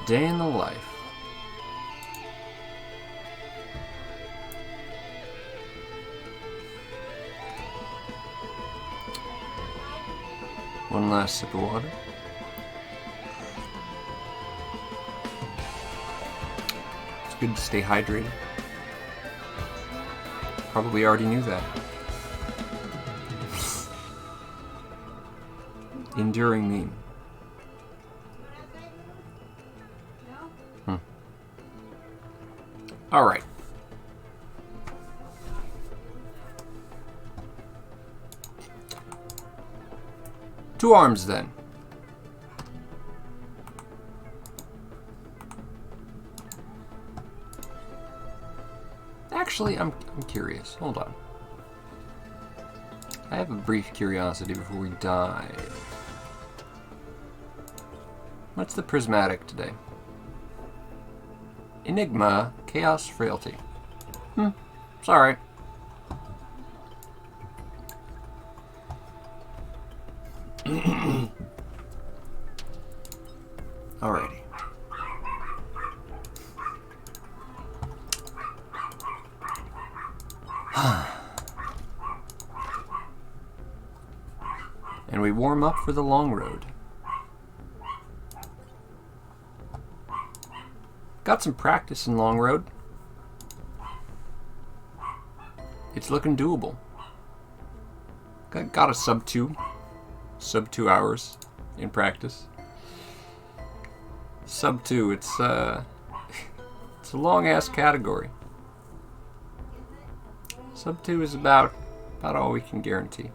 Day in the life. One last sip of water. It's good to stay hydrated. Probably already knew that. Enduring meme. Alright. Two arms then. Actually, I'm curious. Hold on. I have a brief curiosity before we dive. What's the prismatic today? Enigma, Chaos, Frailty. Sorry. Alrighty. And we warm up for the long road. Got some practice in long road. It's looking doable. Got a sub 2 hours in practice. Sub 2, it's a long ass category. Sub 2 is about all we can guarantee.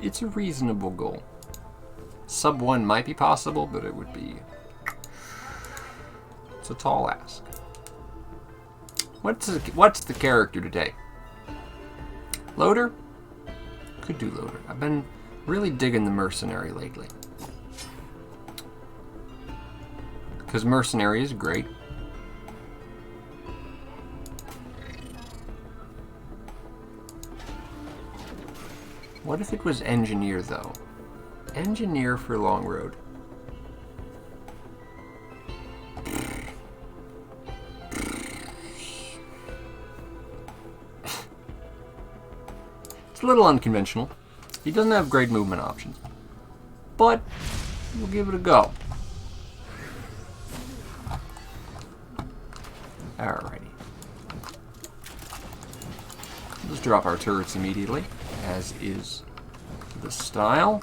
It's a reasonable goal. Sub 1 might be possible, but it would be... It's a tall ask. What's the character today? Loader? Could do Loader. I've been really digging the Mercenary lately. Because Mercenary is great. What if it was Engineer, though? Engineer for Long Road. It's a little unconventional. He doesn't have great movement options. But we'll give it a go. Alrighty. Let's drop our turrets immediately, as is the style.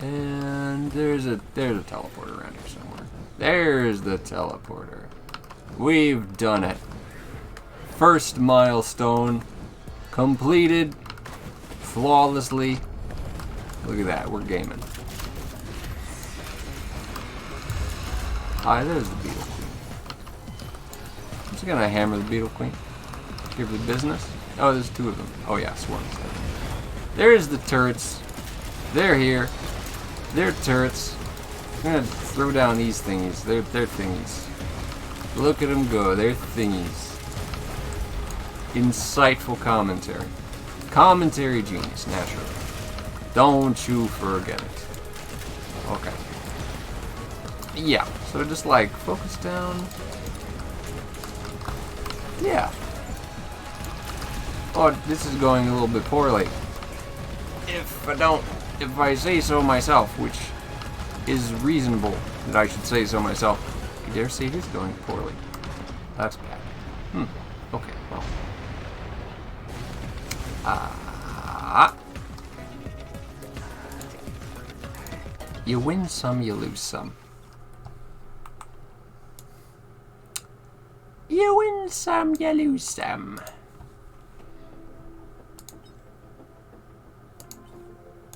And there's a teleporter around here somewhere. There's the teleporter. We've done it. First milestone completed flawlessly. Look at that, we're gaming. Hi, there's the Beetle Queen. I'm just gonna hammer the Beetle Queen. Give her the business. Oh, there's two of them. Oh yeah, swarms. There's the turrets. They're here. They're turrets. I'm gonna throw down these thingies. They're thingies. Look at them go. They're thingies. Insightful commentary. Commentary genius, naturally. Don't you forget it. Okay. Yeah, so just like focus down. Yeah. Oh, this is going a little bit poorly. If I say so myself, which is reasonable that I should say so myself. You dare say it is going poorly. That's bad. Okay, well. You win some, you lose some. You win some, you lose some.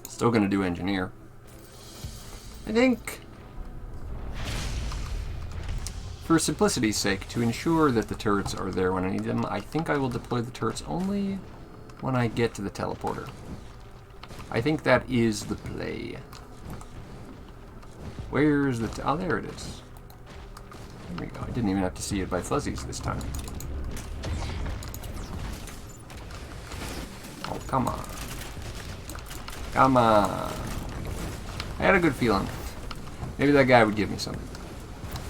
Still gonna do engineer. I think, for simplicity's sake, to ensure that the turrets are there when I need them, I think I will deploy the turrets only when I get to the teleporter. I think that is the play. Where's the... oh, there it is. There we go. I didn't even have to see it by fuzzies this time. Come on. Come on. I had a good feeling. Maybe that guy would give me something.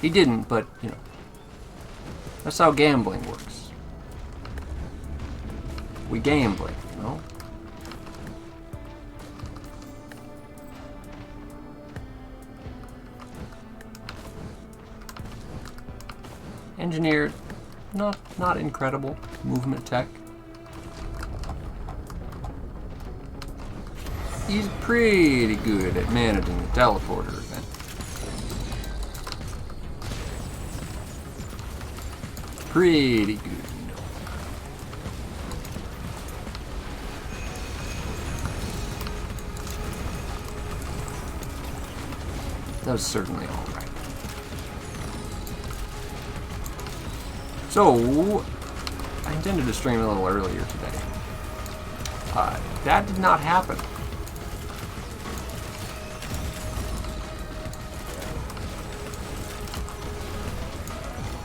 He didn't, but, you know. That's how gambling works. We gambling, you know? Engineer, not incredible. Movement tech. He's pretty good at managing the teleporter event. Pretty good, you know. That was certainly alright. So, I intended to stream a little earlier today. That did not happen.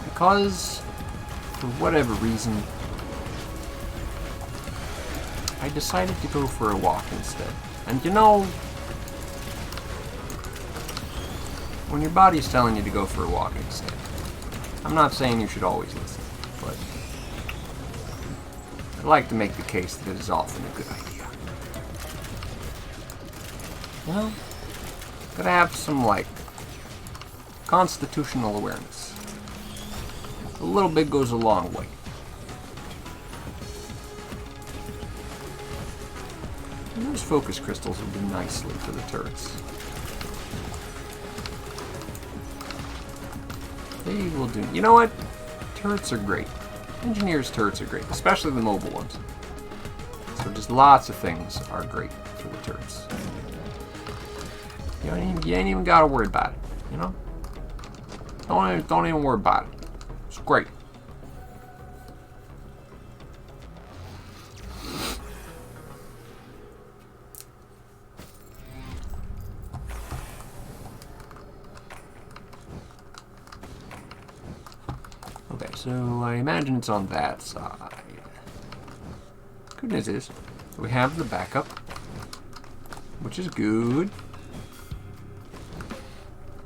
Because, for whatever reason, I decided to go for a walk instead. And you know, when your body's telling you to go for a walk instead, I'm not saying you should always listen, but I'd like to make the case that it is often a good idea. You know, gotta have some, like, constitutional awareness. A little bit goes a long way. And those focus crystals will do nicely for the turrets. They will do. You know what? Turrets are great. Engineers' turrets are great, especially the mobile ones. So just lots of things are great for the turrets. You ain't even gotta worry about it. You know? Don't even worry about it. It's great. Okay, so I imagine it's on that side. Good news is, we have the backup, which is good.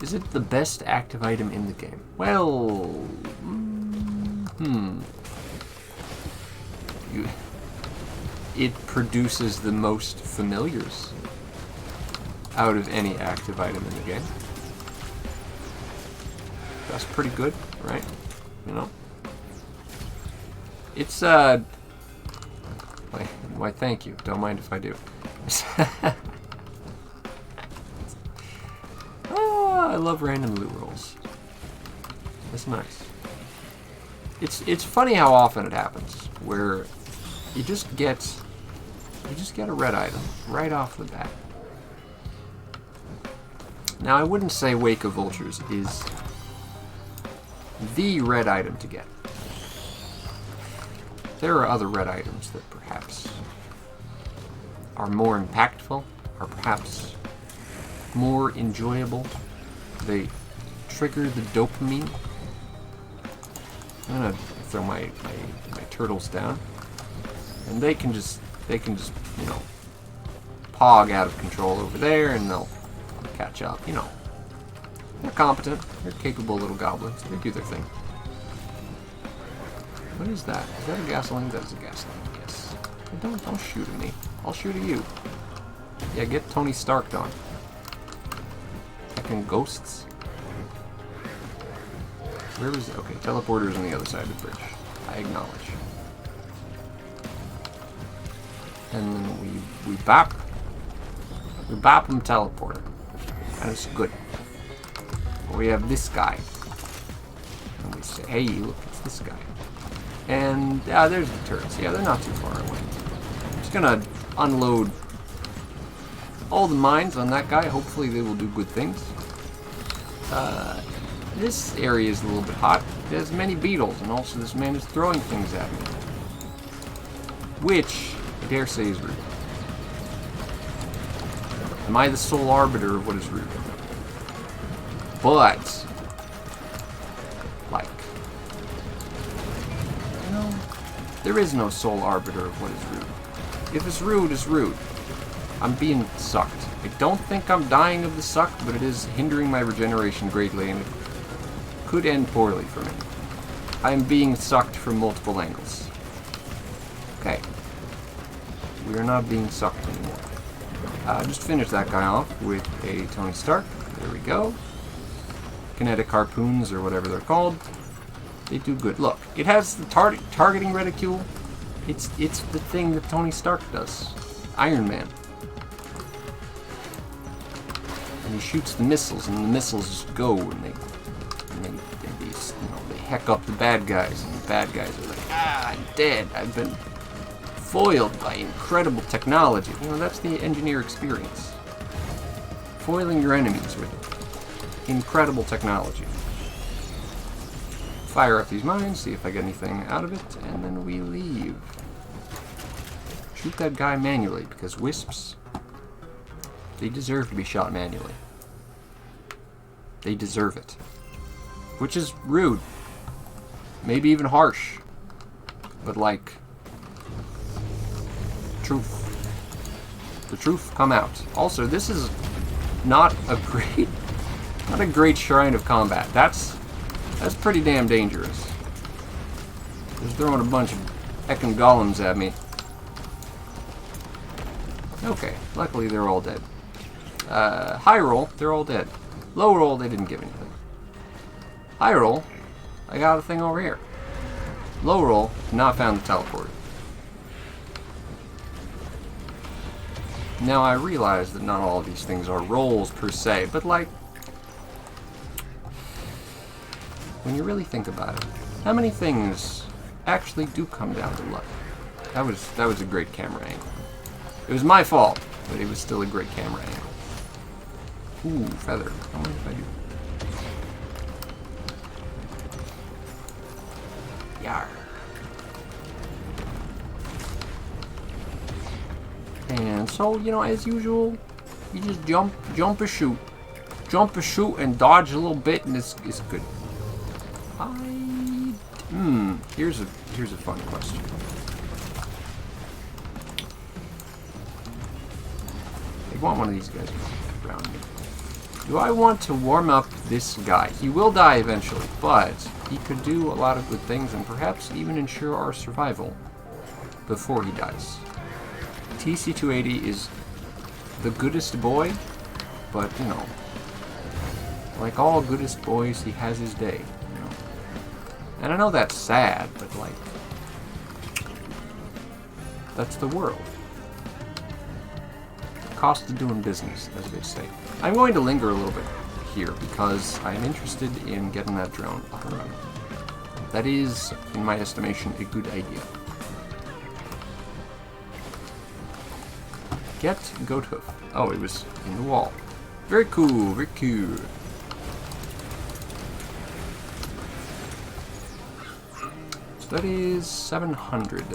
Is it the best active item in the game? Well, it produces the most familiars out of any active item in the game. That's pretty good, right? You know? It's, why, thank you. Don't mind if I do. I love random loot rolls. It's nice. It's funny how often it happens where you just get a red item right off the bat. Now I wouldn't say Wake of Vultures is the red item to get. There are other red items that perhaps are more impactful, or perhaps more enjoyable. They trigger the dopamine. I'm gonna throw my turtles down, and they can just you know, pog out of control over there, and they'll catch up. You know, they're competent, they're capable little goblins. They do their thing. What is that? Is that a gasoline? That is a gasoline. Yes. Hey, don't shoot at me. I'll shoot at you. Yeah, get Tony Stark on. Fucking ghosts. Where was it? Okay, teleporter's on the other side of the bridge. I acknowledge. And then we bop. We bop him teleporter. And it's good. We have this guy. And we say, hey, look, it's this guy. And, there's the turrets. Yeah, they're not too far away. I'm just gonna unload all the mines on that guy. Hopefully they will do good things. This area is a little bit hot. There's many beetles, and also this man is throwing things at me. Which, I dare say, is rude. Am I the sole arbiter of what is rude? But, like, you know, there is no sole arbiter of what is rude. If it's rude, it's rude. I'm being sucked. I don't think I'm dying of the suck, but it is hindering my regeneration greatly, and it could end poorly for me. I am being sucked from multiple angles. Okay. We are not being sucked anymore. Just finish that guy off with a Tony Stark. There we go. Kinetic harpoons, or whatever they're called. They do good. Look, it has the targeting reticule. It's the thing that Tony Stark does. Iron Man. And he shoots the missiles, and the missiles just go, and they heck up the bad guys, and the bad guys are like, ah, I'm dead. I've been foiled by incredible technology. You know, that's the engineer experience. Foiling your enemies with incredible technology. Fire up these mines, see if I get anything out of it, and then we leave. Shoot that guy manually, because wisps, they deserve to be shot manually. They deserve it. Which is rude. Maybe even harsh. But like, truth. The truth come out. Also, this is not a great shrine of combat. That's pretty damn dangerous. Just throwing a bunch of heckin' golems at me. Okay, luckily they're all dead. High roll, they're all dead. Low roll, they didn't give anything. High roll, I got a thing over here. Low roll, not found the teleporter. Now I realize that not all of these things are rolls per se, but like, when you really think about it, how many things actually do come down to luck? That was a great camera angle. It was my fault, but it was still a great camera angle. Ooh, feather. How much did I do? Yar. And so, you know, as usual, you just jump or shoot. Jump or shoot and dodge a little bit, and it's good. Here's a fun question. I want one of these guys around me. Do I want to warm up this guy? He will die eventually, but he could do a lot of good things and perhaps even ensure our survival before he dies. TC-280 is the goodest boy, but, you know, like all goodest boys, he has his day, you know. And I know that's sad, but, like, that's the world. Cost of doing business, as they say. I'm going to linger a little bit here because I'm interested in getting that drone up and running. That is, in my estimation, a good idea. Get goat hoof. Oh, it was in the wall. Very cool, very cool. So that is 700.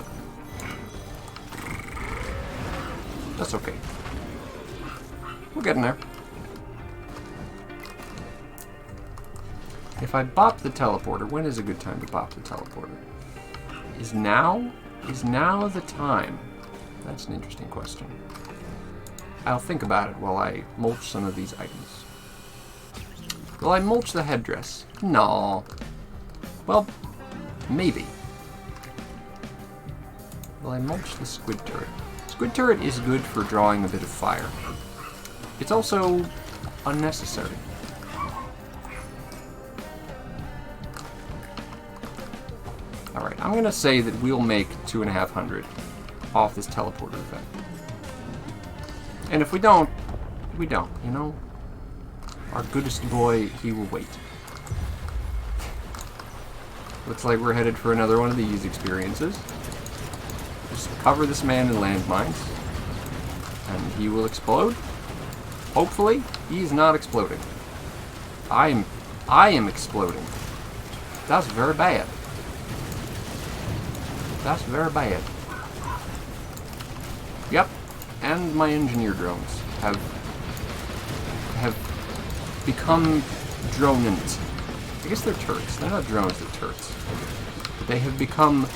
That's okay. We're getting there. If I bop the teleporter, when is a good time to bop the teleporter? Is now the time? That's an interesting question. I'll think about it while I mulch some of these items. Will I mulch the headdress? No. Well, maybe. Will I mulch the squid turret? Squid turret is good for drawing a bit of fire. It's also unnecessary. Alright, I'm gonna say that we'll make 2,500 off this teleporter effect. And if we don't, we don't, you know? Our goodest boy, he will wait. Looks like we're headed for another one of these experiences. Just cover this man in landmines, and he will explode. Hopefully, he's not exploding. I am exploding. That's very bad. That's very bad. Yep, and my engineer drones have become dronant. I guess they're turrets. They're not drones, they're turrets. But they have become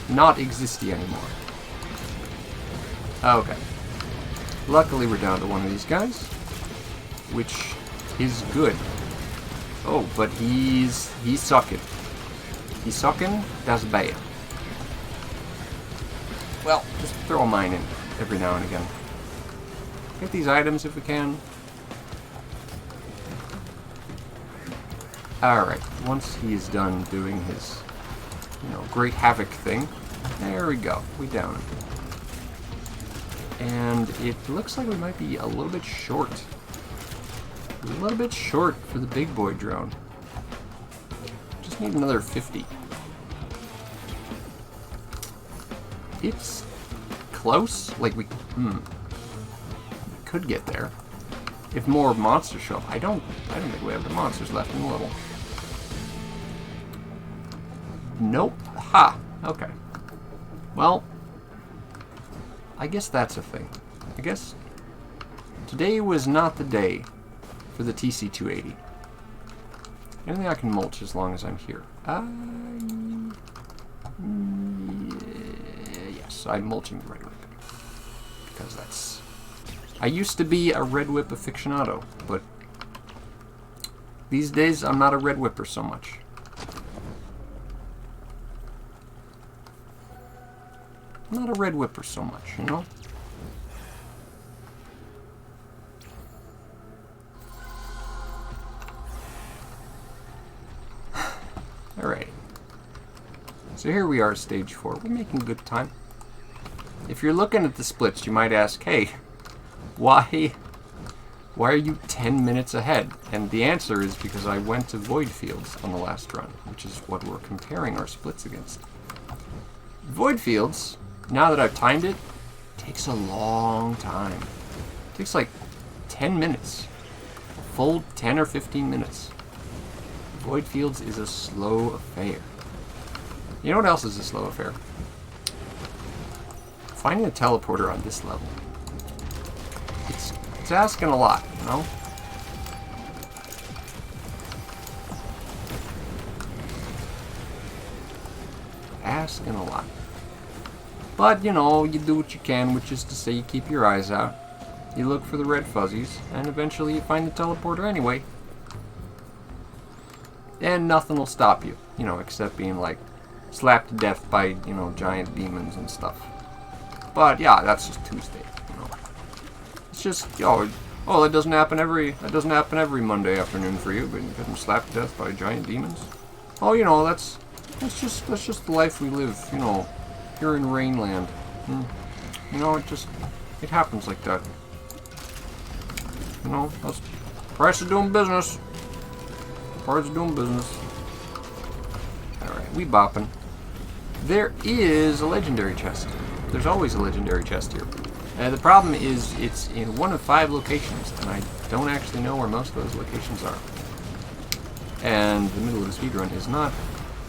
not existy anymore. Okay. Luckily, we're down to one of these guys, which is good. Oh, but he's sucking. He's sucking. That's bad. Well, just throw a mine in every now and again. Get these items if we can. Alright, once he's done doing his, great havoc thing, there we go. We down him. And it looks like we might be a little bit short. A little bit short for the big boy drone. Just need another 50. It's close. Like we could get there if more monsters show up. I don't think we have the monsters left in the level. Nope. Ha. Okay. Well, I guess that's a thing. I guess today was not the day for the TC-280. Anything I can mulch as long as I'm here. Yes, I'm mulching the red whip. Because that's... I used to be a red whip aficionado, but these days I'm not a red whipper so much. I'm not a red whipper so much, you know? Alright. So here we are, stage 4. We're making good time. If you're looking at the splits, you might ask, hey, why are you 10 minutes ahead? And the answer is because I went to Void Fields on the last run, which is what we're comparing our splits against. Void Fields, now that I've timed it, takes a long time. It takes like 10 minutes. A full 10 or 15 minutes. Void Fields is a slow affair. You know what else is a slow affair? Finding a teleporter on this level. It's asking a lot, you know? Asking a lot. But, you know, you do what you can, which is to say you keep your eyes out. You look for the red fuzzies, and eventually you find the teleporter anyway. And nothing will stop you, you know, except being, like, slapped to death by, you know, giant demons and stuff. But, yeah, that's just Tuesday, you know. It's just, oh, that doesn't happen every Monday afternoon for you, but you getting slapped to death by giant demons. Oh, you know, that's just the life we live, you know, here in Rainland. You know, it happens like that. You know, that's price of doing business. Price of doing business. Alright, we bopping. There is a legendary chest. There's always a legendary chest here. The problem is it's in one of 5 locations, and I don't actually know where most of those locations are. And the middle of the speedrun is not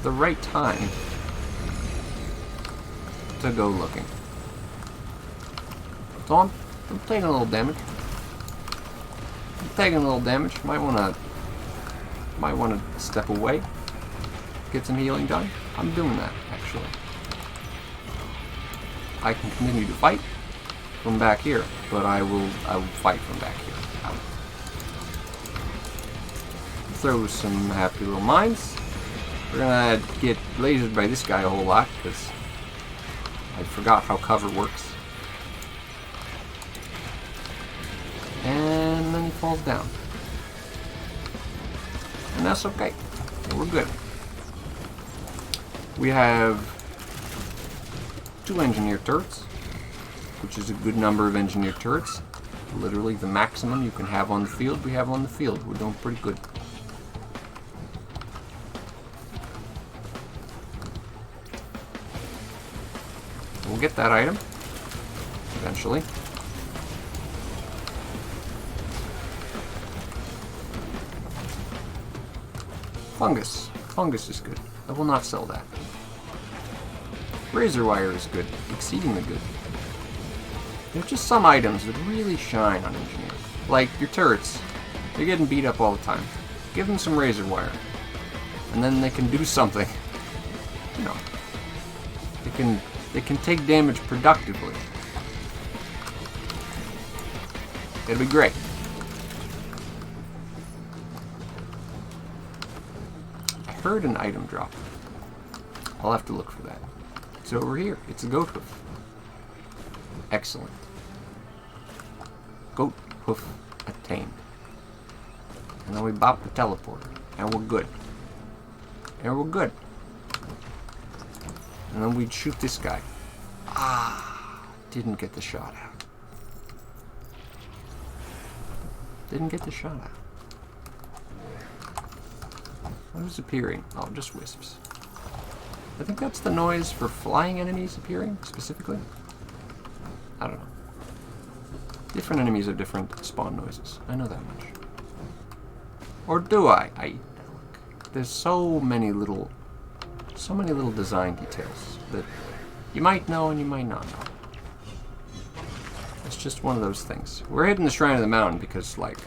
the right time to go looking. So I'm taking a little damage. Might wanna step away, get some healing done. I'm doing that actually. I can continue to fight from back here, but I will fight from back here. Out. Throw some happy little mines. We're gonna get lasered by this guy a whole lot because I forgot how cover works. And then he falls down. And that's okay. We're good. We have 2 engineer turrets, which is a good number of engineer turrets. Literally the maximum you can have on the field, we have on the field. We're doing pretty good. We'll get that item eventually. Fungus. Fungus is good. I will not sell that. Razor wire is good. Exceedingly good. There's just some items that really shine on engineers. Like your turrets. They're getting beat up all the time. Give them some razor wire. And then they can do something. You know. They can take damage productively. It'll be great. I heard an item drop. I'll have to look for that. It's over here. It's a goat hoof. Excellent. Goat hoof attained. And then we bop the teleporter. And we're good. And we're good. And then we'd shoot this guy. Ah, didn't get the shot out. Didn't get the shot out. What is appearing? Oh, just wisps. I think that's the noise for flying enemies appearing, specifically. I don't know. Different enemies have different spawn noises. I know that much. Or do I? There's so many little design details that you might know and you might not know. It's just one of those things. We're hitting the Shrine of the Mountain because, like,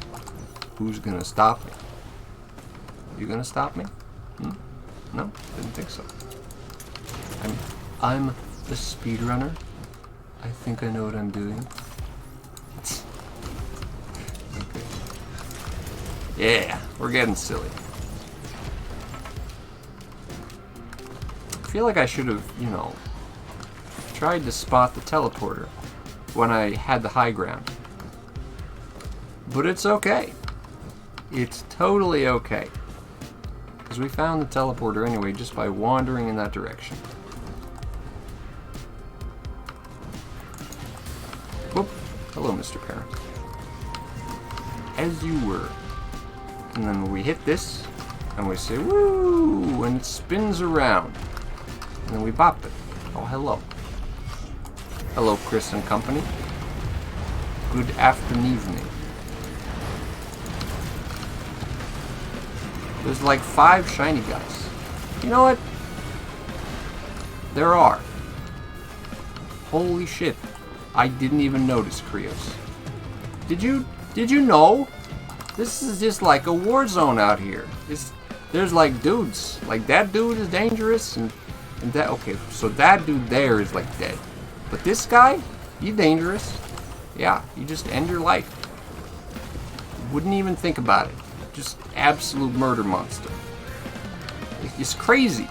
who's gonna stop me? You gonna stop me? No, didn't think so. I'm the speedrunner. I think I know what I'm doing. Okay. Yeah, we're getting silly. I feel like I should have, you know, tried to spot the teleporter when I had the high ground. But it's okay. It's totally okay. Because we found the teleporter anyway just by wandering in that direction. Whoop. Hello, Mr. Parent. As you were. And then we hit this, and we say, woo! And it spins around. And then we bop it. Oh, hello. Hello, Chris and company. Good afternoon. There's like 5 shiny guys. You know what? There are. Holy shit. I didn't even notice, Krios. Did you know? This is just like a war zone out here. There's like dudes. Like that dude is dangerous and that, okay, so that dude there is like dead. But this guy, he's dangerous. Yeah, you just end your life. Wouldn't even think about it. Just absolute murder monster. It's crazy.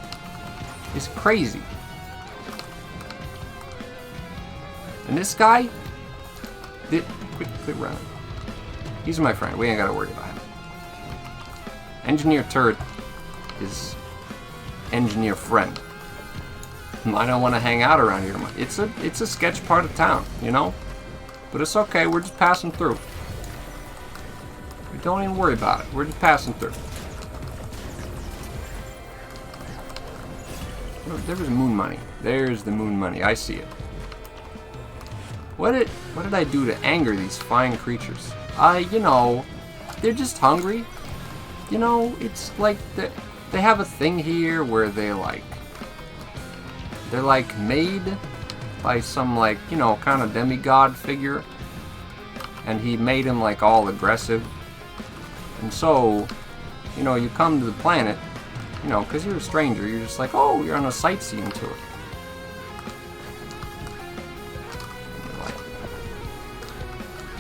It's crazy. And this guy, quit running. He's my friend. We ain't gotta worry about him. Engineer Turret is engineer friend. I don't want to hang out around here. It's a sketch part of town, you know? But it's okay, we're just passing through. We don't even worry about it. We're just passing through. Oh, there was moon money. There's the moon money. I see it. What did I do to anger these fine creatures? You know, they're just hungry. You know, it's like they have a thing here where they're like made by some, like, you know, kind of demigod figure, and he made him like all aggressive. And so, you know, you come to the planet, you know, because you're a stranger, you're just like, oh, you're on a sightseeing tour.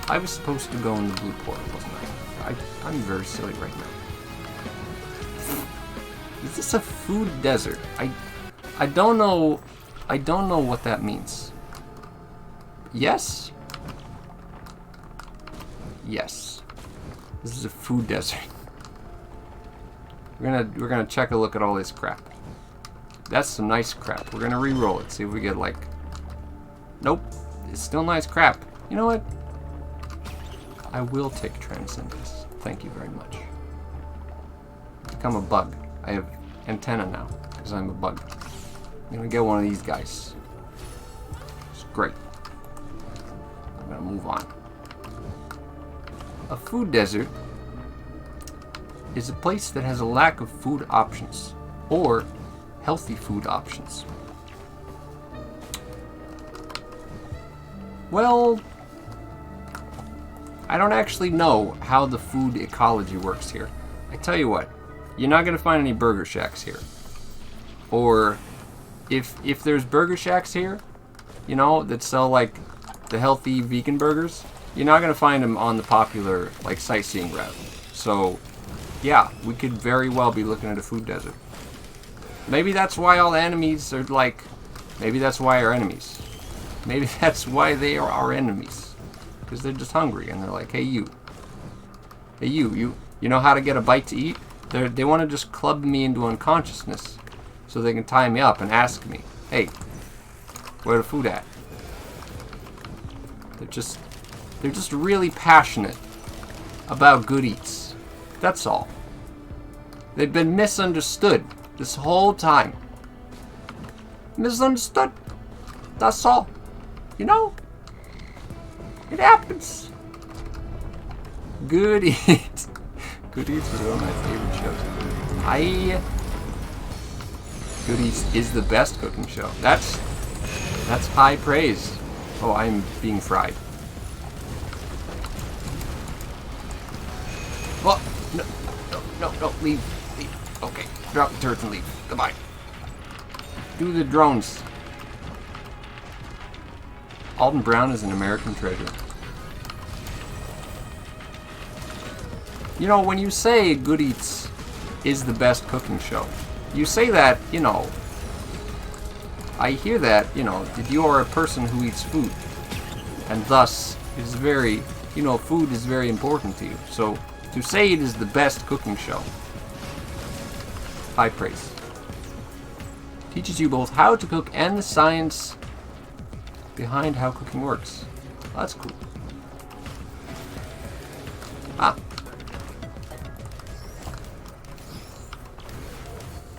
I was supposed to go in the blue portal, wasn't I? I'm very silly right now. Is this a food desert? I don't know. I don't know what that means. Yes? Yes. This is a food desert. We're gonna check a look at all this crap. That's some nice crap. We're gonna re-roll it, see if we get like. Nope. It's still nice crap. You know what? I will take Transcendence. Thank you very much. Become a bug. I have antenna now, because I'm a bug. I'm gonna get one of these guys. It's great. I'm gonna move on. A food desert is a place that has a lack of food options, or healthy food options. Well, I don't actually know how the food ecology works here. I tell you what, you're not gonna find any burger shacks here. Or if there's burger shacks here, you know, that sell like the healthy vegan burgers, You're not going to find them on the popular, like, sightseeing route. So, yeah, we could very well be looking at a food desert. Maybe that's why all the enemies are, like... Maybe that's why our enemies. Maybe that's why they are our enemies. Because they're just hungry, and they're like, hey, you. Hey, you know how to get a bite to eat? They want to just club me into unconsciousness so they can tie me up and ask me, hey, where the food at? They're just really passionate about good eats. That's all. They've been misunderstood this whole time. Misunderstood. That's all. You know? It happens. Good Eats. Good Eats was one of my favorite shows. Good Eats is the best cooking show. That's high praise. Oh, I'm being fried. Well, no, leave. Okay, drop the turrets and leave. Goodbye. Do the drones. Alton Brown is an American treasure. You know, when you say Good Eats is the best cooking show, you say that, you know, I hear that, you know, that you are a person who eats food. And thus, is very, you know, food is very important to you. So, to say it is the best cooking show, high praise. Teaches you both how to cook and the science behind how cooking works. Well, that's cool.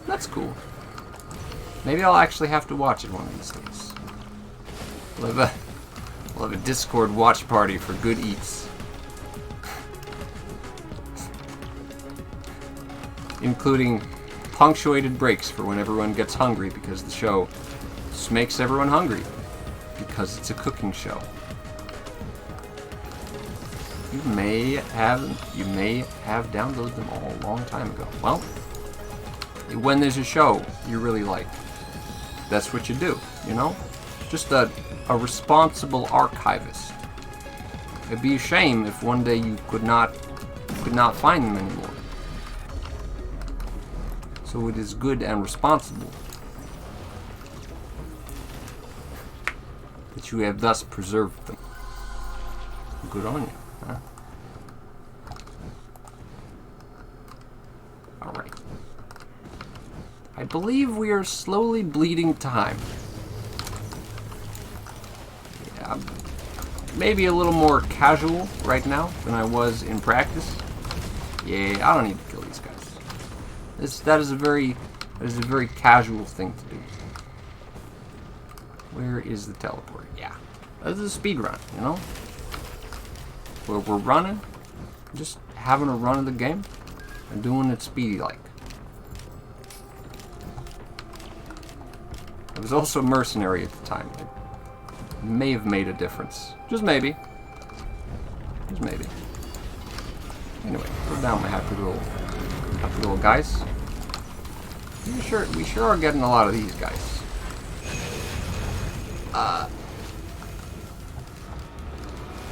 That's cool. Maybe I'll actually have to watch it one of these days. We'll have a Discord watch party for Good Eats. Including punctuated breaks for when everyone gets hungry, because the show just makes everyone hungry. Because it's a cooking show. You may have downloaded them all a long time ago. Well, when there's a show you really like, that's what you do, you know? Just a responsible archivist. It'd be a shame if one day you could not find them anymore. So it is good and responsible that you have thus preserved them. Good on you, huh? Alright. I believe we are slowly bleeding time. Yeah, maybe a little more casual right now than I was in practice. Yeah, I don't need to kill these guys. That is a very casual thing to do. Where is the teleport? Yeah, this is a speed run, you know? Where we're running, just having a run of the game and doing it speedy like. I was also a mercenary at the time. It may have made a difference. Just maybe. Just maybe. Anyway, put down my happy little guys. We sure are getting a lot of these guys.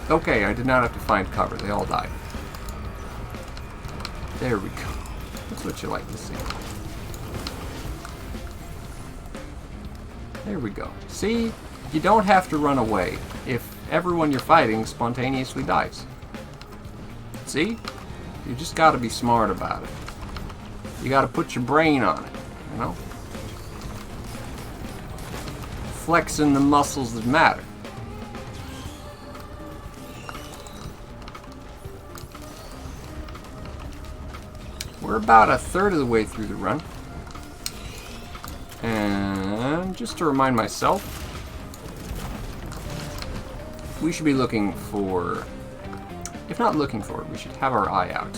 Okay, I did not have to find cover. They all died. There we go. That's what you like to see. There we go. See? You don't have to run away if everyone you're fighting spontaneously dies. See? You just gotta be smart about it. You gotta put your brain on it, you know? Flexing the muscles that matter. We're about a third of the way through the run. And just to remind myself, we should be looking for, if not looking for it, we should have our eye out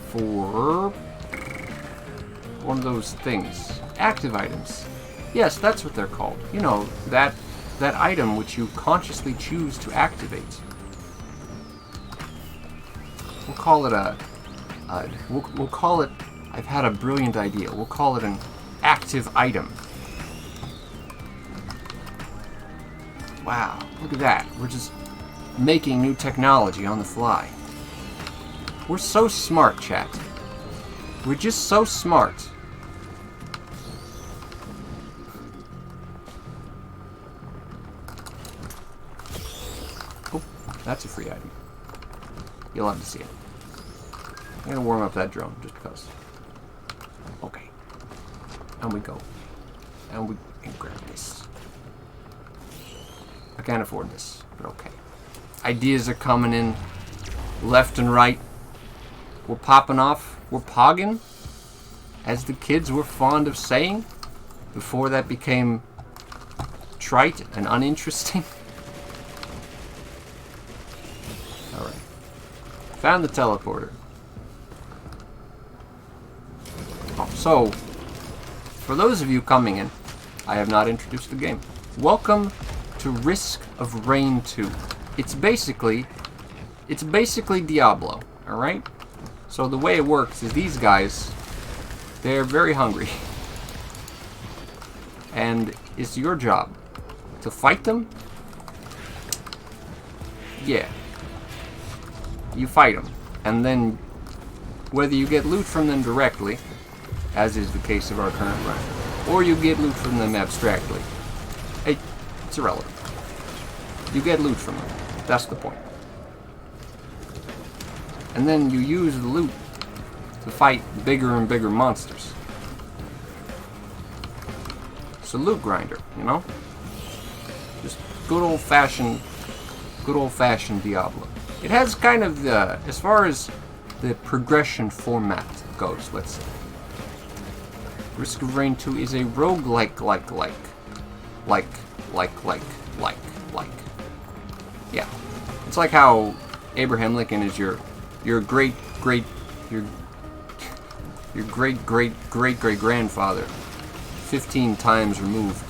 for one of those things. Active items. Yes, that's what they're called. You know, that item which you consciously choose to activate. We'll call it we'll call it, I've had a brilliant idea. We'll call it an active item. Wow, look at that. making new technology on the fly. We're so smart, chat. We're just so smart. Oh, that's a free item. You'll have to see it. I'm gonna warm up that drone just because. Okay. And we go. And we grab this. I can't afford this, but okay. Ideas are coming in left and right. We're popping off. We're pogging, as the kids were fond of saying, before that became trite and uninteresting. Alright. Found the teleporter. Oh, so, for those of you coming in, I have not introduced the game. Welcome to Risk of Rain 2. It's basically Diablo, alright? So the way it works is these guys, they're very hungry. And it's your job to fight them. Yeah. You fight them. And then, whether you get loot from them directly, as is the case of our current run, or you get loot from them abstractly, it's irrelevant. You get loot from them. That's the point. And then you use the loot to fight bigger and bigger monsters. It's a loot grinder, you know? Just good old-fashioned Diablo. It has kind of the, as far as the progression format goes, let's say. Risk of Rain 2 is a roguelike, like. Yeah. It's like how Abraham Lincoln is your great grandfather 15 times removed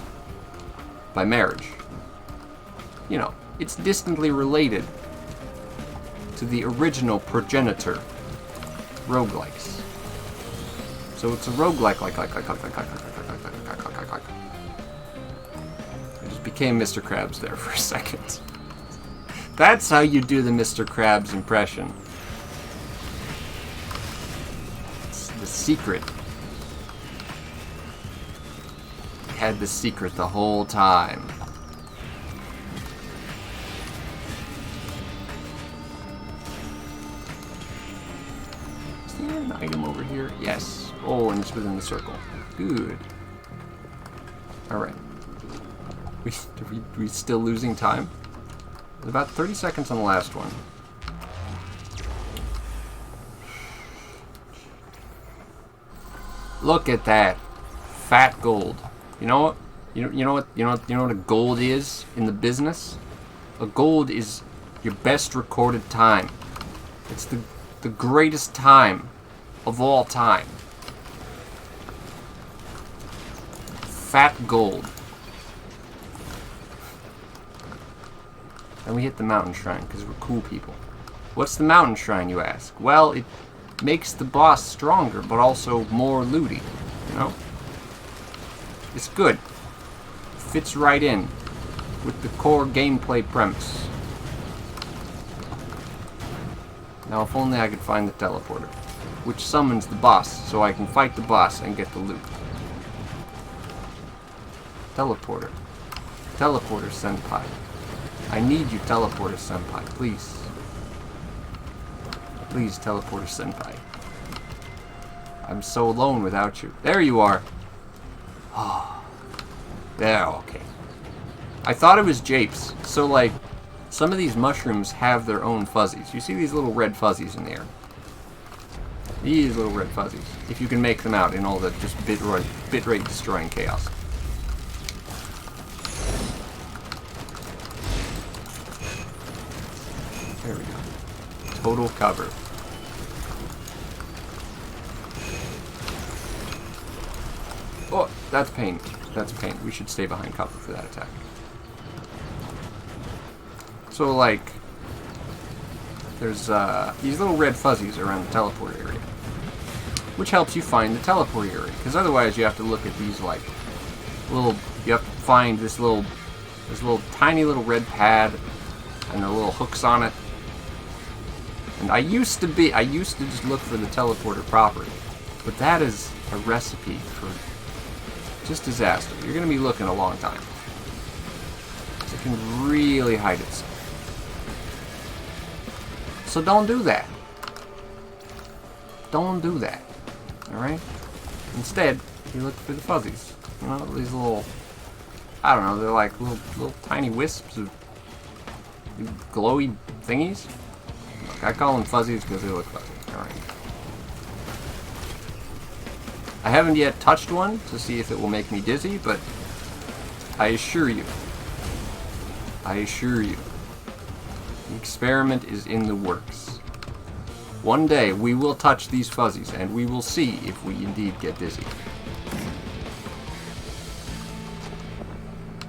by marriage. You know, it's distantly related to the original progenitor roguelikes. So it's a roguelike, like. I just became Mr. Krabs there for a second. That's how you do the Mr. Krabs impression. It's the secret. He had the secret the whole time. Is there an item over here? Yes. Oh, and it's within the circle. Good. Alright. We still losing time? About 30 seconds on the last one. Look at that. Fat gold. You know what? You know what a gold is in the business? A gold is your best recorded time. It's the greatest time of all time. Fat gold. And we hit the mountain shrine because we're cool people. What's the mountain shrine, you ask? Well, it makes the boss stronger, but also more looty, you know? It's good. Fits right in with the core gameplay premise. Now, if only I could find the teleporter, which summons the boss, so I can fight the boss and get the loot. Teleporter. Teleporter senpai. I need you, Teleporter Senpai, please. Please, Teleporter Senpai. I'm so alone without you. There you are. Oh. There, okay. I thought it was japes. So, like, some of these mushrooms have their own fuzzies. You see these little red fuzzies in the air? These little red fuzzies. If you can make them out in all the just bitrate destroying chaos. There we go. Total cover. Oh, that's pain. That's pain. We should stay behind cover for that attack. So, like, there's these little red fuzzies around the teleport area, which helps you find the teleport area. Because otherwise, you have to look at these like little. You have to find this little tiny little red pad and the little hooks on it. And I used to just look for the teleporter property, but that is a recipe for just disaster. You're going to be looking a long time. It can really hide itself. So don't do that. Don't do that. Alright? Instead, you look for the fuzzies. You know, these little, I don't know, they're like little tiny wisps of glowy thingies. Look, I call them fuzzies because they look fuzzy. Alright. I haven't yet touched one to see if it will make me dizzy, but I assure you, the experiment is in the works. One day we will touch these fuzzies and we will see if we indeed get dizzy.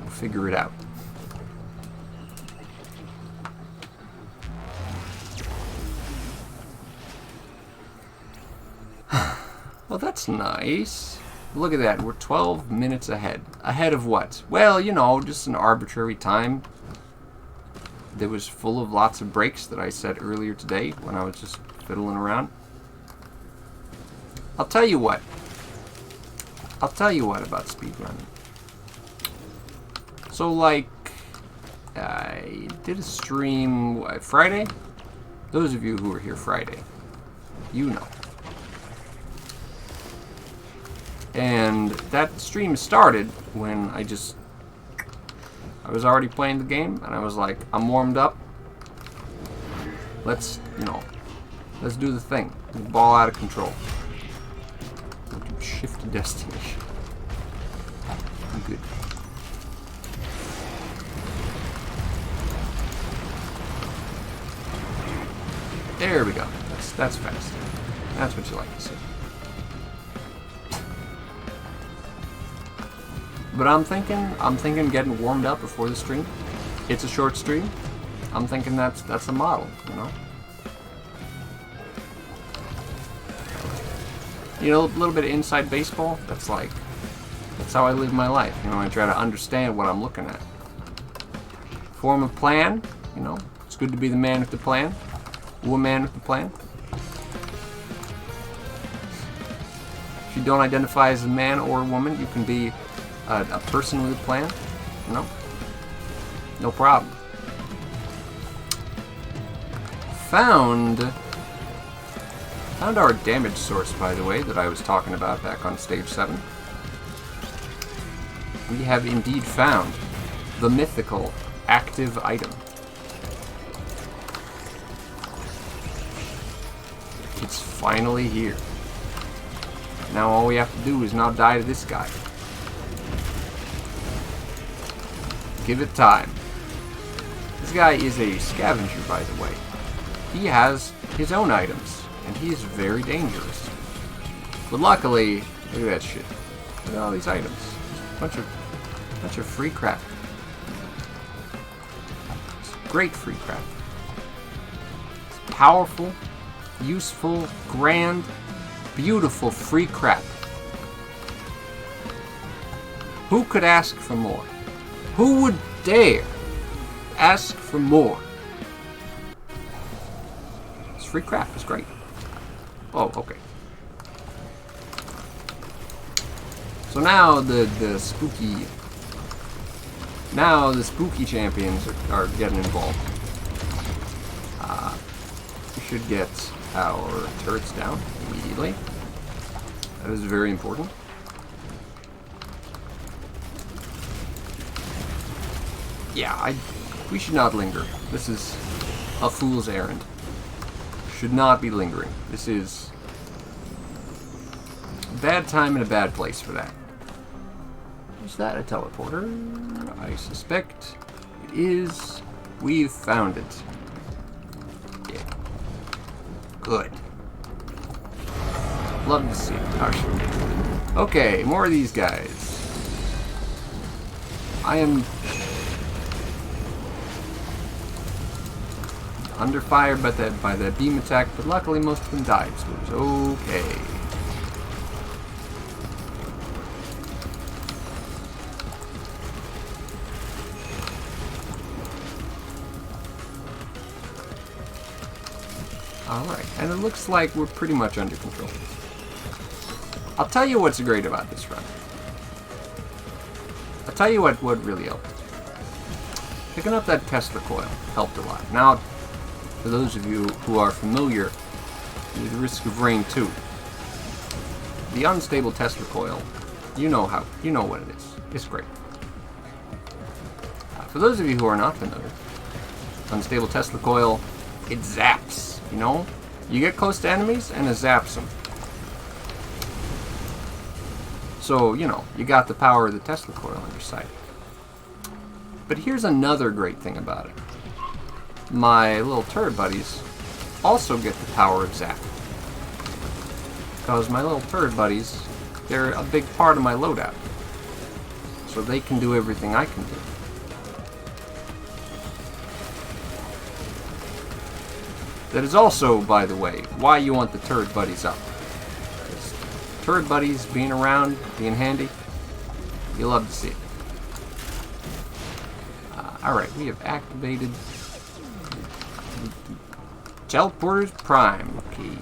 We'll figure it out. Well, that's nice. Look at that, we're 12 minutes ahead. Ahead of what? Well, you know, just an arbitrary time that was full of lots of breaks that I set earlier today when I was just fiddling around. I'll tell you what about speedrunning. So, like, I did a stream, Friday? Those of you who were here Friday, you know. And that stream started when I was already playing the game, and I was like, I'm warmed up. Let's do the thing. Ball out of control. Shift to destination. I'm good. There we go. That's fast. That's what you like to see. But I'm thinking getting warmed up before the stream. It's a short stream. I'm thinking that's a model, you know. You know, a little bit of inside baseball. That's how I live my life. You know, I try to understand what I'm looking at. Form a plan. You know, it's good to be the man with the plan. Woman with the plan. If you don't identify as a man or a woman, you can be a person with a plan. You know, no problem. Found our damage source, by the way, that I was talking about back on stage 7. We have indeed found the mythical active item. It's finally here. Now all we have to do is not die to this guy. Give it time. This guy is a scavenger, by the way. He has his own items, and he is very dangerous. But luckily, look at that shit. Look at all these items. Bunch of free crap. It's great free crap. It's powerful, useful, grand, beautiful free crap. Who could ask for more? Who would dare ask for more? It's free crap. It's great. Oh, okay. So now the spooky champions are getting involved. We should get our turrets down immediately. That is very important. Yeah, we should not linger. This is a fool's errand. Should not be lingering. This is a bad time and a bad place for that. Is that a teleporter? I suspect it is. We've found it. Yeah. Good. Love to see it. Okay, more of these guys. I am under fire by that beam attack, but luckily most of them died, so it was okay. Alright, and it looks like we're pretty much under control. I'll tell you what's great about this run. I'll tell you what really helped. Picking up that Tesla coil helped a lot. Now, for those of you who are familiar with Risk of Rain 2, the unstable Tesla coil, you know what it is. It's great. For those of you who are not familiar, unstable Tesla coil, it zaps, you know? You get close to enemies and it zaps them. So, you know, you got the power of the Tesla coil on your side. But here's another great thing about it. My little turret buddies also get the power of zap. Because my little turret buddies, they're a big part of my loadout. So they can do everything I can do. That is also, by the way, why you want the turret buddies up. Because turret buddies being around, being handy, you love to see it. Alright, we have activated Teleporter's Prime key.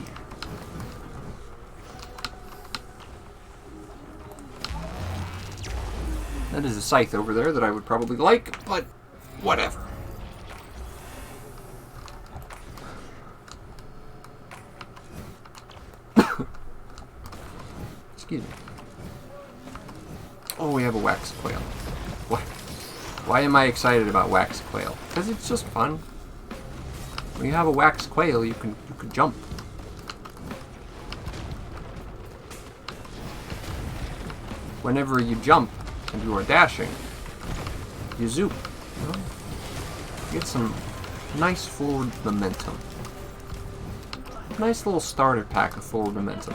That is a scythe over there that I would probably like, but whatever. Excuse me. Oh, we have a wax quail. What? Why am I excited about wax quail? Because it's just fun. When you have a wax quail, you can jump. Whenever you jump and you are dashing, you zoop. You know? Get some nice forward momentum. Nice little starter pack of forward momentum.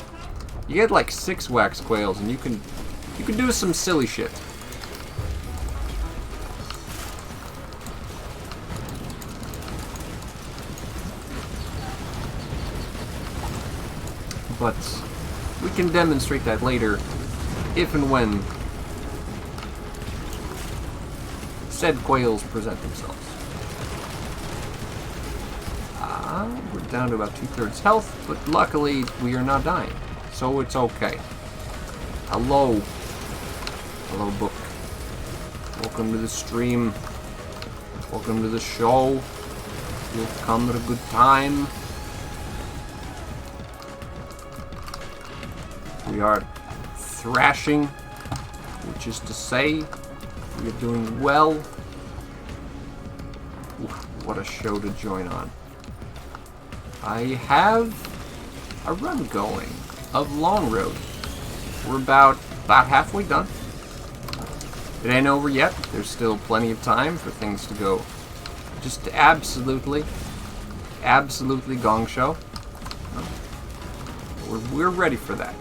You get like 6 wax quails and you can do some silly shit. But we can demonstrate that later if and when said quails present themselves. We're down to about 2/3 health, but luckily we are not dying, so it's okay. Hello. Hello, book. Welcome to the stream. Welcome to the show. You'll come at a good time. We are thrashing, which is to say, we are doing well. Oof, what a show to join on. I have a run going of LongRoad. We're about halfway done. It ain't over yet. There's still plenty of time for things to go just absolutely gong show. We're ready for that.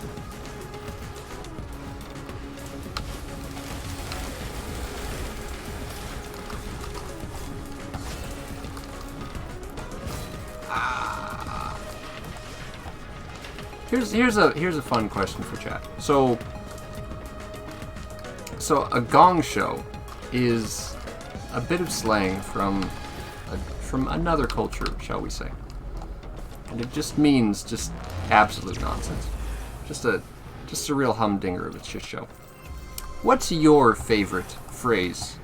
Here's a fun question for chat. So a gong show is a bit of slang from another culture, shall we say? And it just means just absolute nonsense. Just a real humdinger of a shit show. What's your favorite phrase?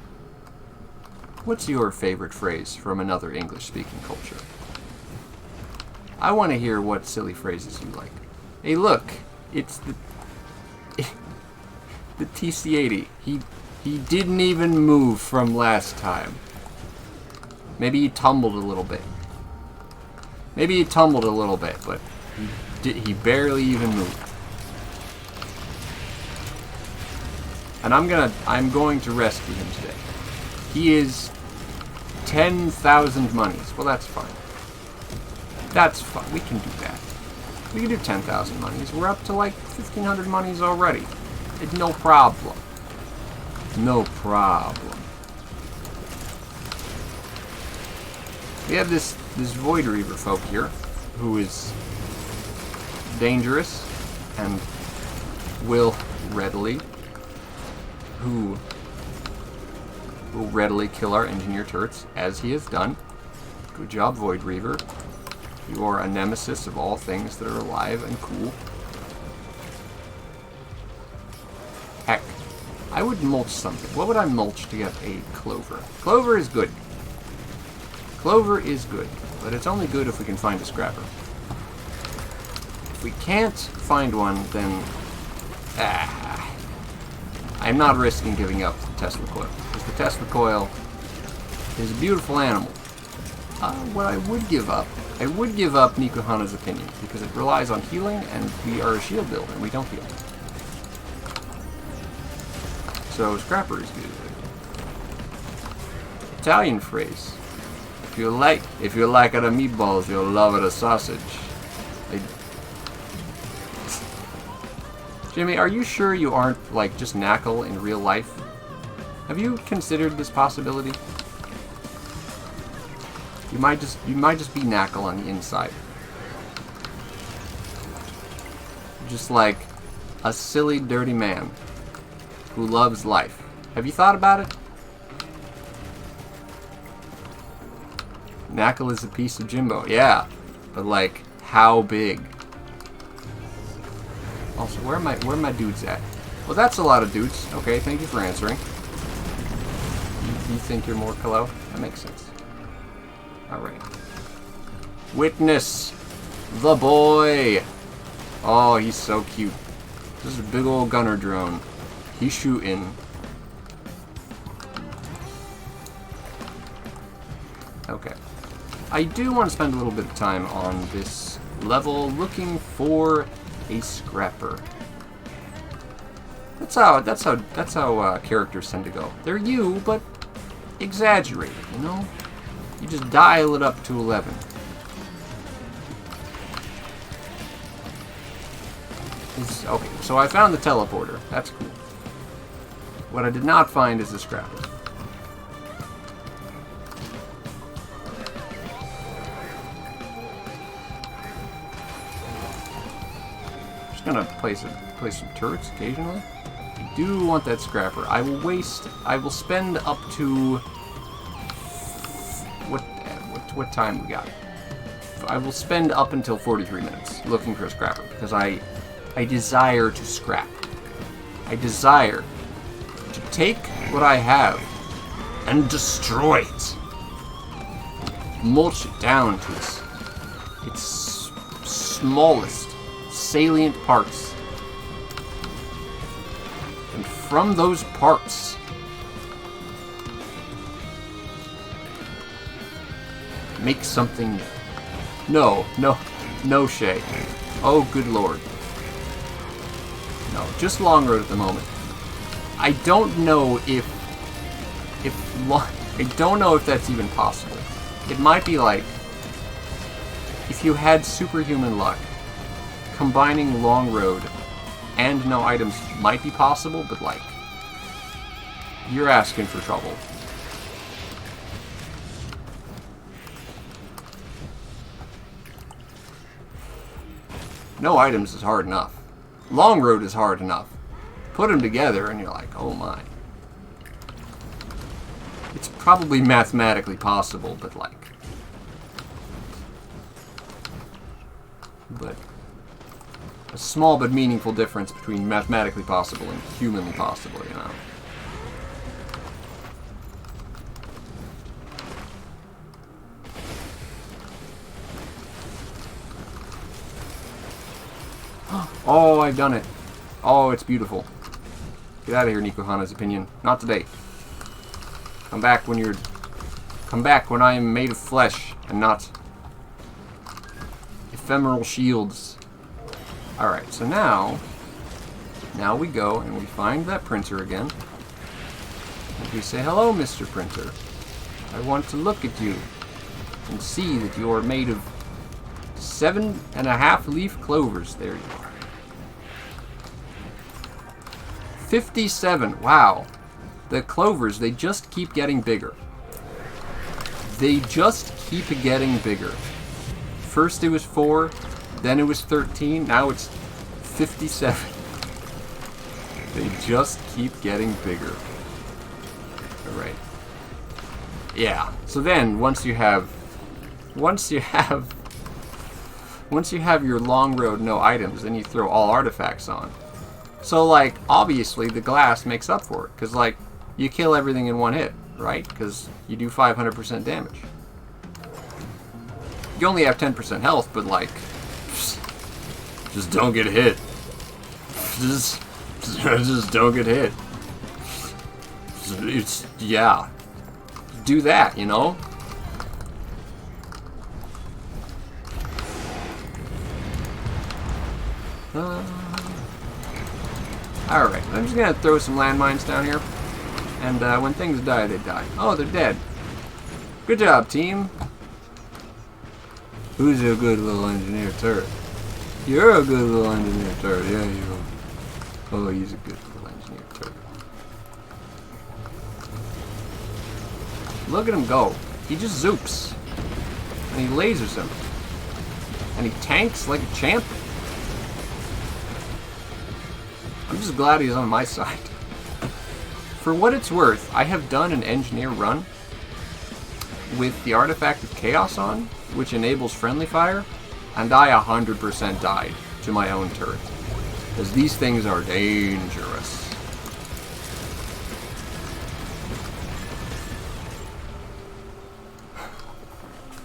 What's your favorite phrase from another English-speaking culture? I want to hear what silly phrases you like. Hey, look, it's the TC-80. He didn't even move from last time. Maybe he tumbled a little bit. But he barely even moved. And I'm going to rescue him today. He is 10,000 monies. Well, that's fine. That's fine. We can do that. We can do 10,000 monies. We're up to like 1,500 monies already. It's no problem. No problem. We have this Void Reaver folk here, who is dangerous and will readily kill our engineer turrets, as he has done. Good job, Void Reaver. You are a nemesis of all things that are alive and cool. Heck, I would mulch something. What would I mulch to get a clover? Clover is good. Clover is good, but it's only good if we can find a scrapper. If we can't find one, then I'm not risking giving up the Tesla coil, because the Tesla coil is a beautiful animal. What I would give up Nikuhana's opinion, because it relies on healing, and we are a shield builder, and we don't heal. So scrapper is good. Italian phrase. If you like it a meatballs, you'll love it a sausage. Jimmy, are you sure you aren't like just Knackle in real life? Have you considered this possibility? You might just be Knackle on the inside. Just like a silly, dirty man who loves life. Have you thought about it? Knackle is a piece of Jimbo. Yeah, but like, how big? Also, where are my dudes at? Well, that's a lot of dudes. Okay, thank you for answering. You think you're more Kalo? That makes sense. Alright. Witness the boy! Oh, he's so cute. This is a big old gunner drone. He's shooting. Okay. I do want to spend a little bit of time on this level looking for a scrapper. That's how characters tend to go. They're you, but exaggerated, you know? You just dial it up to 11. Okay, so I found the teleporter. That's cool. What I did not find is the scrapper. Just gonna place some turrets occasionally. I do want that scrapper. I will spend up to what time we got? I will spend up until 43 minutes looking for a scrapper because I desire to scrap. I desire to take what I have and destroy it. Mulch it down to its smallest salient parts. And from those parts, make something new. No, Shay. Oh, good lord. No, just LongRoad at the moment. I don't know if that's even possible. It might be like, if you had superhuman luck, combining LongRoad and NoItems might be possible, but like, you're asking for trouble. NoItems is hard enough. LongRoad is hard enough. Put them together and you're like, oh my. It's probably mathematically possible, but like... But... a small but meaningful difference between mathematically possible and humanly possible, you know? Oh, I've done it. Oh, it's beautiful. Get out of here, Nikuhana's opinion. Not today. Come back when I am made of flesh and not ephemeral shields. Alright, so now we go and we find that printer again. And we say, hello, Mr. Printer. I want to look at you and see that you are made of 7.5 leaf clovers. There you are. 57. Wow. The clovers, they just keep getting bigger. They just keep getting bigger. First it was 4, then it was 13, now it's 57. They just keep getting bigger. Alright. Yeah. So then once you have once you have your LongRoad no items, then you throw all artifacts on. So, like, obviously the glass makes up for it, because, like, you kill everything in one hit, right? Because you do 500% damage. You only have 10% health, but, like, just don't get hit. Just don't get hit. It's, yeah. Do that, you know? Alright, I'm just gonna throw some landmines down here. And when things die, they die. Oh, they're dead. Good job, team. Who's a good little engineer turret? You're a good little engineer turret. Yeah, you are. Oh, he's a good little engineer turret. Look at him go. He just zoops. And he lasers him. And he tanks like a champ. I'm just glad he's on my side. For what it's worth, I have done an engineer run with the Artifact of Chaos on, which enables friendly fire, and I 100% died to my own turret. Because these things are dangerous.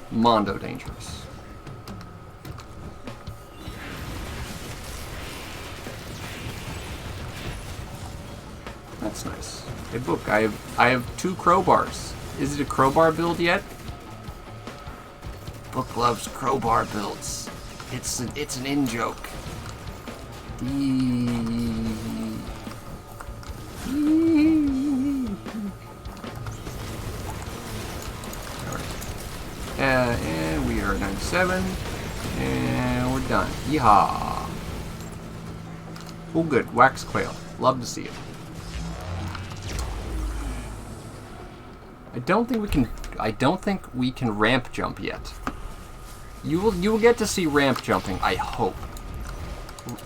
Mondo dangerous. That's nice. A book. I have 2 crowbars. Is it a crowbar build yet? Book loves crowbar builds. It's an in-joke. Alright. And we are 97. And we're done. Yeehaw. Oh good. Wax quail. Love to see it. I don't think we can ramp jump yet. You will get to see ramp jumping, I hope.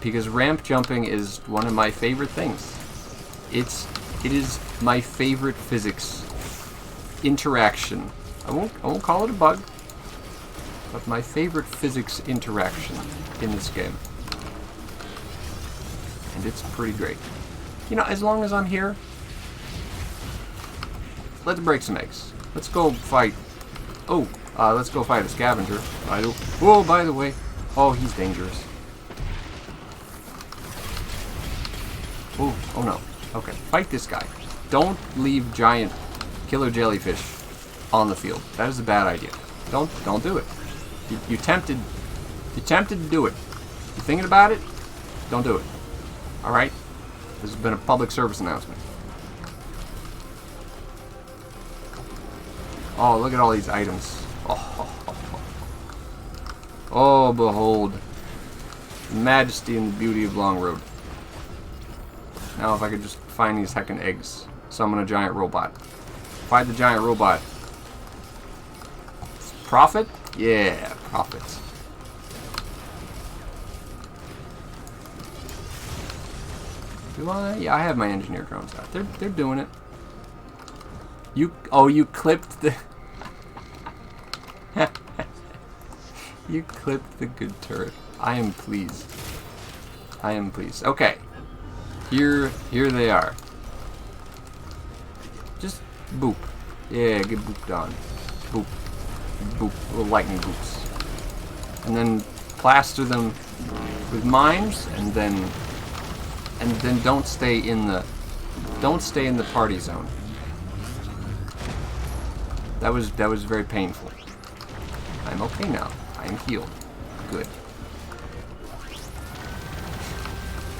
Because ramp jumping is one of my favorite things. It is my favorite physics interaction. I won't call it a bug, but my favorite physics interaction in this game. And it's pretty great. You know, as long as I'm here, let's break some eggs. Let's go fight. Oh, let's go fight a scavenger. Oh, by the way. Oh, he's dangerous. Oh no. Okay, fight this guy. Don't leave giant killer jellyfish on the field. That is a bad idea. Don't do it. You tempted to do it. You thinking about it? Don't do it. All right. This has been a public service announcement. Oh, look at all these items. Oh, behold. The majesty and the beauty of LongRoad. Now if I could just find these heckin' eggs. Summon a giant robot. Fight the giant robot. Profit? Yeah, profit. Do I? Yeah, I have my engineer drones out. They're doing it. You clipped the... You clipped the good turret. I am pleased. I am pleased. Okay. Here they are. Just boop. Yeah, get booped on. Boop. Boop. Little lightning boops. And then plaster them with mines, and then don't stay in the party zone. That was very painful. I'm okay now. I am healed. Good.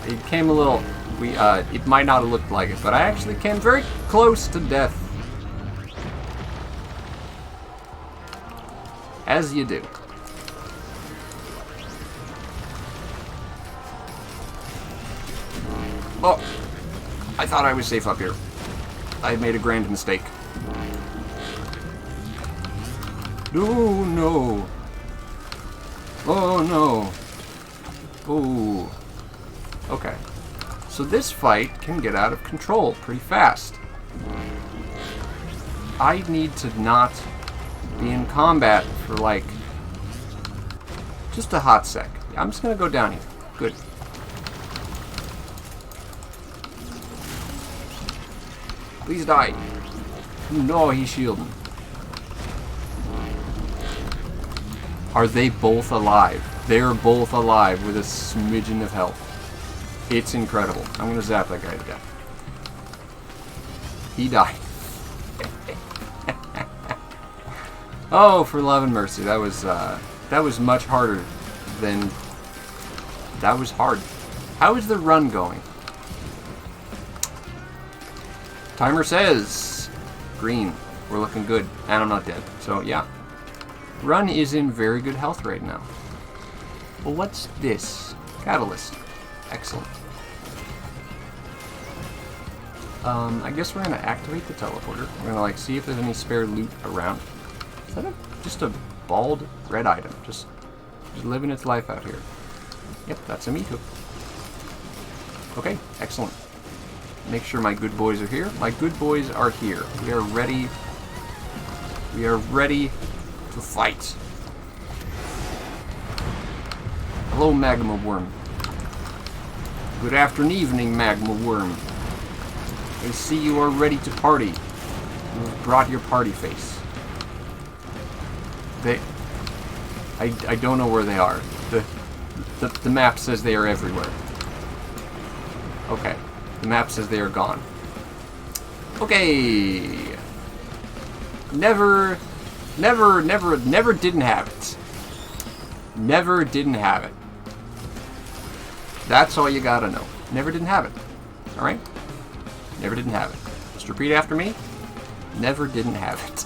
It came a little... it might not have looked like it, but I actually came very close to death. As you do. Oh! I thought I was safe up here. I made a grand mistake. Oh no! Oh no! Oh. Okay. So this fight can get out of control pretty fast. I need to not be in combat for like Just a hot sec. Yeah, I'm just gonna go down here. Good. Please die. No, he's shielding. Are they both alive? They're both alive with a smidgen of health. It's incredible. I'm gonna zap that guy to death. He died. Oh, for love and mercy. That was much harder than... That was hard. How is the run going? Timer says green. We're looking good. And I'm not dead. So, yeah. Run is in very good health right now. Well, what's this? Catalyst. Excellent. I guess we're going to activate the teleporter. We're going to, like, see if there's any spare loot around. Is that just a bald red item? Just living its life out here. Yep, that's a meat hook. Okay, excellent. Make sure my good boys are here. My good boys are here. We are ready. We are ready to fight. Hello, Magma Worm. Good afternoon, evening, Magma Worm. I see you are ready to party. You have brought your party face. I don't know where they are. The map says they are everywhere. Okay. The map says they are gone. Okay. Never didn't have it. Never didn't have it. That's all you gotta know. Never didn't have it. Alright? Never didn't have it. Just repeat after me. Never didn't have it.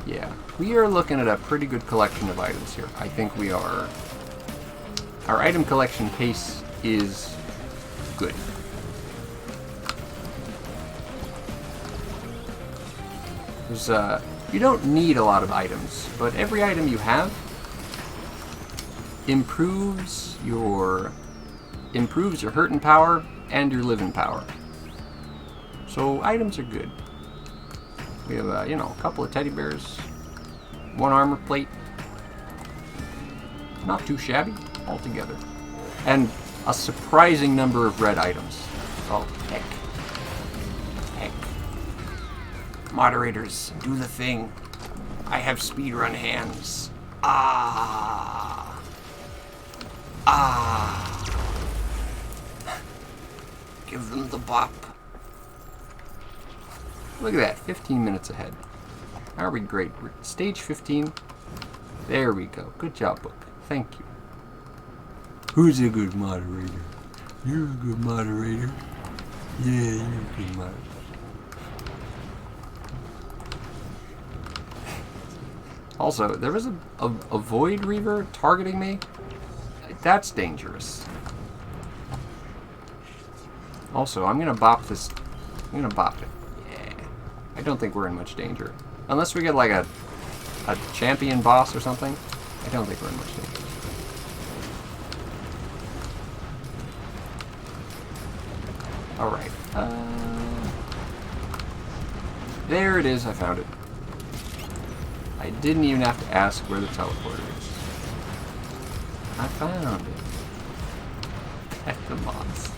Yeah, we are looking at a pretty good collection of items here. I think we are. Our item collection pace is good. There's, you don't need a lot of items, but every item you have improves your hurting power and your living power. So items are good. We have, you know, a couple of teddy bears, one armor plate. Not too shabby altogether. And a surprising number of red items. Oh, heck. Heck. Moderators, do the thing. I have speedrun hands. Ah. Ah. Give them the bop. Look at that, 15 minutes ahead. Are we great? Stage 15. There we go. Good job, book. Thank you. Who's a good moderator? You're a good moderator. Yeah, you're a good moderator. Also, there was a Void Reaver targeting me. That's dangerous. Also, I'm gonna bop this. I'm gonna bop it. I don't think we're in much danger. Unless we get like a champion boss or something. I don't think we're in much danger. Alright. There it is, I found it. I didn't even have to ask where the teleporter is. I found it. At the mods.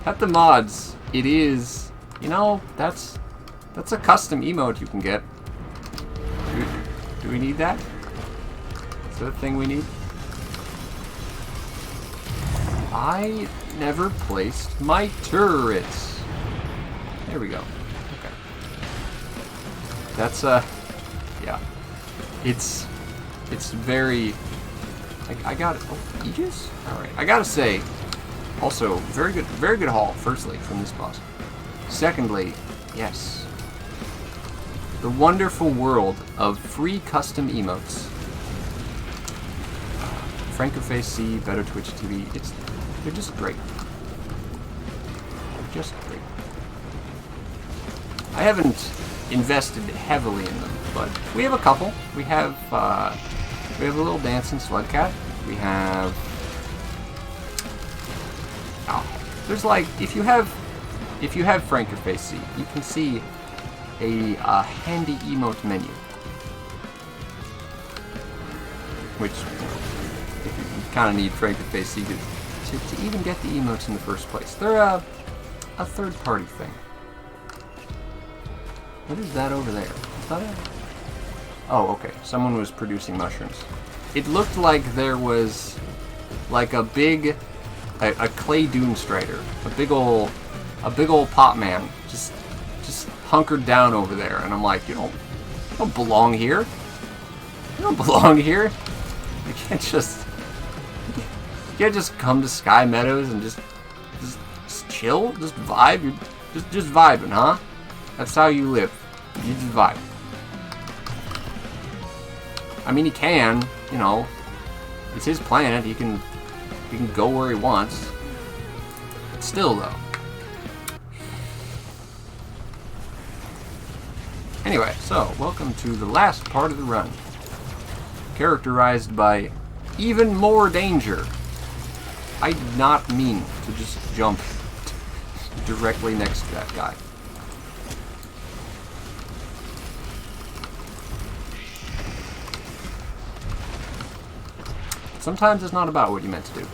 At the mods, it is... You know, that's a custom emote you can get. Do we need that? Is that a thing we need? I never placed my turrets. There we go. Okay. That's yeah. It's very. I got it. Oh, Aegis? All right. I gotta say, also very good haul. Firstly, from this boss. Secondly, yes, the wonderful world of free custom emotes. Francoface C, Better Twitch TV, they're just great. They're just great. I haven't invested heavily in them, but we have a couple. We have a little dancing slugcat. We have... Oh, There's like, if you have Frank or Face C, you can see a handy emote menu, which, you know, if you kind of need Frank or Face C to even get the emotes in the first place. They're a third-party thing. What is that over there? Is that it? Oh, okay. Someone was producing mushrooms. It looked like there was like a big, a clay dune strider, a big ol' pop man, just hunkered down over there, and I'm like, you don't belong here. You don't belong here. You can't just come to Sky Meadows and just chill, just vibe. You're just vibing, huh? That's how you live. You just vibe. I mean, he can, you know, it's his planet. He can go where he wants. But still, though. Anyway, so welcome to the last part of the run, characterized by even more danger. I did not mean to just jump directly next to that guy. Sometimes it's not about what you meant to do.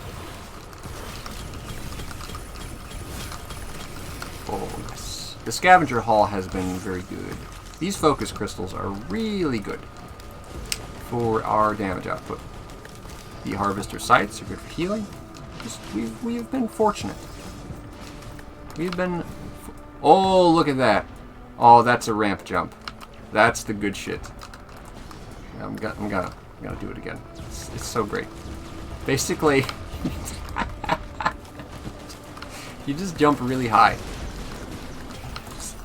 Oh, yes. The scavenger haul has been very good. These focus crystals are really good for our damage output. The harvester sites are good for healing. We've been fortunate. We've been... Oh, look at that. Oh, that's a ramp jump. That's the good shit. I'm gonna do it again. It's so great. Basically, you just jump really high.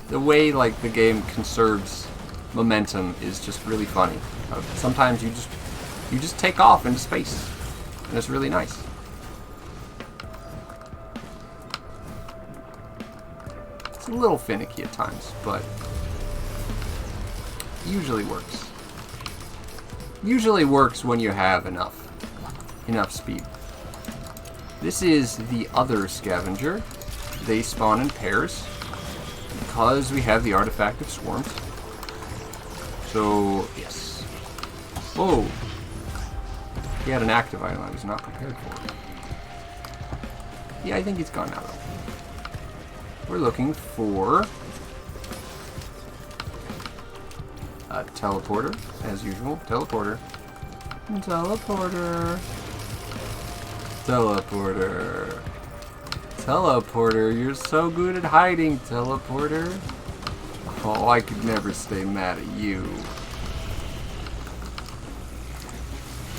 The way like the game conserves momentum is just really funny. Sometimes you just take off into space, and it's really nice. It's a little finicky at times, but usually works. Usually works when you have enough speed. This is the other scavenger. They spawn in pairs because we have the artifact of swarms. So yes. Whoa! He had an active item I was not prepared for. Yeah, I think he's gone now though. We're looking for a teleporter, as usual. Teleporter. Teleporter. Teleporter. Teleporter, you're so good at hiding, teleporter. Oh, I could never stay mad at you.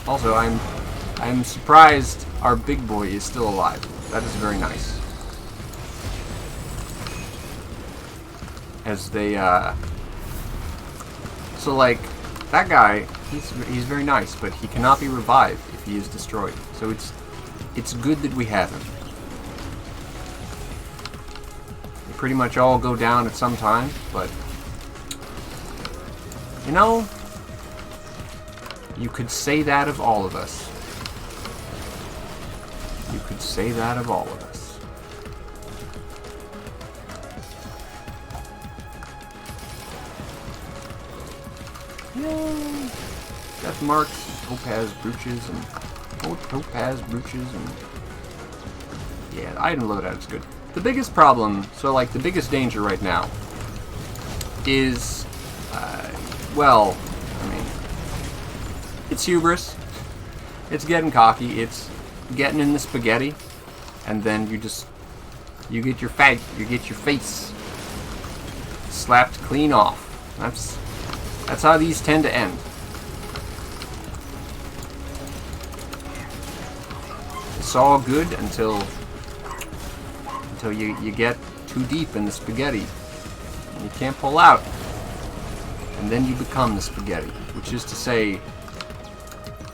Also, I'm surprised our big boy is still alive. That is very nice. As they, so like, that guy, he's very nice, but he cannot be revived if he is destroyed. So it's good that we have him. They pretty much all go down at some time, but you know, you could say that of all of us. You could say that of all of us. Yay! Death marks, topaz brooches, and yeah, the item loadout is good. The biggest problem, so like the biggest danger right now, is well, I mean, it's hubris. It's getting cocky. It's getting in the spaghetti, and then you get your face slapped clean off. That's how these tend to end. It's all good until you get too deep in the spaghetti and you can't pull out, and then you become the spaghetti, which is to say,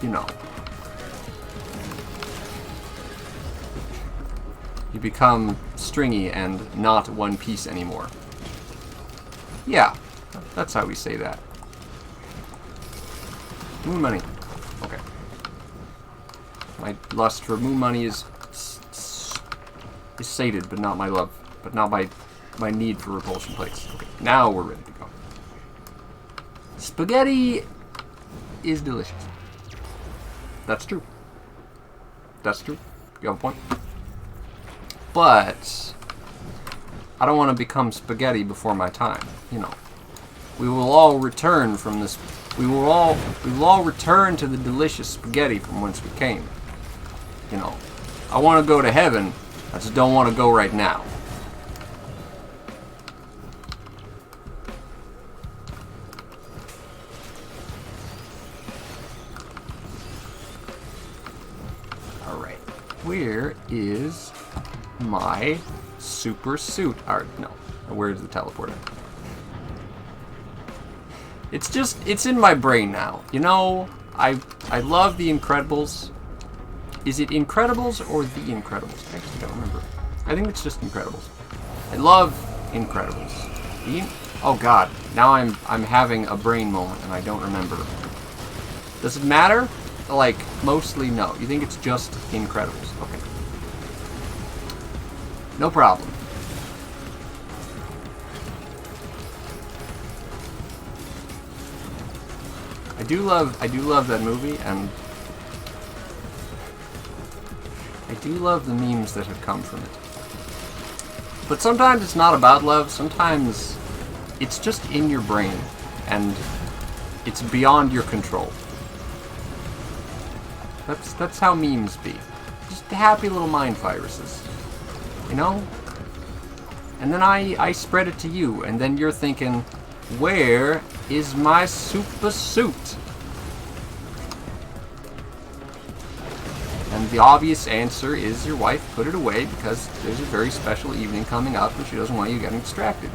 you know, you become stringy and not one piece anymore. Yeah, that's how we say that. Moon money. Okay. My lust for moon money is is sated, but not my love. But not my need for repulsion plates. Okay, now we're ready to go. Spaghetti is delicious. That's true. That's true. You have a point. But I don't want to become spaghetti before my time. You know, we will all return from this. We will all return to the delicious spaghetti from whence we came. You know, I want to go to heaven. I just don't want to go right now. Alright. Where is my super suit? No. Where's the teleporter? It's in my brain now. You know, I love The Incredibles. Is it Incredibles or The Incredibles? I actually don't remember. I think it's just Incredibles. I love Incredibles. Oh god, now I'm having a brain moment and I don't remember. Does it matter? Like, mostly no. You think it's just Incredibles? Okay. No problem. I do love that movie, and I do love the memes that have come from it. But sometimes it's not about love, sometimes it's just in your brain, and it's beyond your control. That's how memes be. Just happy little mind viruses. You know? And then I spread it to you, and then you're thinking, where is my super suit? And the obvious answer is your wife put it away because there's a very special evening coming up and she doesn't want you getting distracted.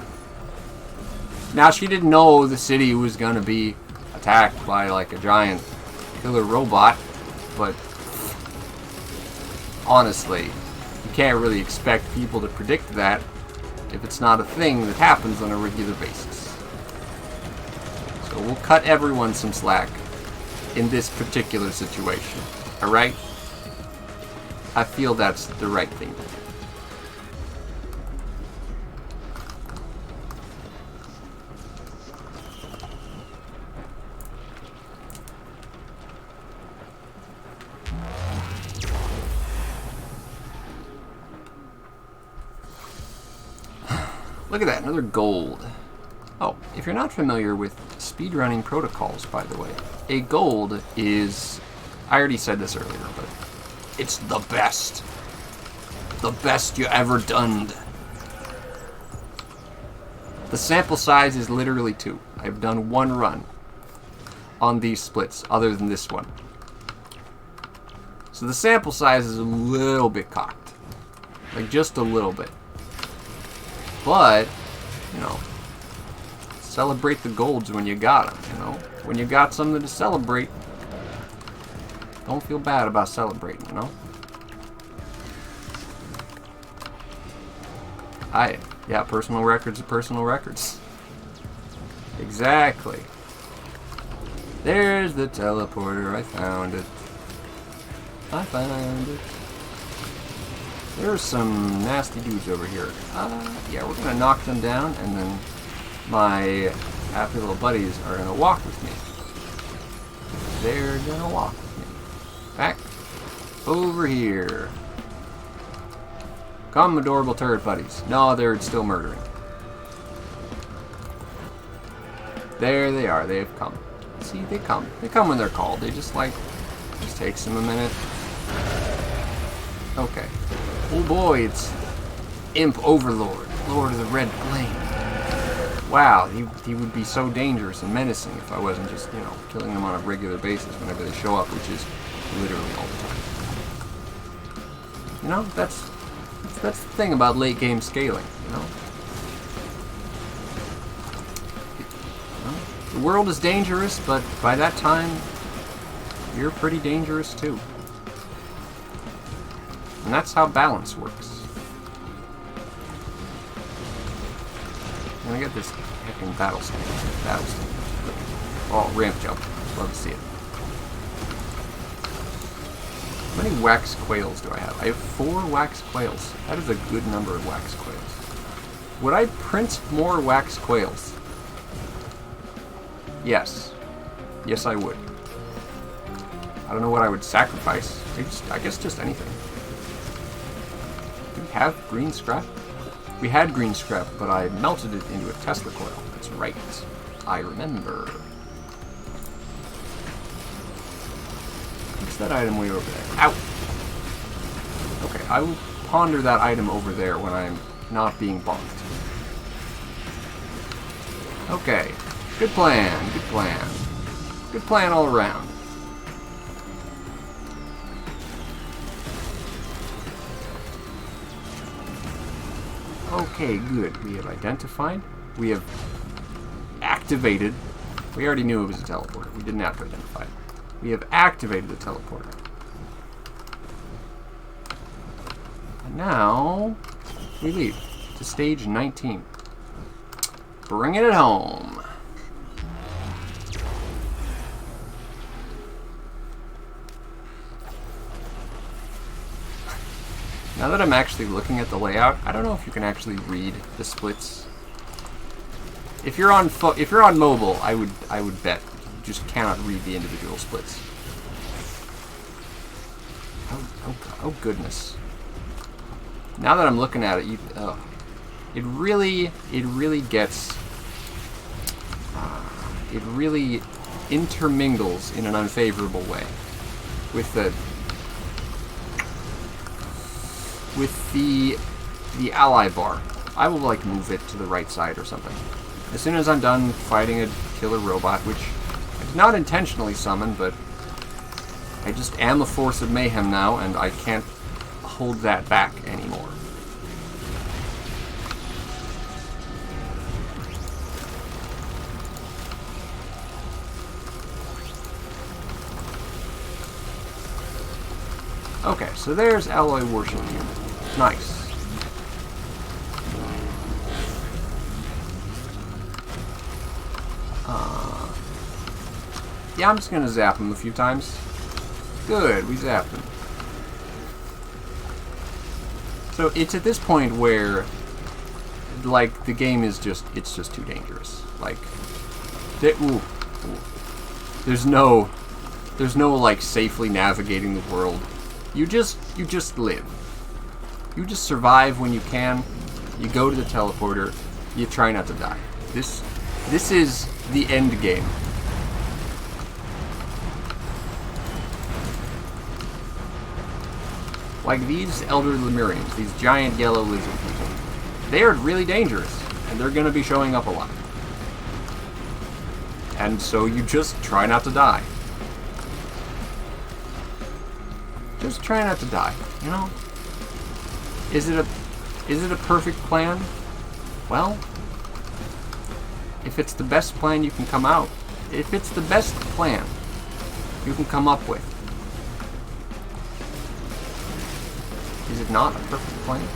Now, she didn't know the city was going to be attacked by like a giant killer robot, but honestly, you can't really expect people to predict that if it's not a thing that happens on a regular basis. So we'll cut everyone some slack in this particular situation, alright? I feel that's the right thing to do. Look at that, another gold. Oh, if you're not familiar with speedrunning protocols, by the way, a gold is, I already said this earlier, but it's the best. The best you ever done. The sample size is literally 2. I've done 1 run on these splits, other than this one. So the sample size is a little bit cocked. Like, just a little bit. But, you know, celebrate the golds when you got them, you know? When you got something to celebrate, don't feel bad about celebrating, you know? Yeah, personal records are personal records. Exactly. There's the teleporter. I found it. I found it. There's some nasty dudes over here. Yeah, we're gonna knock them down, and then my happy little buddies are gonna walk with me. They're gonna walk with me. Back over here. Come, adorable turret buddies. No, they're still murdering. There they are. They've come. See, they come. They come when they're called. They just takes them a minute. Okay. Oh boy, it's Imp Overlord, Lord of the Red Flame. Wow, he would be so dangerous and menacing if I wasn't just, you know, killing them on a regular basis whenever they show up, which is literally all the time. You know, that's the thing about late game scaling, you know? The world is dangerous, but by that time, you're pretty dangerous too. And that's how balance works. I'm gonna get this heckin' battle stage. Oh, ramp jump. Love to see it. How many wax quails do I have? I have 4 wax quails. That is a good number of wax quails. Would I print more wax quails? Yes. Yes, I would. I don't know what I would sacrifice. I guess just anything. Do we have green scrap? We had green scrap, but I melted it into a Tesla coil. That's right. I remember. What's that item way over there? Ow! Okay, I will ponder that item over there when I'm not being bonked. Okay. Good plan. Good plan. Good plan all around. Okay, good. We have identified. We have activated. We already knew it was a teleporter. We didn't have to identify it. We have activated the teleporter. And now we leave to stage 19. Bringing it home. Now that I'm actually looking at the layout, I don't know if you can actually read the splits. If you're on mobile, I would bet you just cannot read the individual splits. Oh goodness! Now that I'm looking at it, it really gets. It really intermingles in an unfavorable way with the ally bar. I will like move it to the right side or something. As soon as I'm done fighting a killer robot, which I did not intentionally summon, but I just am a force of mayhem now, and I can't hold that back anymore. Okay, so there's Alloy Worship Unit. Nice. Yeah, I'm just gonna zap him a few times. Good, we zapped him. So it's at this point where, like, the game is it's just too dangerous. Like, there's no like safely navigating the world. You just live. You just survive when you can. You go to the teleporter. You try not to die. This is the end game. Like these Elder Lemurians, these giant yellow lizard people, they are really dangerous, and they're going to be showing up a lot. And so you just try not to die. Just try not to die, you know? Is it a perfect plan? Well, if it's the best plan you can come out, if it's the best plan you can come up with, is it not a perfect plan?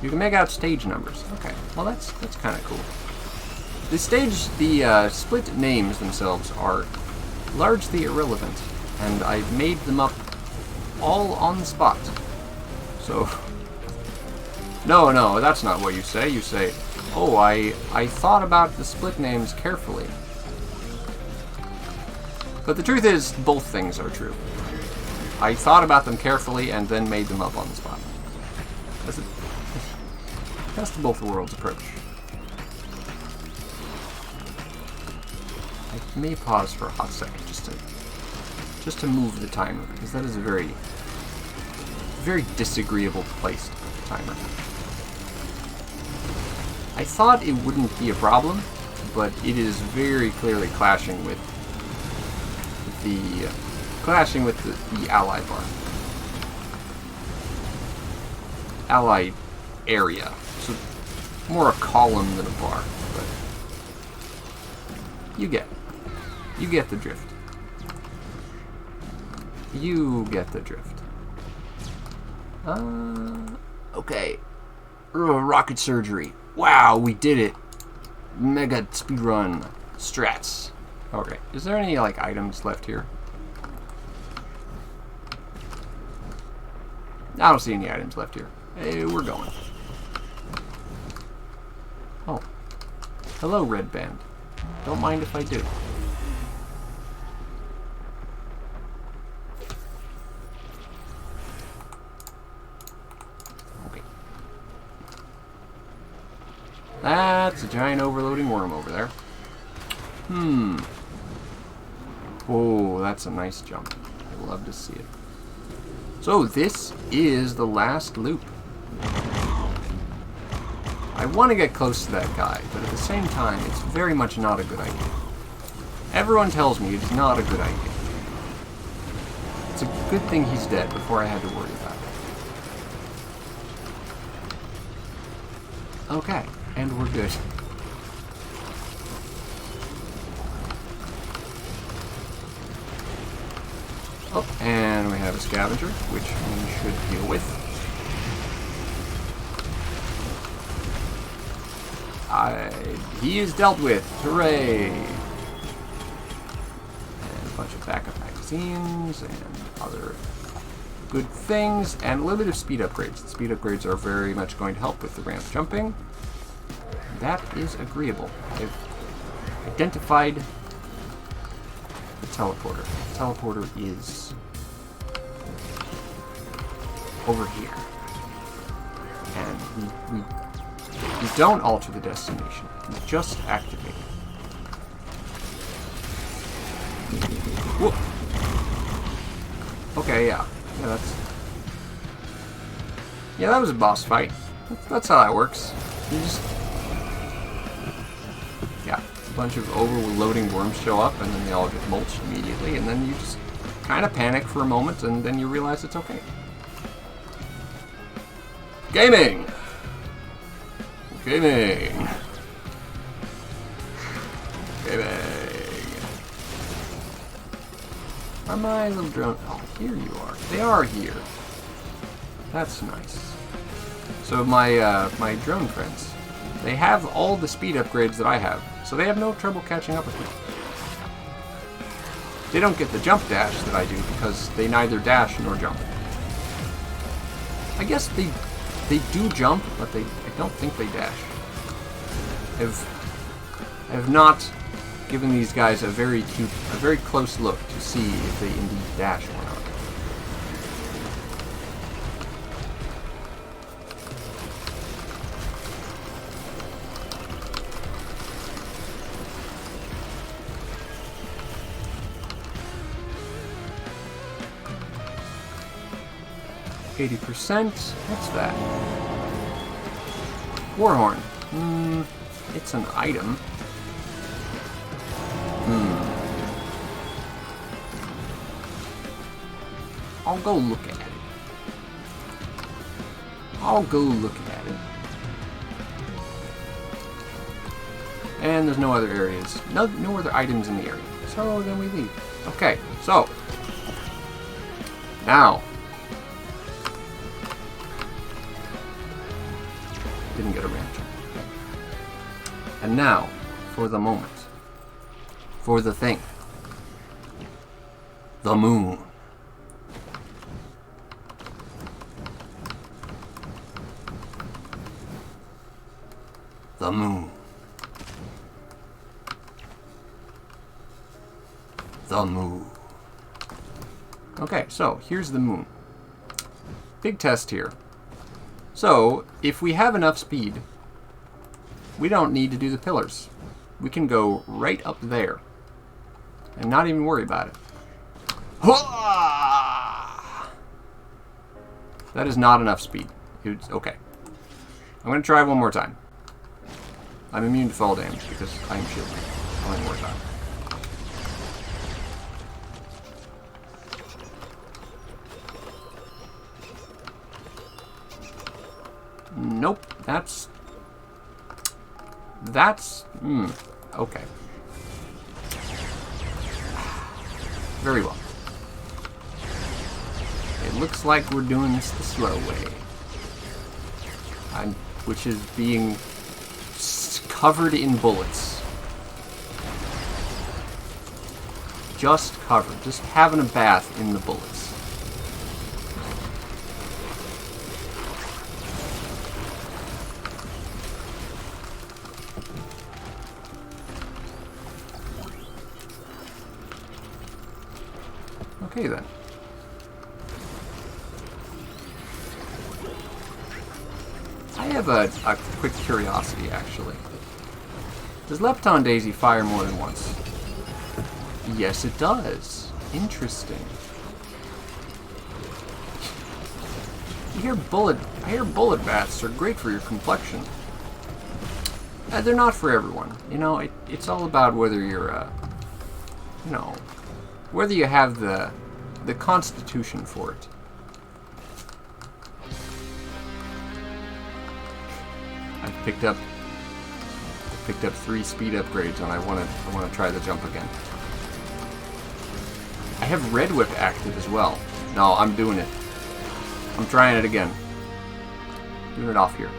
You can make out stage numbers. Okay, well that's kind of cool. The split names themselves are largely irrelevant, and I made them up all on the spot. So, no, that's not what you say. You say, oh, I thought about the split names carefully. But the truth is, both things are true. I thought about them carefully and then made them up on the spot. That's the both worlds approach. I may pause for a hot second just to move the timer, because that is a very disagreeable place to put the timer. I thought it wouldn't be a problem, but it is very clearly clashing with the ally bar. Ally area. So more a column than a bar, but you get the drift. You get the drift. Okay. Rocket surgery. Wow, we did it. Mega speedrun strats. Okay, is there any like items left here? I don't see any items left here. Hey, we're going. Oh. Hello, red band. Don't mind if I do. Okay. That's a giant overloading worm over there. Oh, that's a nice jump. I love to see it. So this is the last loop. I want to get close to that guy, but at the same time, it's very much not a good idea. Everyone tells me it's not a good idea. It's a good thing he's dead before I had to worry about it. Okay, and we're good. Oh, and we have a scavenger, which we should deal with. He is dealt with. Hooray! And a bunch of backup magazines and other good things, and a little bit of speed upgrades. The speed upgrades are very much going to help with the ramp jumping. That is agreeable. I've identified the teleporter. The teleporter is over here. And we don't alter the destination. We just activate it. Whoop. Okay, yeah. Yeah, that was a boss fight. That's how that works. You just... Yeah, a bunch of overloading worms show up, and then they all get mulched immediately, and then you just kind of panic for a moment, and then you realize it's okay. Gaming! Gaming! Gaming! Are my little drone... Oh, here you are. They are here. That's nice. So my drone friends, they have all the speed upgrades that I have, so they have no trouble catching up with me. They don't get the jump dash that I do because they neither dash nor jump. I guess they do jump, but I don't think they dash. I have not given these guys a very close look to see if they indeed dash or not. %. What's that? Warhorn. It's an item. I'll go look at it. And there's no other areas. No other items in the area. So then we leave. Okay, so. Now. Didn't get a ramp jump. And now, for the moment. For the thing. The moon. The moon. The moon. Okay, so here's the moon. Big test here. So, if we have enough speed, we don't need to do the pillars. We can go right up there and not even worry about it. That is not enough speed. It's okay. I'm going to try one more time. I'm immune to fall damage because I am shielded. One more time. Nope, that's okay. Very well. It looks like we're doing this the slow way. Which is being covered in bullets. Just covered. Just having a bath in the bullets. Okay then. I have a quick curiosity, actually. Does Lepton Daisy fire more than once? Yes, it does. Interesting. I hear bullet bats are great for your complexion. They're not for everyone. You know, it's all about whether you're, you know, whether you have the constitution for it. I've picked up 3 speed upgrades, and I want to try the jump again. I have Red Whip active as well. No, I'm doing it. I'm trying it again. Doing it off here.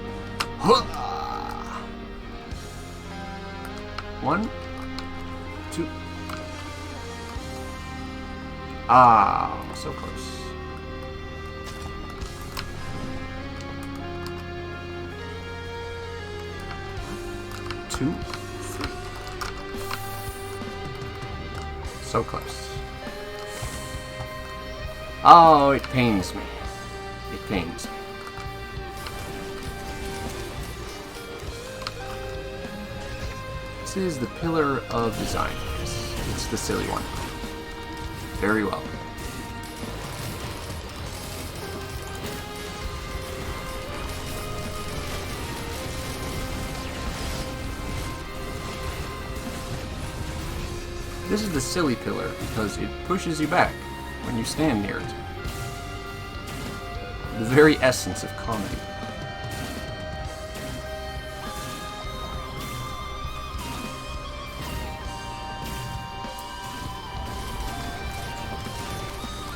1, 2. Ah, so close. 2, 3. So close. Oh, it pains me. It pains me. This is the Pillar of Design. It's the silly one. Very well. This is the silly pillar because it pushes you back when you stand near it. The very essence of comedy.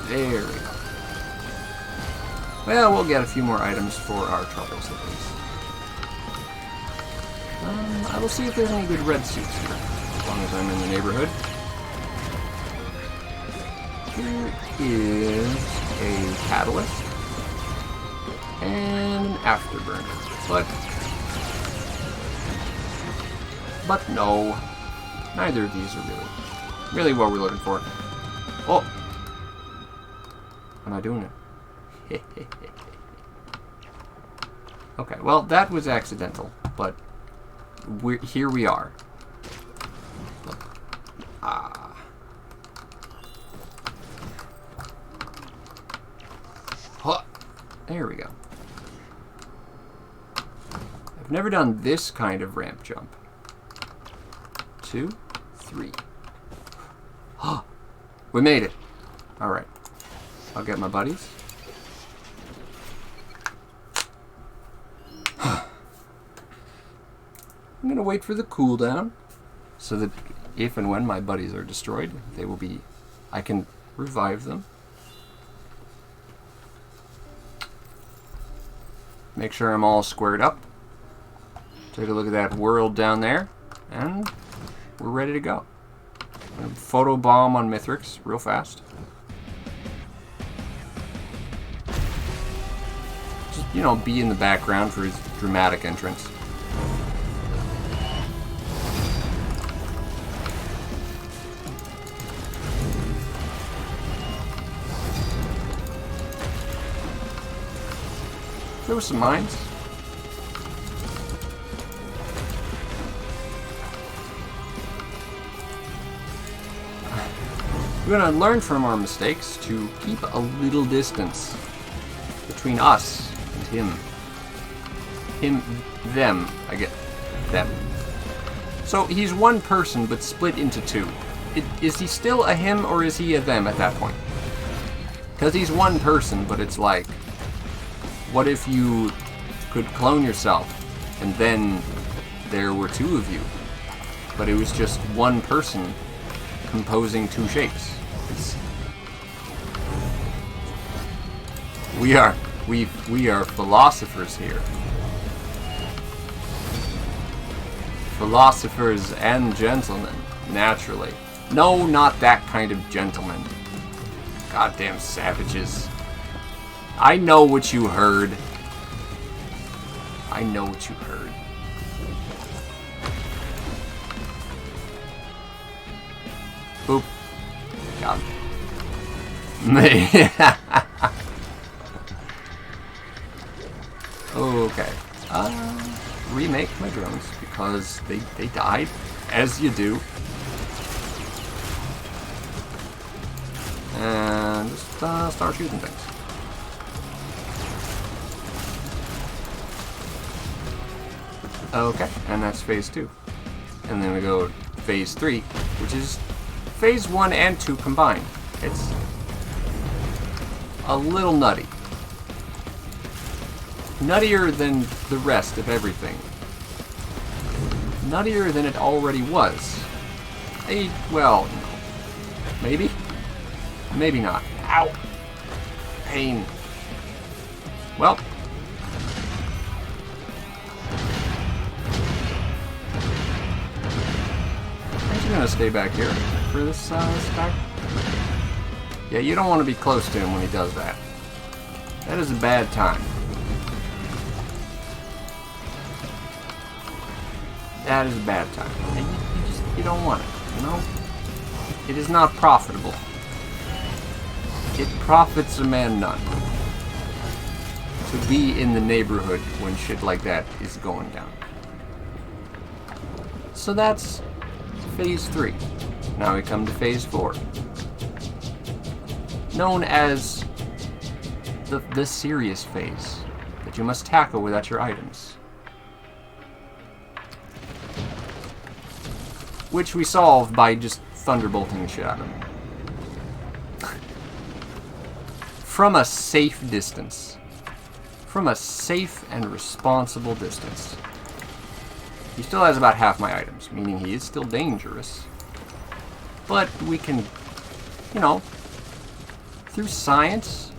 There we go. Well, we'll get a few more items for our troubles at least. I will see if there's any good red suits here, as long as I'm in the neighborhood. Here is a catalyst and an afterburner, but no, neither of these are really what we're looking for. Oh, am I doing it? Okay, well that was accidental, but here we are. Look. There we go. I've never done this kind of ramp jump. 2, 3. We made it. Alright. I'll get my buddies. I'm going to wait for the cooldown so that if and when my buddies are destroyed, they will be... I can revive them. Make sure I'm all squared up. Take a look at that world down there, and we're ready to go. Photo bomb on Mithrix real fast. Just, you know, be in the background for his dramatic entrance. There were some mines. We're going to learn from our mistakes to keep a little distance between us and him. Them. I get them. So he's one person but split into 2. Is he still a him or is he a them at that point? Because he's one person, but it's like, what if you could clone yourself and then there were 2 of you, but it was just one person composing 2 shapes? We are philosophers here. Philosophers and gentlemen, naturally. No, not that kind of gentleman. Goddamn savages. I know what you heard. I know what you heard. Boop. Got him. Okay. Remake my drones because they died, as you do. And just start shooting things. Okay, and that's phase 2. And then we go phase 3, which is phase 1 and 2 combined. It's a little nutty. Nuttier than the rest of everything. Nuttier than it already was. Well, no. Maybe? Maybe not. Ow! Pain. Well. Aren't you gonna stay back here for this attack? Yeah, you don't want to be close to him when he does that. That is a bad time. That is a bad time. And you don't want it, you know? It is not profitable. It profits a man none to be in the neighborhood when shit like that is going down. So that's phase 3. Now we come to phase 4. Known as the serious phase that you must tackle without your items. Which we solve by just thunderbolting the shit out of him. From a safe distance. From a safe and responsible distance. He still has about half my items, meaning he is still dangerous. But we can, you know, through science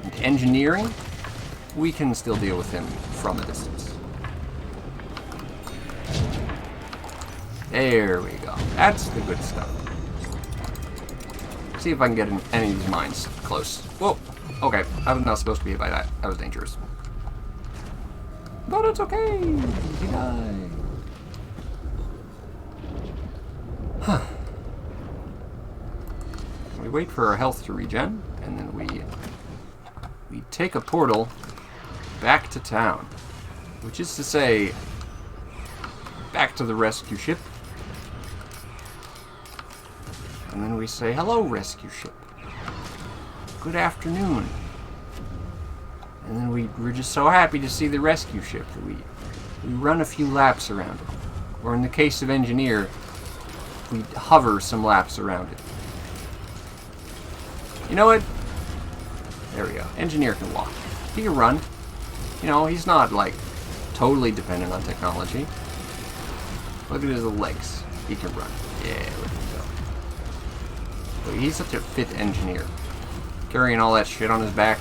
and engineering, we can still deal with him from a distance. There we go. That's the good stuff. See if I can get any of these mines close. Whoa! Okay, I was not supposed to be hit by that. That was dangerous. But it's okay! He died. Huh. We wait for our health to regen, and then we take a portal back to town. Which is to say, back to the rescue ship. And then we say, hello, rescue ship. Good afternoon. And then we're just so happy to see the rescue ship that we run a few laps around it. Or in the case of engineer, we hover some laps around it. You know what? There we go. Engineer can walk. He can run. You know, he's not, like, totally dependent on technology. Look at his legs. He can run. Yeah, look at him go. But he's such a fit engineer. Carrying all that shit on his back.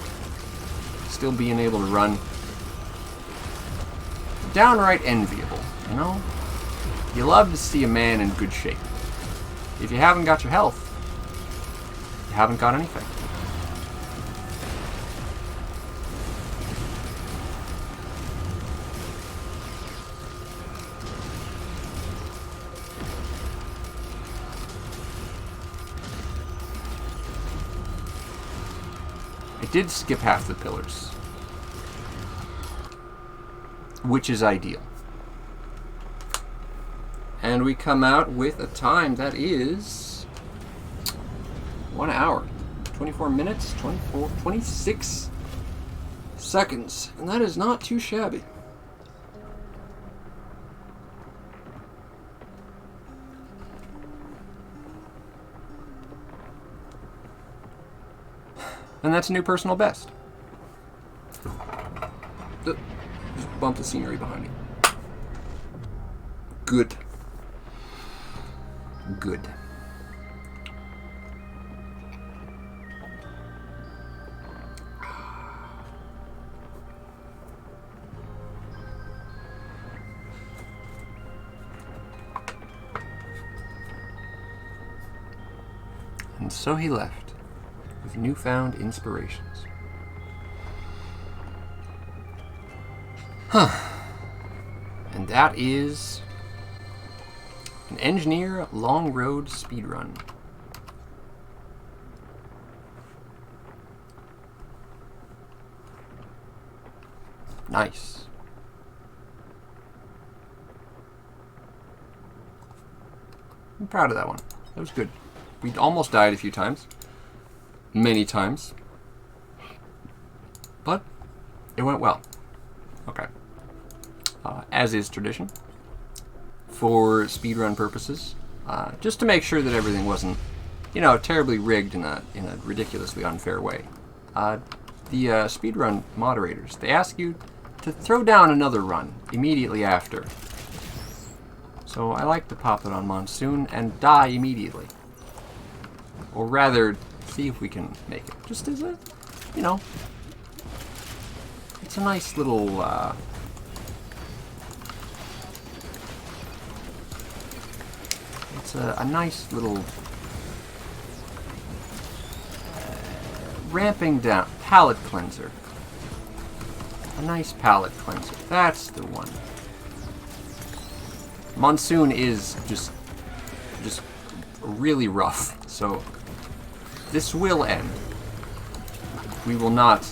Still being able to run. Downright enviable, you know? You love to see a man in good shape. If you haven't got your health, you haven't got anything. I did skip half the pillars, which is ideal. And we come out with a time that is 1 hour, 24 minutes, 26 seconds. And that is not too shabby. And that's a new personal best. Just bump the scenery behind me. Good. Good. And so he left with newfound inspirations. Huh. And that is an engineer LongRoad speedrun. Nice. I'm proud of that one. That was good. We almost died a few times. Many times. But it went well. Okay. As is tradition, for speedrun purposes, just to make sure that everything wasn't, you know, terribly rigged in a ridiculously unfair way. The speedrun moderators, they ask you to throw down another run immediately after. So I like to pop it on Monsoon and die immediately. Or rather, see if we can make it. Just as a, you know, it's a nice little, it's a nice little ramping down, palate cleanser. A nice palate cleanser. That's the one. Monsoon is just really rough, so this will end. We will not.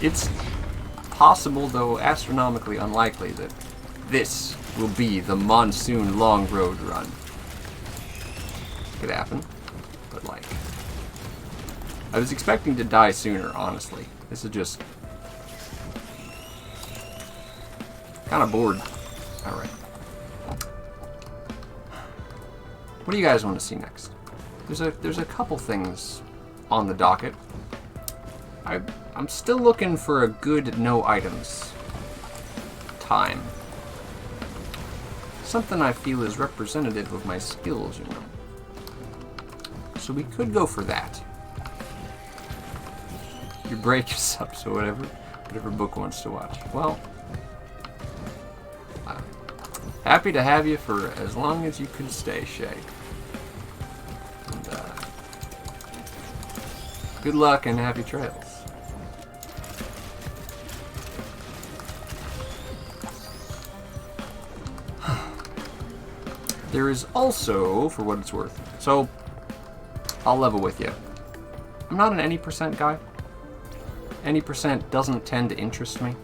It's possible, though astronomically unlikely, that this will be the Monsoon LongRoad run. Could happen, but like, I was expecting to die sooner, honestly. This is just kind of bored. Alright. What do you guys want to see next? There's a couple things on the docket. I'm still looking for a good no items time. Something I feel is representative of my skills, you know. So we could go for that. Your break is up, so whatever book wants to watch. Well, happy to have you for as long as you can stay, Shay. And, good luck and happy trails. There is also, for what it's worth, so I'll level with you. I'm not an any percent guy. Any percent doesn't tend to interest me.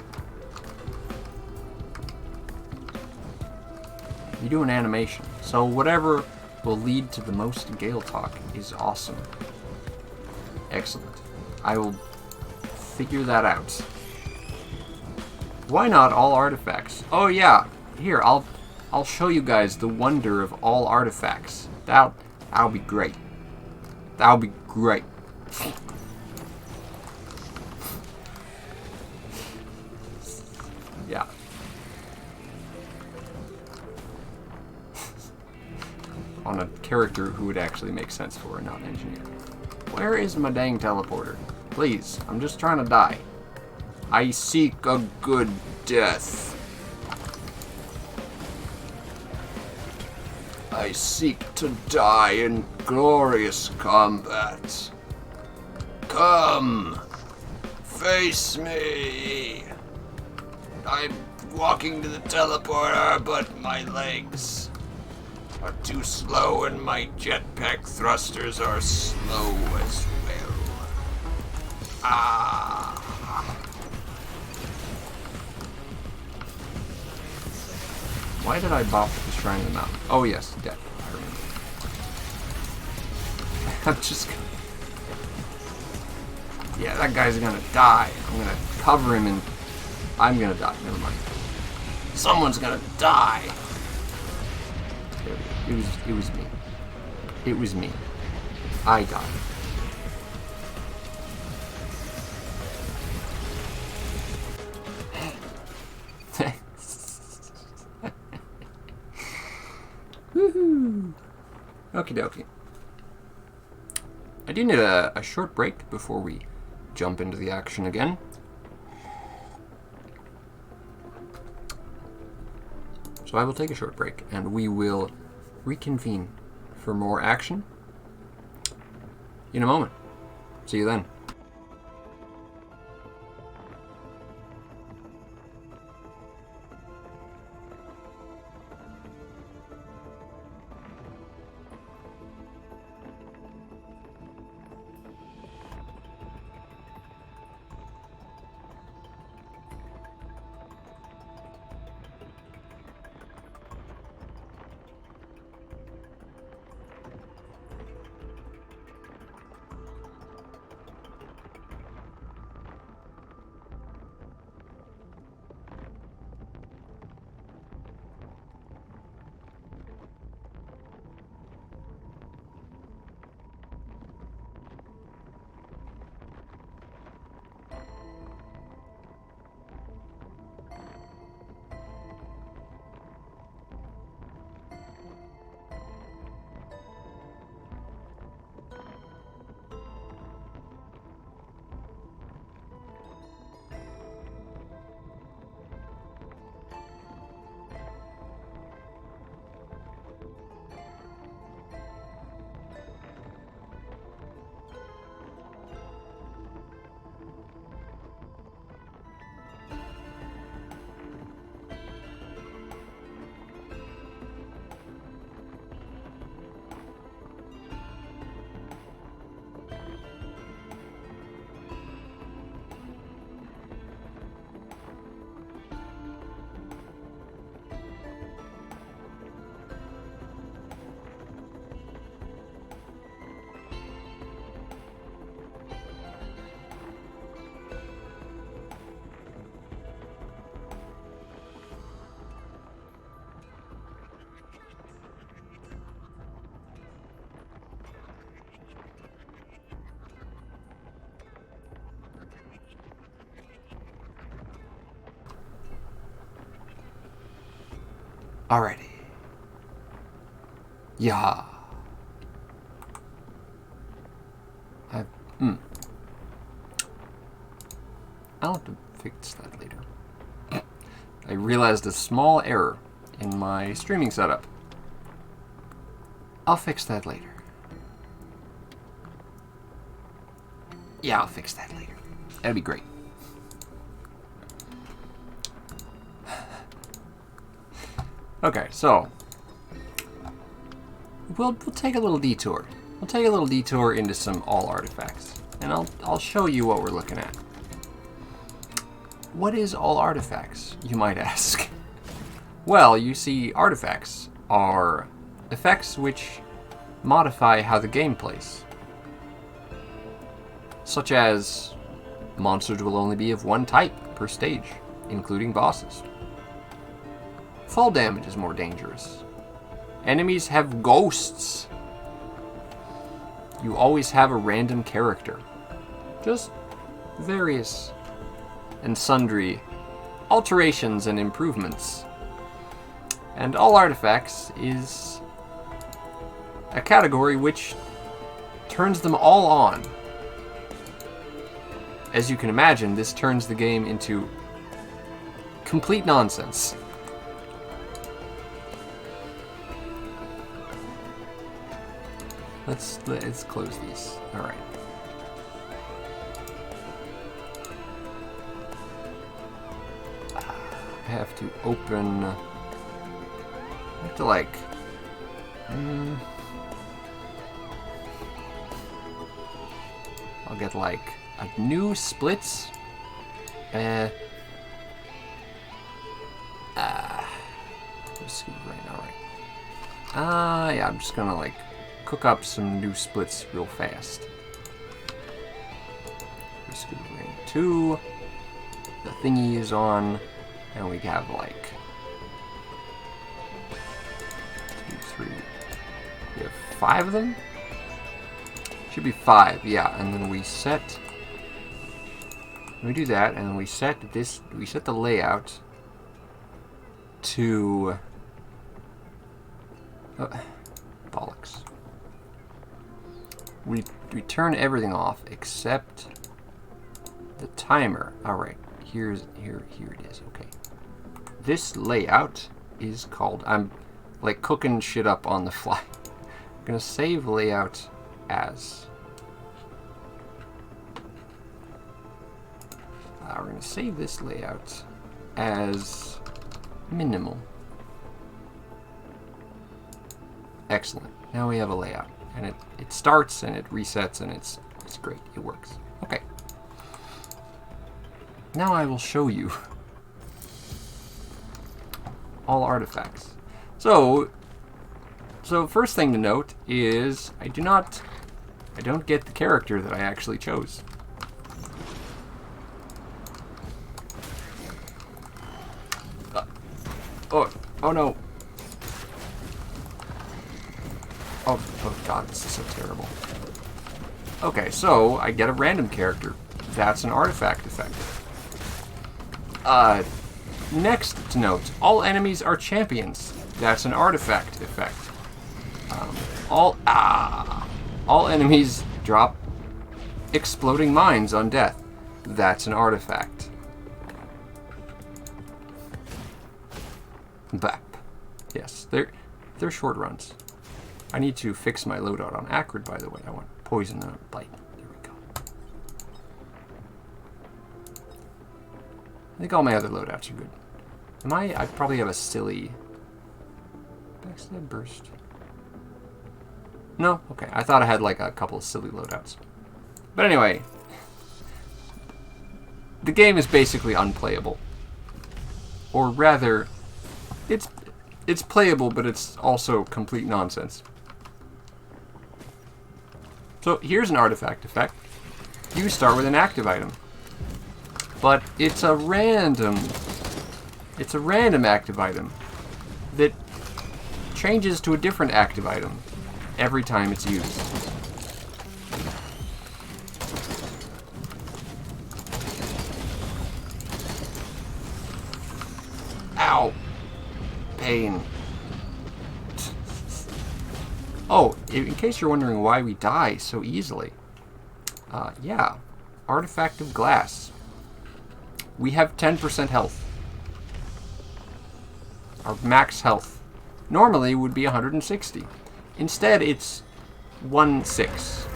You do an animation, so whatever will lead to the most Gale talk is awesome. Excellent. I will figure that out. Why not all artifacts? Oh yeah, here, I'll show you guys the wonder of all artifacts. That'll be great. That'll be great. Yeah. On a character who would actually make sense for and not an engineer. Where is my dang teleporter? Please, I'm just trying to die. I seek a good death. I seek to die in glorious combat. Come, face me. I'm walking to the teleporter, but my legs are too slow and my jetpack thrusters are slow as well. Ah. Why did I bop at the Shrine of the Mountain? Oh yes, death. I remember. I'm just gonna... Yeah, that guy's gonna die. I'm gonna cover him and... I'm gonna die. Never mind. Someone's gonna die. It was me. It was me. I died. Woohoo! Okie dokie. I do need a short break before we jump into the action again. So I will take a short break and we will reconvene for more action in a moment. See you then. Alrighty. Yeah. I'll have to fix that later. I realized a small error in my streaming setup. I'll fix that later. Yeah, I'll fix that later. That'd be great. Okay, so we'll take a little detour. We'll take a little detour into some all artifacts, and I'll show you what we're looking at. What is all artifacts, you might ask? Well, you see, artifacts are effects which modify how the game plays. Such as, monsters will only be of one type per stage, including bosses. Fall damage is more dangerous. Enemies have ghosts. You always have a random character. Just various and sundry alterations and improvements. And all artifacts is a category which turns them all on. As you can imagine, this turns the game into complete nonsense. Let's close these. All right. I have to open. I have to like. I'll get like a new splits. Let's see right now, right? Yeah, I'm just gonna like cook up some new splits real fast. Scoot ring 2. The thingy is on, and we have like 2, 3. We have 5 of them. Should be 5, yeah. And then we set. We do that, and we set this. We set the layout to bollocks. We turn everything off except the timer. All right, here it is. Okay, this layout is called. I'm like cooking shit up on the fly. I'm gonna save layout as. We're gonna save this layout as minimal. Excellent. Now we have a layout. And it starts and it resets and it's great. It works. Okay. Now I will show you all artifacts. So first thing to note is I don't get the character that I actually chose. Oh no. Oh god, this is so terrible. Okay, so I get a random character. That's an artifact effect. Next to note, all enemies are champions. That's an artifact effect. All enemies drop exploding mines on death. That's an artifact. Bap. Yes, they're short runs. I need to fix my loadout on Acrid, by the way. I want poison and bite. There we go. I think all my other loadouts are good. I probably have a silly backstab burst. No? Okay. I thought I had like a couple of silly loadouts. But anyway, the game is basically unplayable. Or rather, it's playable, but it's also complete nonsense. So here's an artifact effect. You start with an active item. But it's a random active item that changes to a different active item every time it's used. Ow! Pain. in case you're wondering why we die so easily, yeah, Artifact of Glass. We have 10% health. Our max health normally would be 160. Instead, it's 1/6.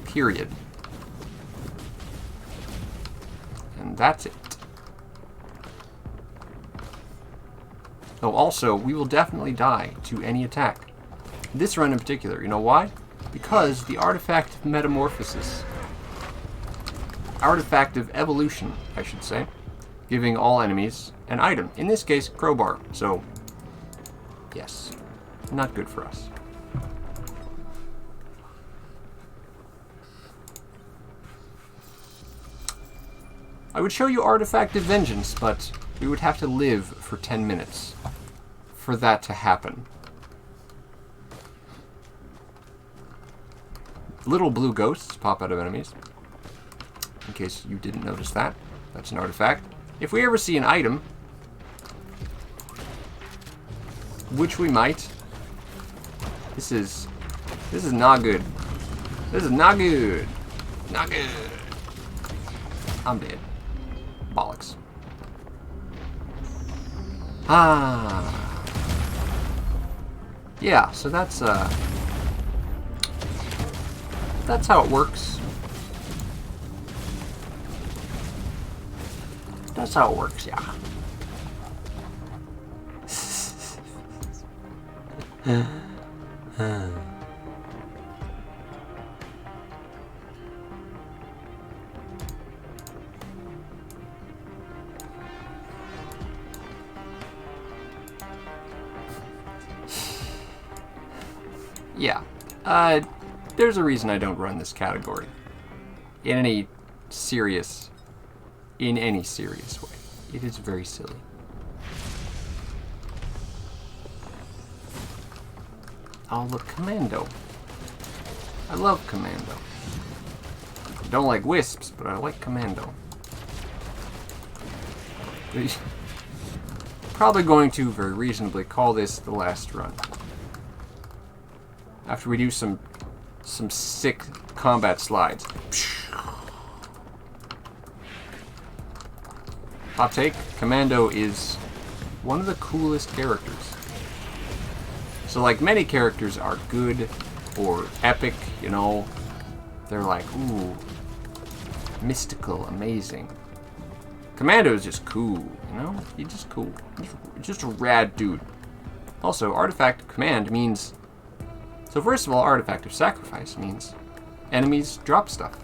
Period. And that's it. Oh, also, we will definitely die to any attack. This run in particular. You know why? Because the Artifact of Metamorphosis. Artifact of Evolution, I should say. Giving all enemies an item. In this case, crowbar. So, yes. Not good for us. I would show you Artifact of Vengeance, but we would have to live for 10 minutes for that to happen. Little blue ghosts pop out of enemies. In case you didn't notice that. That's an artifact. If we ever see an item, which we might, this is not good. This is not good. Not good. I'm dead. Bollocks. Yeah, so that's how it works. That's how it works, yeah. Yeah. There's a reason I don't run this category in any serious way. It is very silly. Oh, look, Commando. I love Commando. I don't like Wisps, but I like Commando. Probably going to, very reasonably, call this the last run. After we do some sick combat slides. Hot take, Commando is one of the coolest characters. So like many characters are good or epic, you know. They're like, ooh, mystical, amazing. Commando is just cool, you know? He's just cool. He's just a rad dude. Also, Artifact of Command means... So first of all, Artifact of Sacrifice means enemies drop stuff,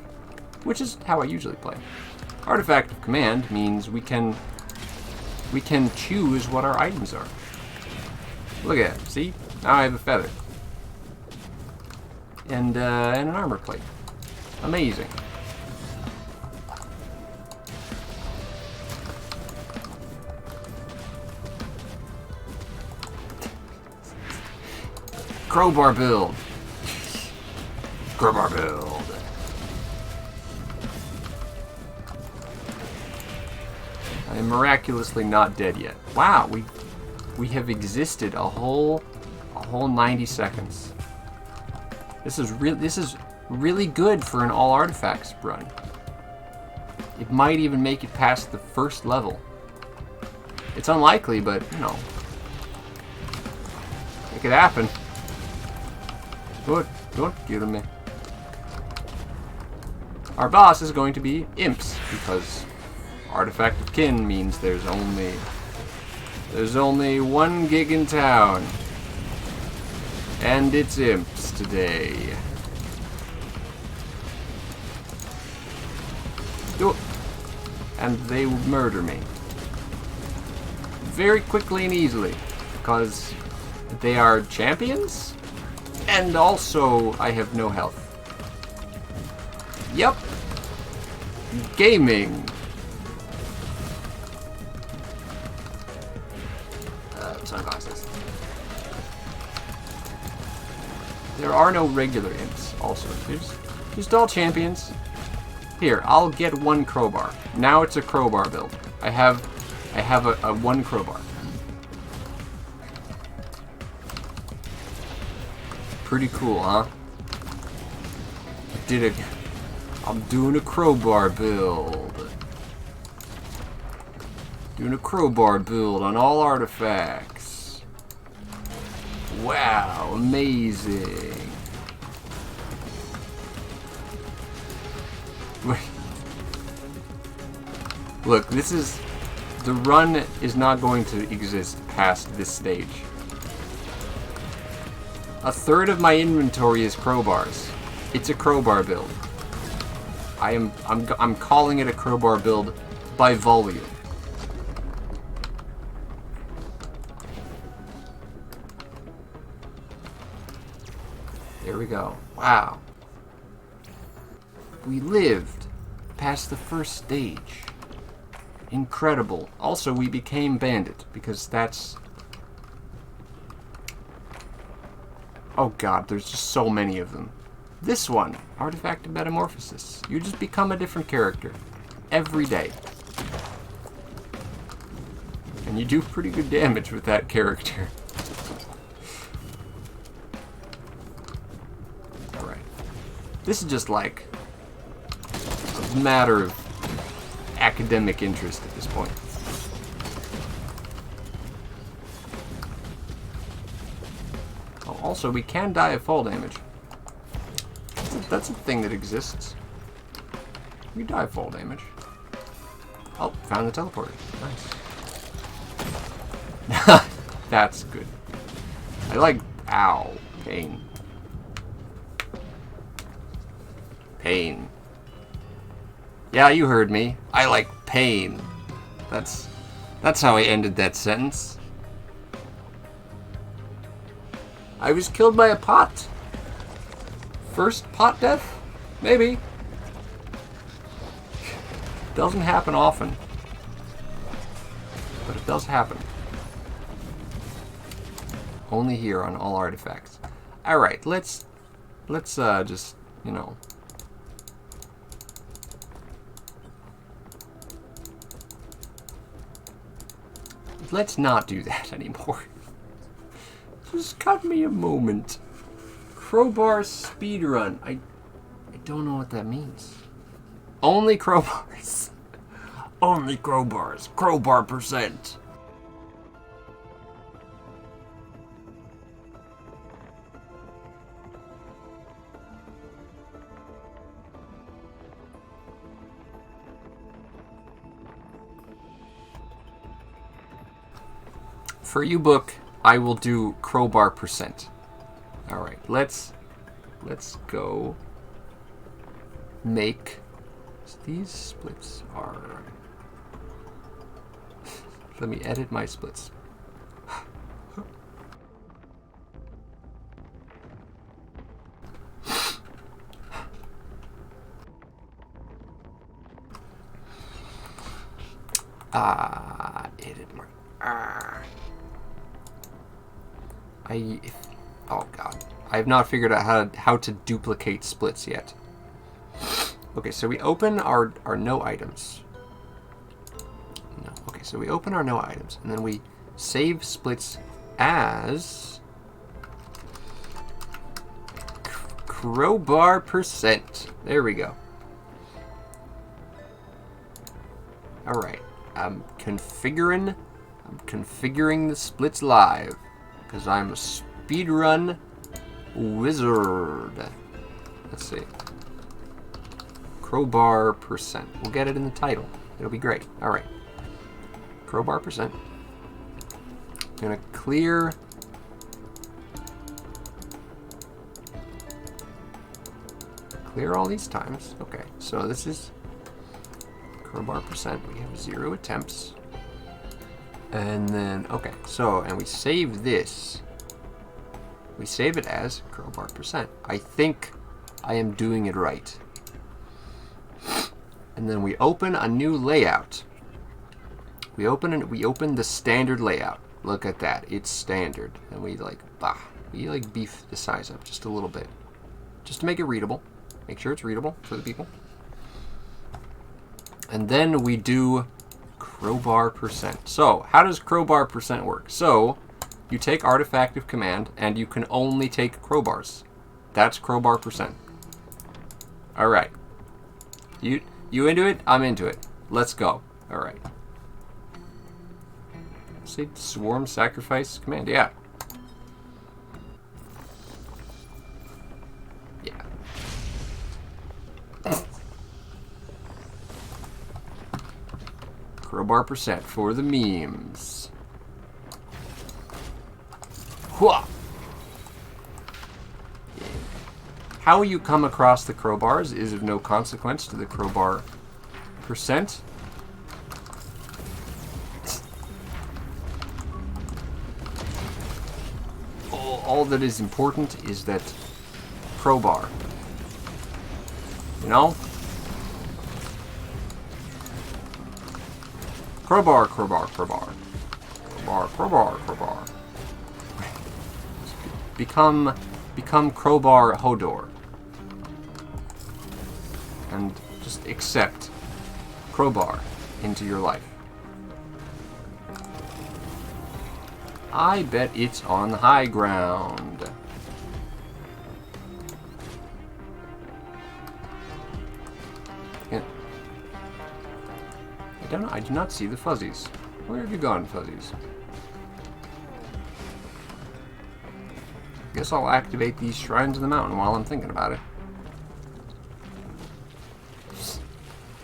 which is how I usually play. Artifact of Command means we can choose what our items are. Look at it, see? Now I have a feather. And an armor plate. Amazing. Crowbar build. Crowbar build. I am miraculously not dead yet. Wow, we have existed a whole 90 seconds. This is really good for an all artifacts run. It might even make it past the first level. It's unlikely, but you know, it could happen. Don't kill me. Our boss is going to be imps because Artifact of Kin means there's only one gig in town, and it's imps today. And they will murder me very quickly and easily because they are champions. And also, I have no health. Yep. Gaming. Sunglasses. There are no regular imps, also. There's just all champions. Here, I'll get one crowbar. Now it's a crowbar build. I have a one crowbar. Pretty cool, huh? I'm doing a crowbar build. Doing a crowbar build on all artifacts. Wow, amazing. Wait. Look, the run is not going to exist past this stage. A third of my inventory is crowbars. It's a crowbar build. I'm calling it a crowbar build by volume. There we go. Wow. We lived past the first stage. Incredible. Also, we became bandit, because that's... Oh god, there's just so many of them. This one, Artifact of Metamorphosis. You just become a different character. Every day. And you do pretty good damage with that character. Alright. This is just like a matter of academic interest at this point. Oh, also, we can die of fall damage. That's a thing that exists. We die of fall damage. Oh, found the teleporter. Nice. That's good. I like... Ow. Pain. Pain. Yeah, you heard me. I like pain. That's how I ended that sentence. I was killed by a pot. First pot death? Maybe. Doesn't happen often. But it does happen. Only here on all artifacts. Alright, let's just, you know... Let's not do that anymore. Just cut me a moment. Crowbar speedrun. I don't know what that means. Only crowbars. Only crowbars. Crowbar %. For you book, I will do crowbar %. Alright, let's go make... These splits are... Let me edit my splits. Edit my... Oh god. I have not figured out how to duplicate splits yet. Okay, so we open our no items. No. Okay, so we open our no items, and then we save splits as crowbar %. There we go. Alright. I'm configuring the splits live. Because I'm a speedrun wizard. Let's see. Crowbar %. We'll get it in the title. It'll be great. Alright. Crowbar %. I'm gonna clear... Clear all these times. Okay, so this is crowbar %. We have 0 attempts. And then, okay, so, and we save this. We save it as crowbar %. I think I am doing it right. And then we open a new layout. We open the standard layout. Look at that, it's standard. And we beef the size up just a little bit. Just to make it readable. Make sure it's readable for the people. And then we do crowbar %. So, how does crowbar % work? So, You take artifact of command, and you can only take crowbars. That's crowbar percent. Alright. You into it? I'm into it. Let's go. Alright. Say swarm sacrifice command. Yeah. Yeah. Crowbar percent for the memes. Hwah! How you come across the crowbars is of no consequence to the crowbar percent. All that is important is that crowbar. You know? Crowbar, crowbar, crowbar. Crowbar, crowbar, crowbar. Become crowbar Hodor. And just accept crowbar into your life. I bet it's on the high ground. Yeah. I don't know. I do not see the fuzzies. Where have you gone, fuzzies? Guess I'll activate these shrines of the mountain while I'm thinking about it.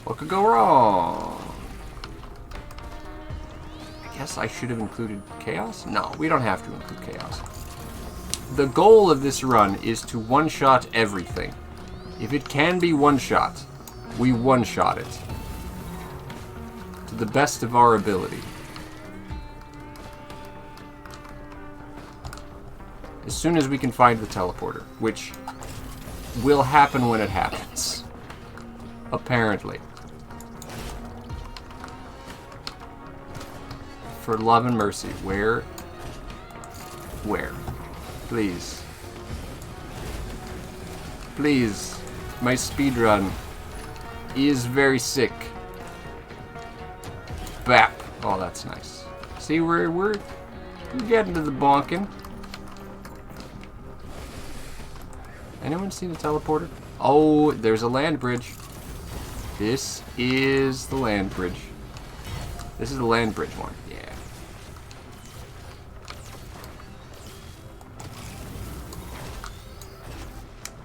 What could go wrong? I guess I should have included chaos? No, we don't have to include chaos. The goal of this run is to one-shot everything. If it can be one-shot, we one-shot it. To the best of our ability. As soon as we can find the teleporter, which will happen when it happens. Apparently. For love and mercy, where? Where? Please. Please. My speedrun is very sick. Bap. Oh, that's nice. See, we're getting to the bonking. Anyone seen a teleporter? Oh, there's a land bridge. This is the land bridge. This is the land bridge one. Yeah.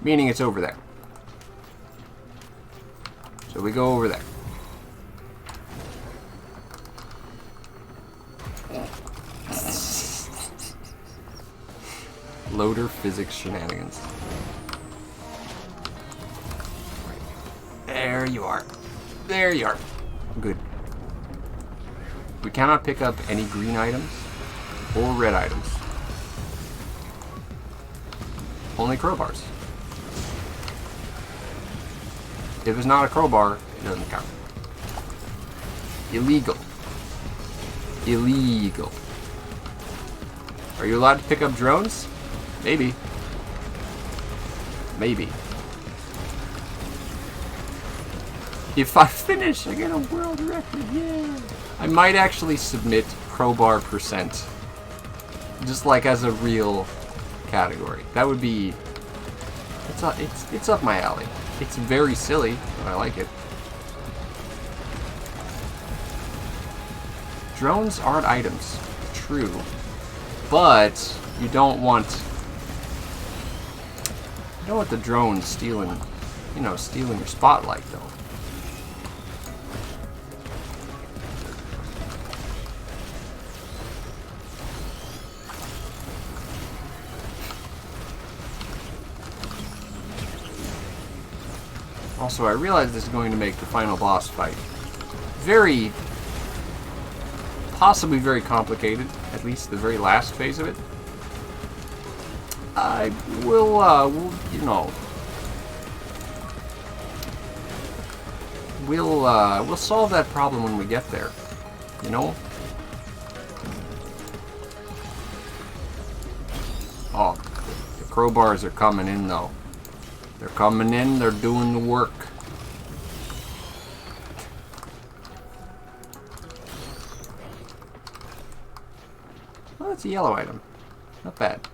Meaning it's over there. So we go over there. Loader physics shenanigans. There you are. There you are. Good. We cannot pick up any green items or red items. Only crowbars. If it's not a crowbar, it doesn't count. Illegal. Illegal. Are you allowed to pick up drones? Maybe. Maybe. If I finish, I get a world record, yeah! I might actually submit crowbar percent. Just like as a real category. That would be... It's up my alley. It's very silly, but I like it. Drones aren't items. True. But you don't want... You don't want the drone stealing... You know, stealing your spotlight, though. Also, I realize this is going to make the final boss fight very, possibly very complicated, at least the very last phase of it. I will, you know, we'll solve that problem when we get there, you know? Oh, the crowbars are coming in, though. They're coming in, they're doing the work. Well, a yellow item. Not bad.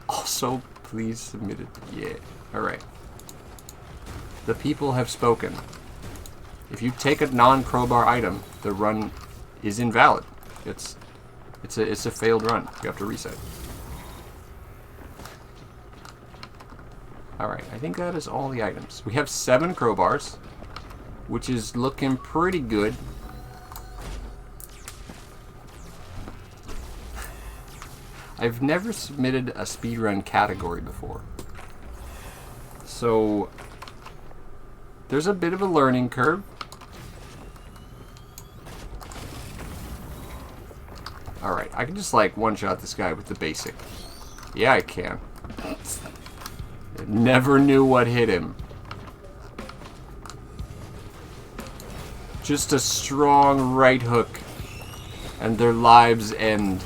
Also, please submit it. Yeah. Alright. The people have spoken. If you take a non-crowbar item, the run is invalid. It's a failed run. You have to reset. Alright, I think that is all the items. We have 7 crowbars, which is looking pretty good. I've never submitted a speedrun category before. So, there's a bit of a learning curve. Alright, I can just like one-shot this guy with the basic. Yeah, I can. Never knew what hit him. Just a strong right hook, and their lives end.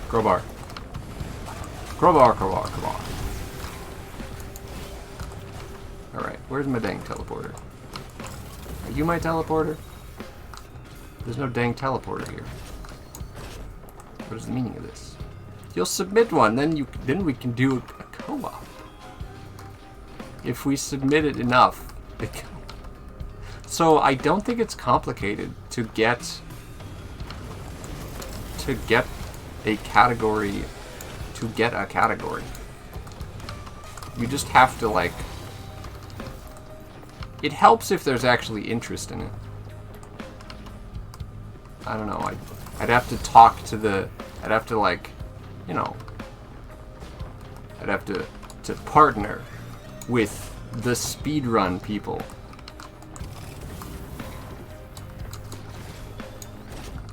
Crowbar. Crowbar, crowbar, crowbar. Alright, where's my dang teleporter? Are you my teleporter? There's no dang teleporter here. What is the meaning of this? You'll submit one, then we can do a co-op. If we submit it enough. So I don't think it's complicated to get a category. You just have to like. It helps if there's actually interest in it. I don't know. I'd have to talk to the. I'd have to like, you know. I'd have to partner with the speedrun people.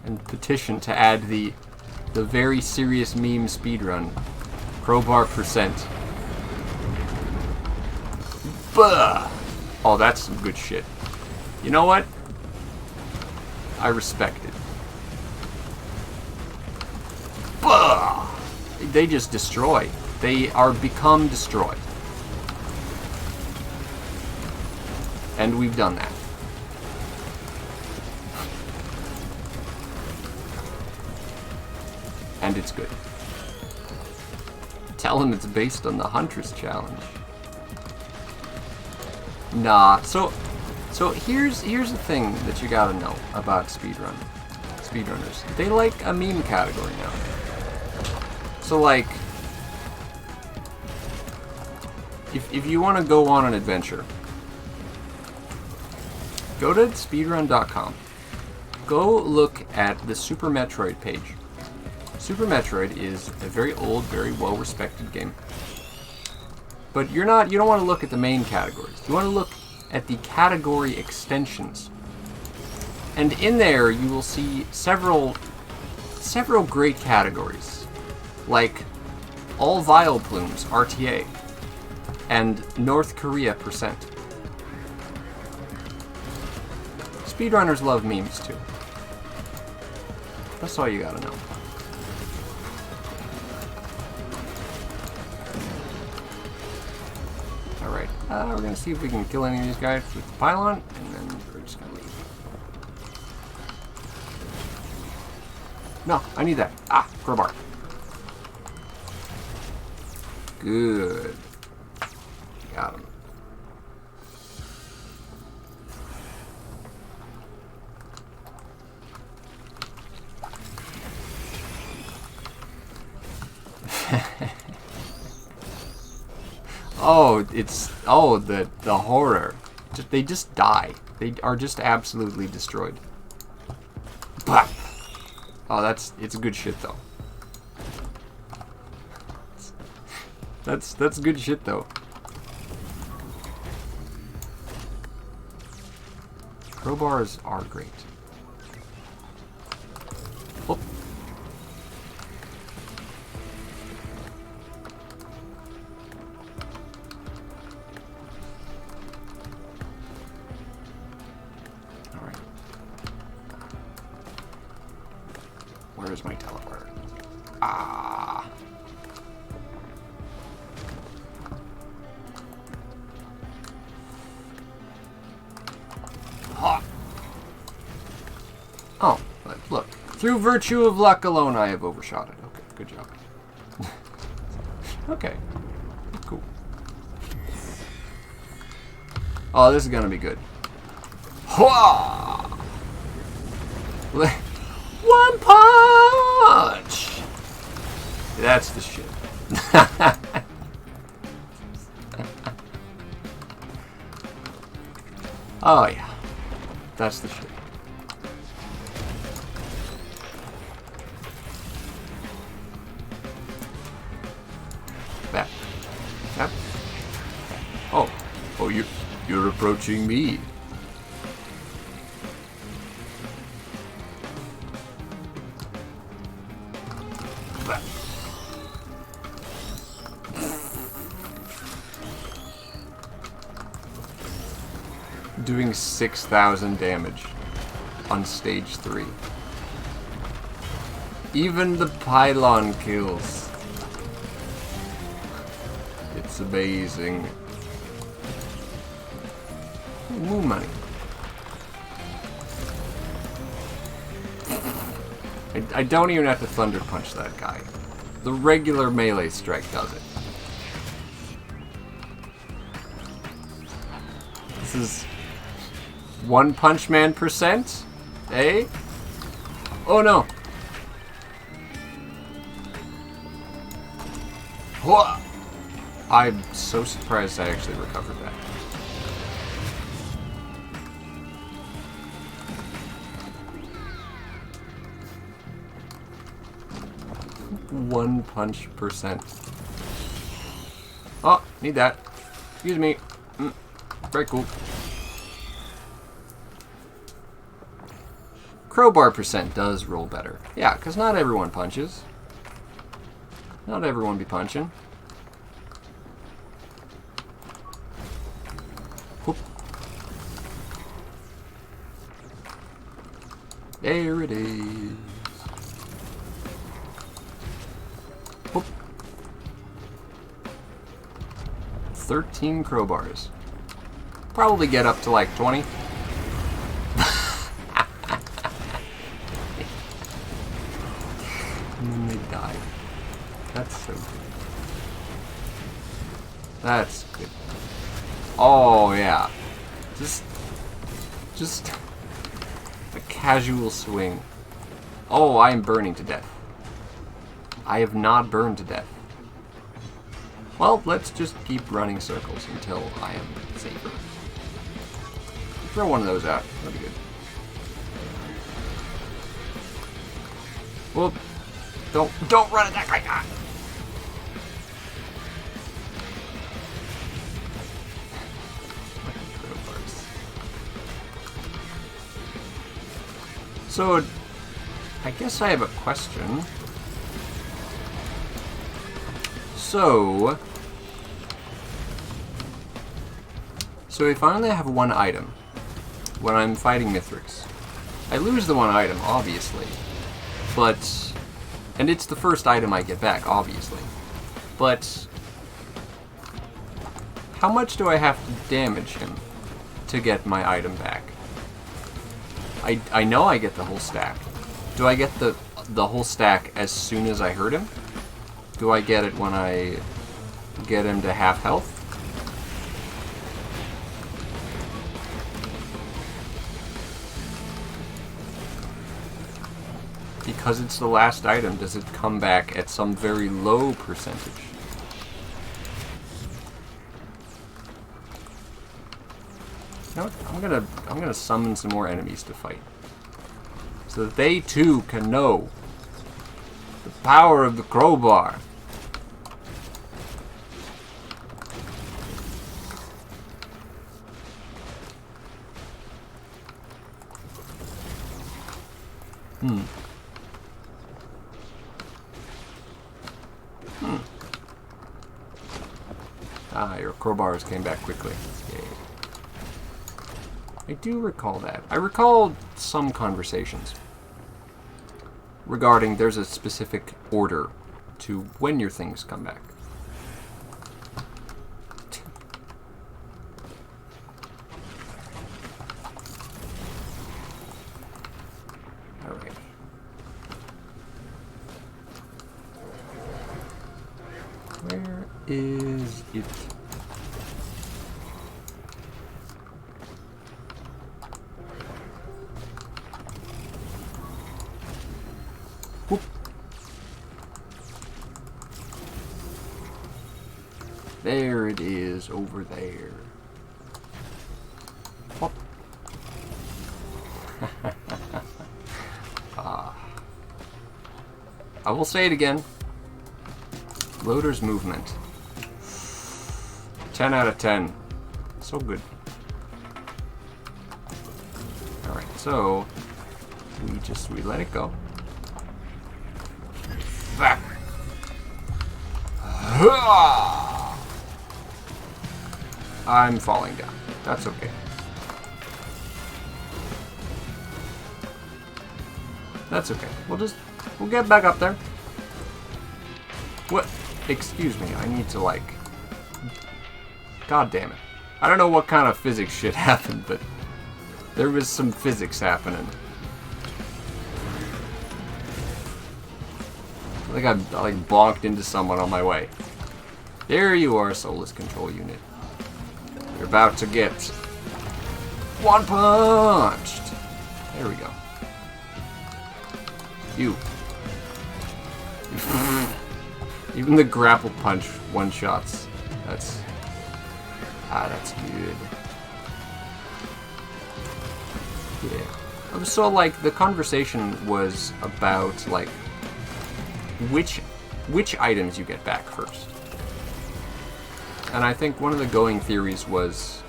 And petition to add the very serious meme speedrun. Crowbar %. Bah! Oh, that's some good shit. You know what? I respect it. Bah! They just destroy. They are become destroyed. And we've done that. And it's good. Tell him it's based on the Huntress Challenge. Nah, so here's the thing that you gotta know about speedrunners. They like a meme category now. So like, if you want to go on an adventure, go to speedrun.com. Go look at the Super Metroid page. Super Metroid is a very old, very well-respected game. But you don't want to look at the main categories. You want to look at the category extensions. And in there you will see several great categories. Like All Vile Plumes RTA and North Korea %. Speedrunners love memes too. That's all you gotta know. Alright, we're gonna see if we can kill any of these guys with the pylon, and then we're just gonna leave. No, I need that. Ah, crowbar. Good. Got him. Oh, the horror. They just die. They are just absolutely destroyed. Bah! Oh, it's good shit though. That's good shit though. Crowbars are great. Oh. Alright. Where is my teleporter? Ah. Oh, but look, Through virtue of luck alone, I have overshot it. Okay, good job. Okay, cool. Oh, this is gonna be good. Hwah! One punch! That's the shit. Oh yeah, that's the shit. That. Yep. Oh, you're approaching me. That. Doing 6,000 damage on stage 3. Even the pylon kills. It's amazing. Moo money. I don't even have to thunder punch that guy. The regular melee strike does it. This is One Punch Man %? Eh? Oh no! Whoa! I'm so surprised I actually recovered that. One punch %. Oh, need that. Excuse me. Very cool. Crowbar % does roll better. Yeah, because not everyone punches. Not everyone be punching. Whoop. There it is. Whoop. 13 crowbars. Probably get up to like 20. And then they die. That's so good. That's good. Oh yeah. Just a casual swing. Oh, I am burning to death. I have not burned to death. Well, let's just keep running circles until I am safer. Throw one of those out. That'd be good. Whoop. Don't run at that guy. Ah. So, I guess I have a question. So if I only have one item when I'm fighting Mithrix, I lose the one item, obviously. But, and it's the first item I get back, obviously. But, how much do I have to damage him to get my item back? I know I get the whole stack. Do I get the whole stack as soon as I hurt him? Do I get it when I get him to half health? Because it's the last item, does it come back at some very low percentage? You know what? I'm gonna summon some more enemies to fight, so that they too can know the power of the crowbar. Ah, your crowbars came back quickly. Yay. I do recall that. I recall some conversations regarding there's a specific order to when your things come back. Alright. is it? Whoop. There it is, over there. Whoop. I will say it again. Loader's movement. 10 out of 10. So good. Alright, so we let it go. Back. I'm falling down. That's okay. That's okay. We'll get back up there. What? Excuse me, I need to, like... God damn it. I don't know what kind of physics shit happened, but there was some physics happening. I think I like bonked into someone on my way. There you are, soulless control unit. You're about to get one punched. There we go. You. Even the grapple punch one-shots. That's good. Yeah. So, like, the conversation was about, like, which items you get back first. And I think one of the going theories was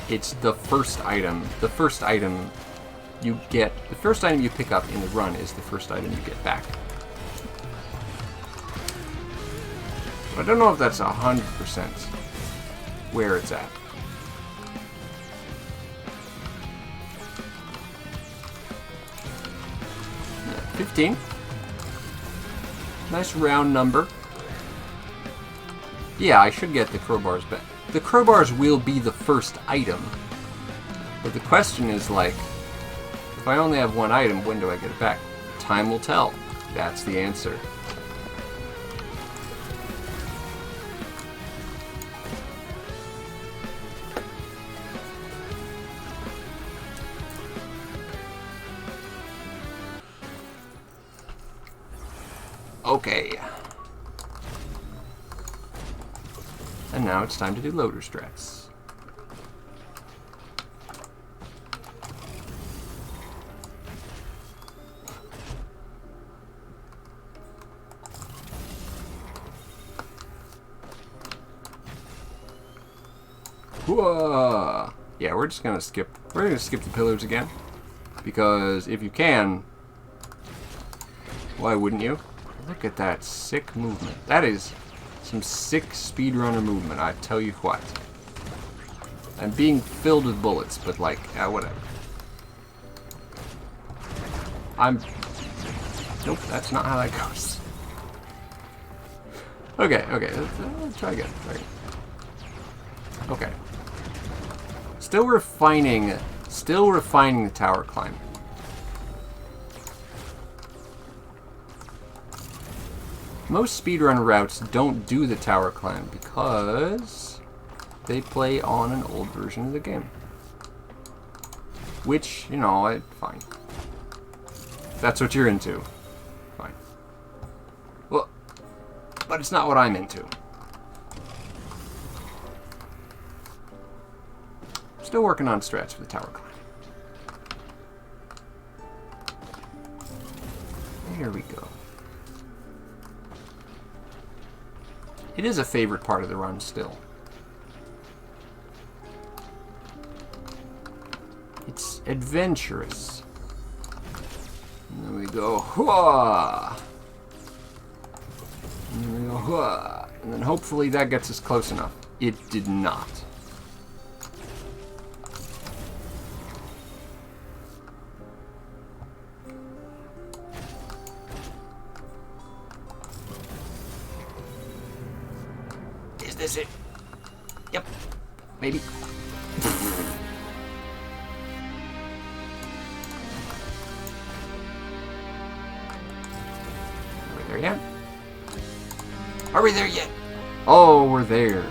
it's the first item. The first item you pick up in the run is the first item you get back. But I don't know if that's 100% where it's at. Yeah, 15. Nice round number. Yeah, I should get the crowbars back. The crowbars will be the first item. But the question is, like, if I only have one item, when do I get it back? Time will tell. That's the answer. Okay. And now it's time to do loader strats. Whoa! Yeah, we're gonna skip the pillars again. Because if you can, why wouldn't you? Look at that sick movement. That is some sick speedrunner movement, I tell you what. I'm being filled with bullets, but like, whatever. Nope, that's not how that goes. Okay, let's try again. Okay. Still refining the tower climb. Most speedrun routes don't do the tower climb because they play on an old version of the game. Which, you know, fine. If that's what you're into. Fine. Well, but it's not what I'm into. Still working on strats for the tower climb. There we go. It is a favorite part of the run still. It's adventurous. And then we go, hua! And then we go, hua! And then hopefully that gets us close enough. It did not. Is this it? Yep. Maybe. Are we there yet? Are we there yet? Oh, we're there.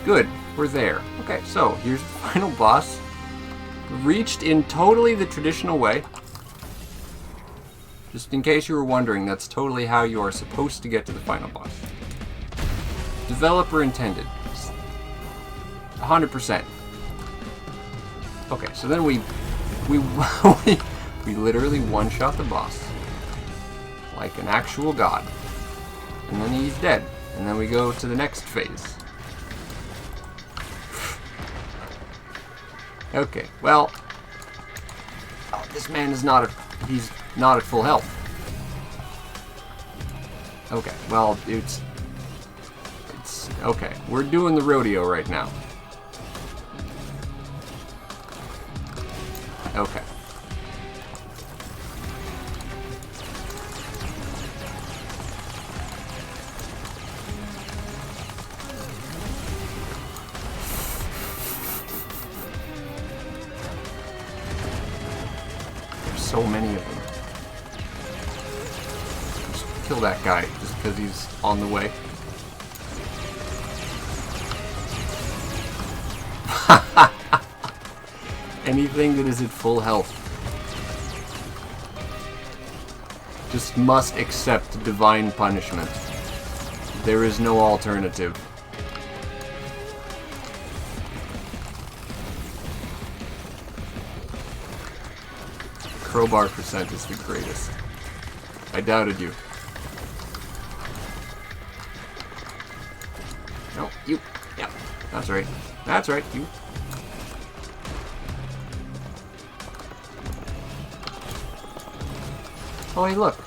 Good, we're there. Okay, so here's the final boss. Reached in totally the traditional way. Just in case you were wondering, that's totally how you are supposed to get to the final boss. Developer intended. 100%. Okay, so then we literally one-shot the boss. Like an actual god. And then he's dead. And then we go to the next phase. Okay, well, oh, this man is he's not at full health. Okay, well, it's, okay, we're doing the rodeo right now. Okay. So many of them. Just kill that guy just because he's on the way. Anything that is at full health just must accept divine punishment. There is no alternative. Crowbar percent is the greatest. I doubted you. No, you. Yeah, that's right. That's right, you. Oh, hey, look.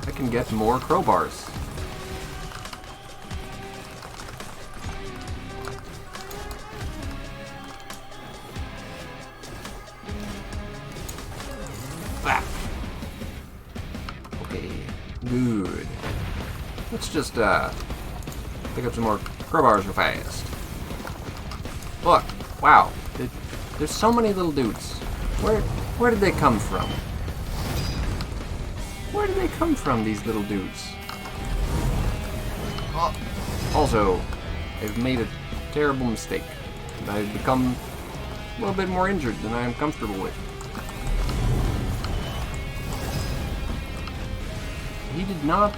I can get more crowbars. Okay, good. Let's just pick up some more crowbars real fast. Look, wow, there's so many little dudes. Where did they come from? Where did they come from, these little dudes? Oh. Also, I've made a terrible mistake. I've become a little bit more injured than I am comfortable with. He did not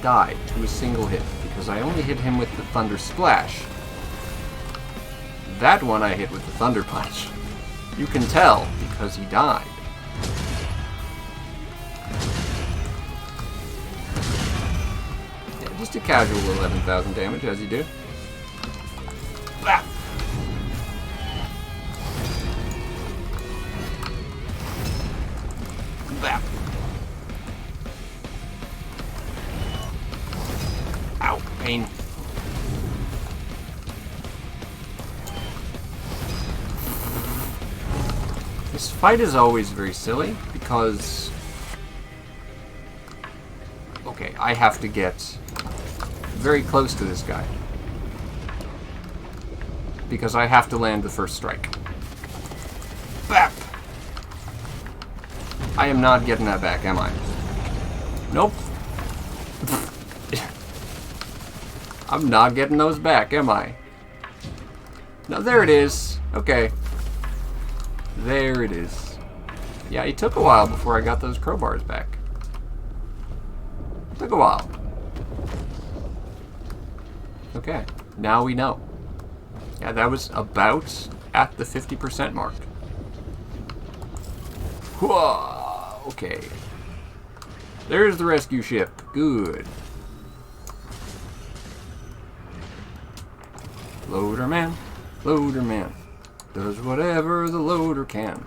die to a single hit, because I only hit him with the Thunder Splash. That one I hit with the Thunder Punch. You can tell, because he died. Yeah, just a casual 11,000 damage, as you do. Ah. Ah. Ow, pain. This fight is always very silly because, okay, I have to get very close to this guy because I have to land the first strike. Bap! I am not getting that back, am I? Nope. I'm not getting those back, am I? No, there it is. Okay. There it is. Yeah, it took a while before I got those crowbars back. Took a while. Okay, now we know. Yeah, that was about at the 50% mark. Whoa, okay. There's the rescue ship. Good. Loader man, loader man. Does whatever the loader can.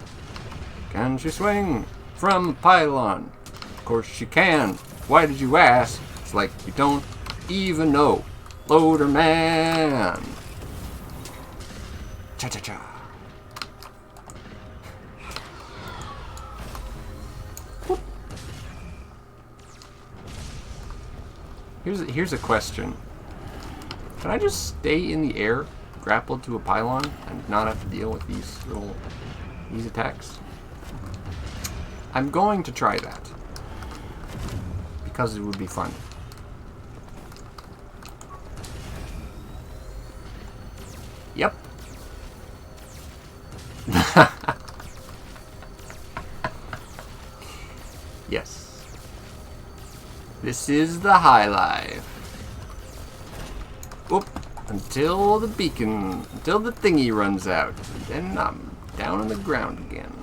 Can she swing from a pylon? Of course she can. Why did you ask? It's like you don't even know. Loader man. Cha-cha-cha. Here's a question. Can I just stay in the air, grappled to a pylon, and not have to deal with these attacks? I'm going to try that. Because it would be fun. Yep. Yes. This is the high life. Oop. Until the beacon, until the thingy runs out. And then I'm down on the ground again.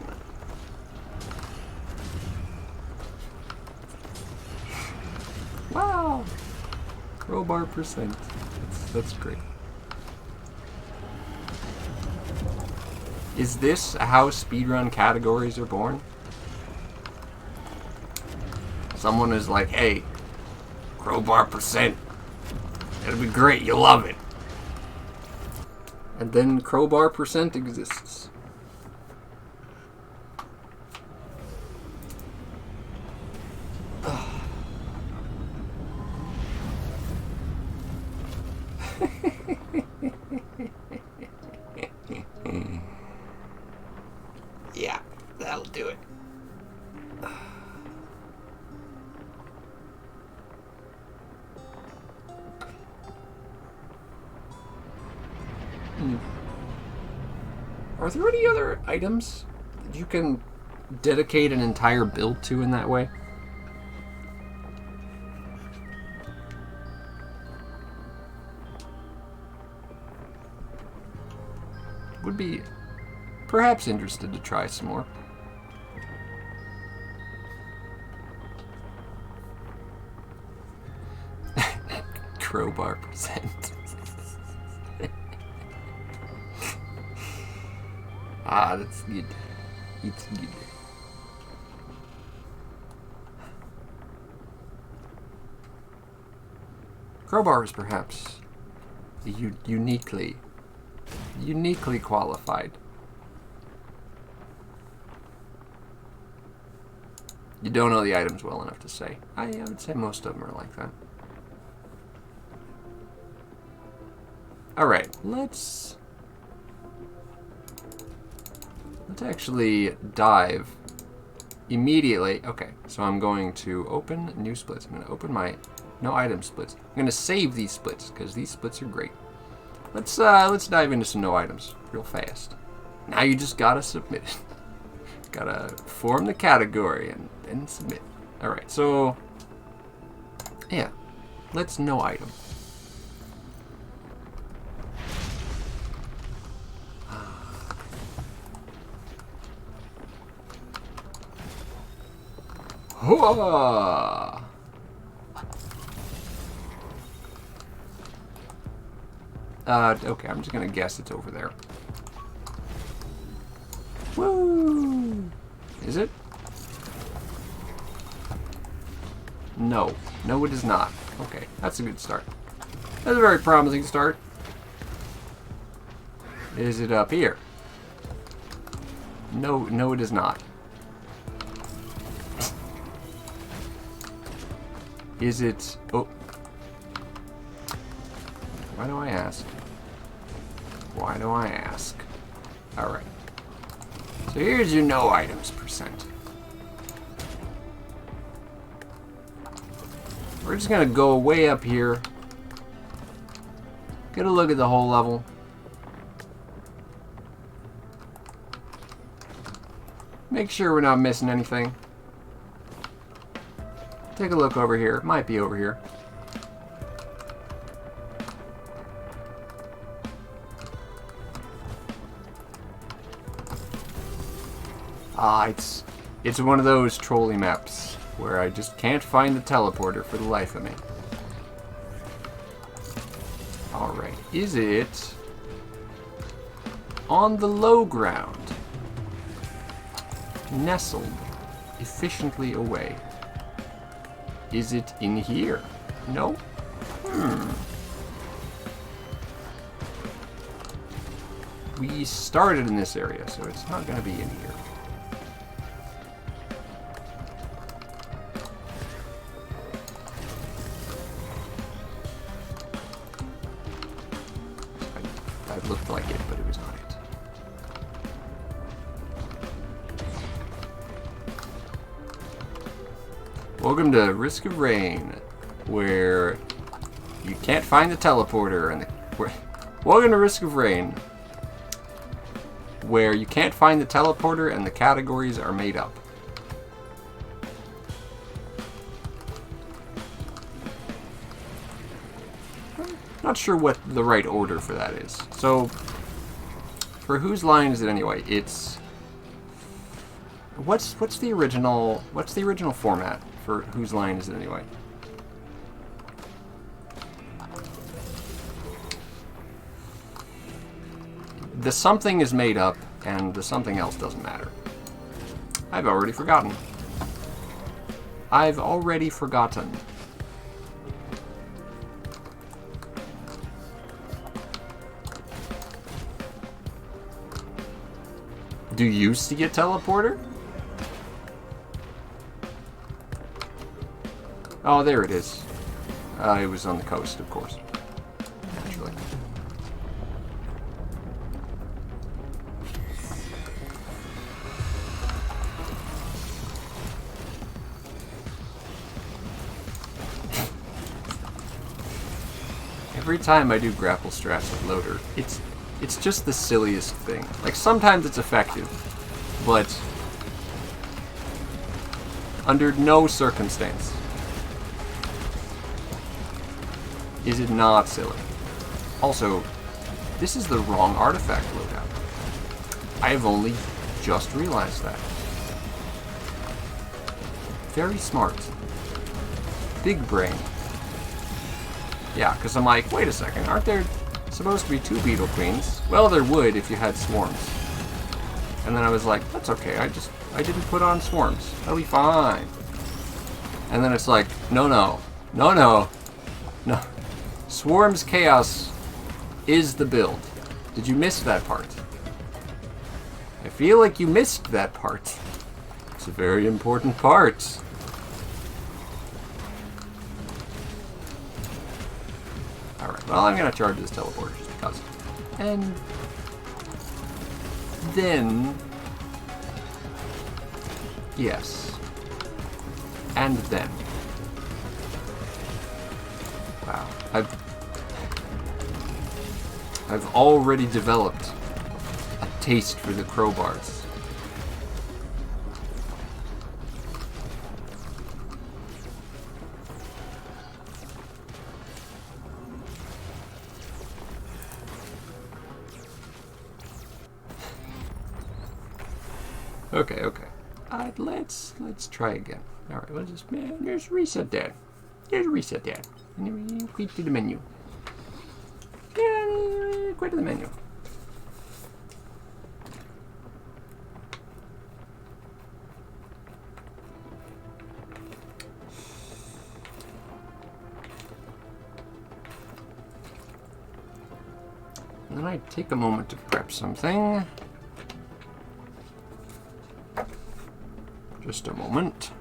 Wow. Crowbar percent. That's great. Is this how speedrun categories are born? Someone is like, hey, crowbar percent. It'll be great, you'll love it. And then crowbar percent exists. Yeah, that'll do it. Are there any other items that you can dedicate an entire build to in that way? Would be perhaps interested to try some more. Crowbar percent. Ah, that's good. It's good. Crowbar is perhaps uniquely qualified. You don't know the items well enough to say. I would say most of them are like that. Alright, let's actually dive immediately. Okay, so I'm going to open new splits. I'm going to open my no item splits. I'm going to save these splits because these splits are great. Let's dive into some no items real fast. Now you just gotta submit it. Gotta form the category and then submit. All right, so yeah, let's no item. Hooah! Okay, I'm just gonna guess it's over there. Woo! Is it? No. No, it is not. Okay, that's a good start. That's a very promising start. Is it up here? No, it is not. Is it... Oh. Why do I ask? Why do I ask? Alright. So here's your no items percent. We're just gonna go way up here. Get a look at the whole level. Make sure we're not missing anything. Take a look over here. It might be over here. It's one of those trolley maps where I just can't find the teleporter for the life of me. Alright, is it on the low ground? Nestled efficiently away. Is it in here? No? We started in this area, so it's not going to be in here. That looked like it, but it was not it. Welcome to Risk of Rain, where you can't find the teleporter and welcome to Risk of Rain, where you can't find the teleporter and the categories are made up. Not sure what the right order for that is. So, for whose line is it anyway? It's what's the original format for whose line is it anyway? The something is made up, and the something else doesn't matter. I've already forgotten. I've already forgotten. Do you see a teleporter? Oh, there it is. It was on the coast, of course. Naturally. Every time I do grapple strats with Loader, it's just the silliest thing. Like, sometimes it's effective, but under no circumstance is it not silly. Also, this is the wrong artifact loadout. I have only just realized that. Very smart. Big brain. Yeah, because I'm like, wait a second, aren't there supposed to be 2 Beetle Queens? Well, there would if you had swarms. And then I was like, that's okay, I didn't put on swarms. That'll be fine. And then it's like, no. Swarms Chaos is the build. Did you miss that part? I feel like you missed that part. It's a very important part. Alright, well, I'm gonna charge this teleporter just because. And then, yes. And then. Wow. I've already developed a taste for the crowbars. Okay. Let's try again. All right, let's just reset that. Just reset that. And quit to the menu. Yeah, quit to the menu. And then I take a moment to prep something. Just a moment.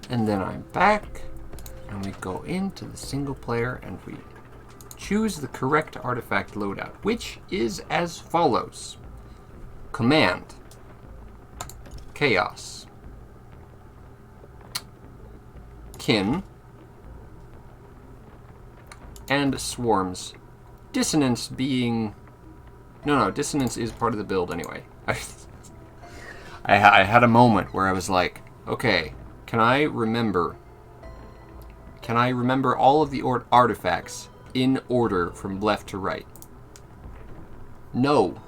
And then I'm back. And we go into the single player and we choose the correct artifact loadout, which is as follows. Command. Chaos. Kin. And swarms. Dissonance being... No, dissonance is part of the build anyway. I had a moment where I was like, okay, can I remember all of the artifacts in order from left to right? No.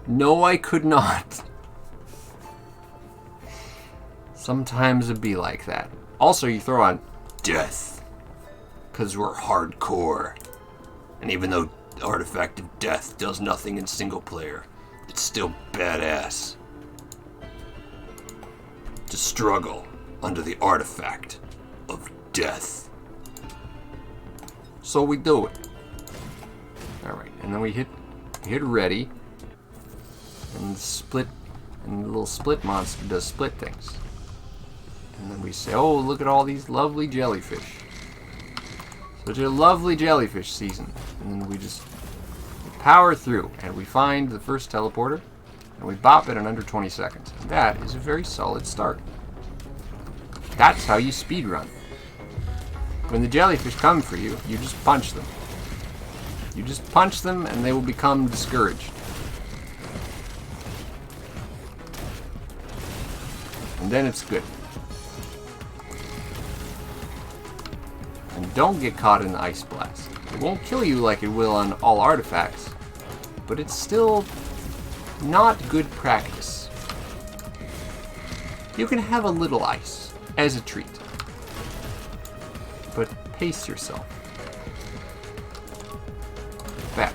No, I could not. Sometimes it'd be like that. Also, you throw on death, because we're hardcore. And even though the artifact of death does nothing in single player, it's still badass to struggle under the artifact of death. So we do it. Alright, and then we hit ready. And split, and the little split monster does split things. And then we say, oh, look at all these lovely jellyfish. Such a lovely jellyfish season. And then we just power through, and we find the first teleporter, and we bop it in under 20 seconds. And that is a very solid start. That's how you speedrun. When the jellyfish come for you, you just punch them. You just punch them, and they will become discouraged. And then it's good. And don't get caught in the ice blast. It won't kill you like it will on all artifacts, but it's still not good practice. You can have a little ice as a treat, but pace yourself. Back.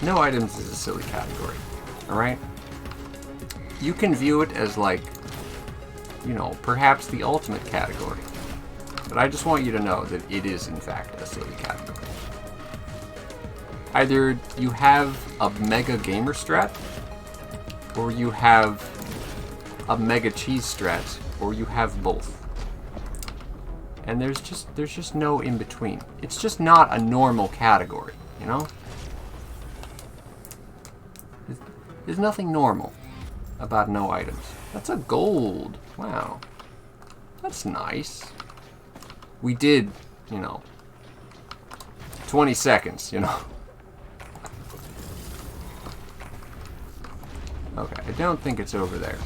No items is a silly category, alright? You can view it as like, you know, perhaps the ultimate category. But I just want you to know that it is in fact a silly category. Either you have a mega gamer strat, or you have a mega cheese strat, or you have both. And there's just no in between. It's just not a normal category, you know? There's nothing normal about no items. That's a gold. Wow. That's nice. We did, you know, 20 seconds, you know. Okay, I don't think it's over there.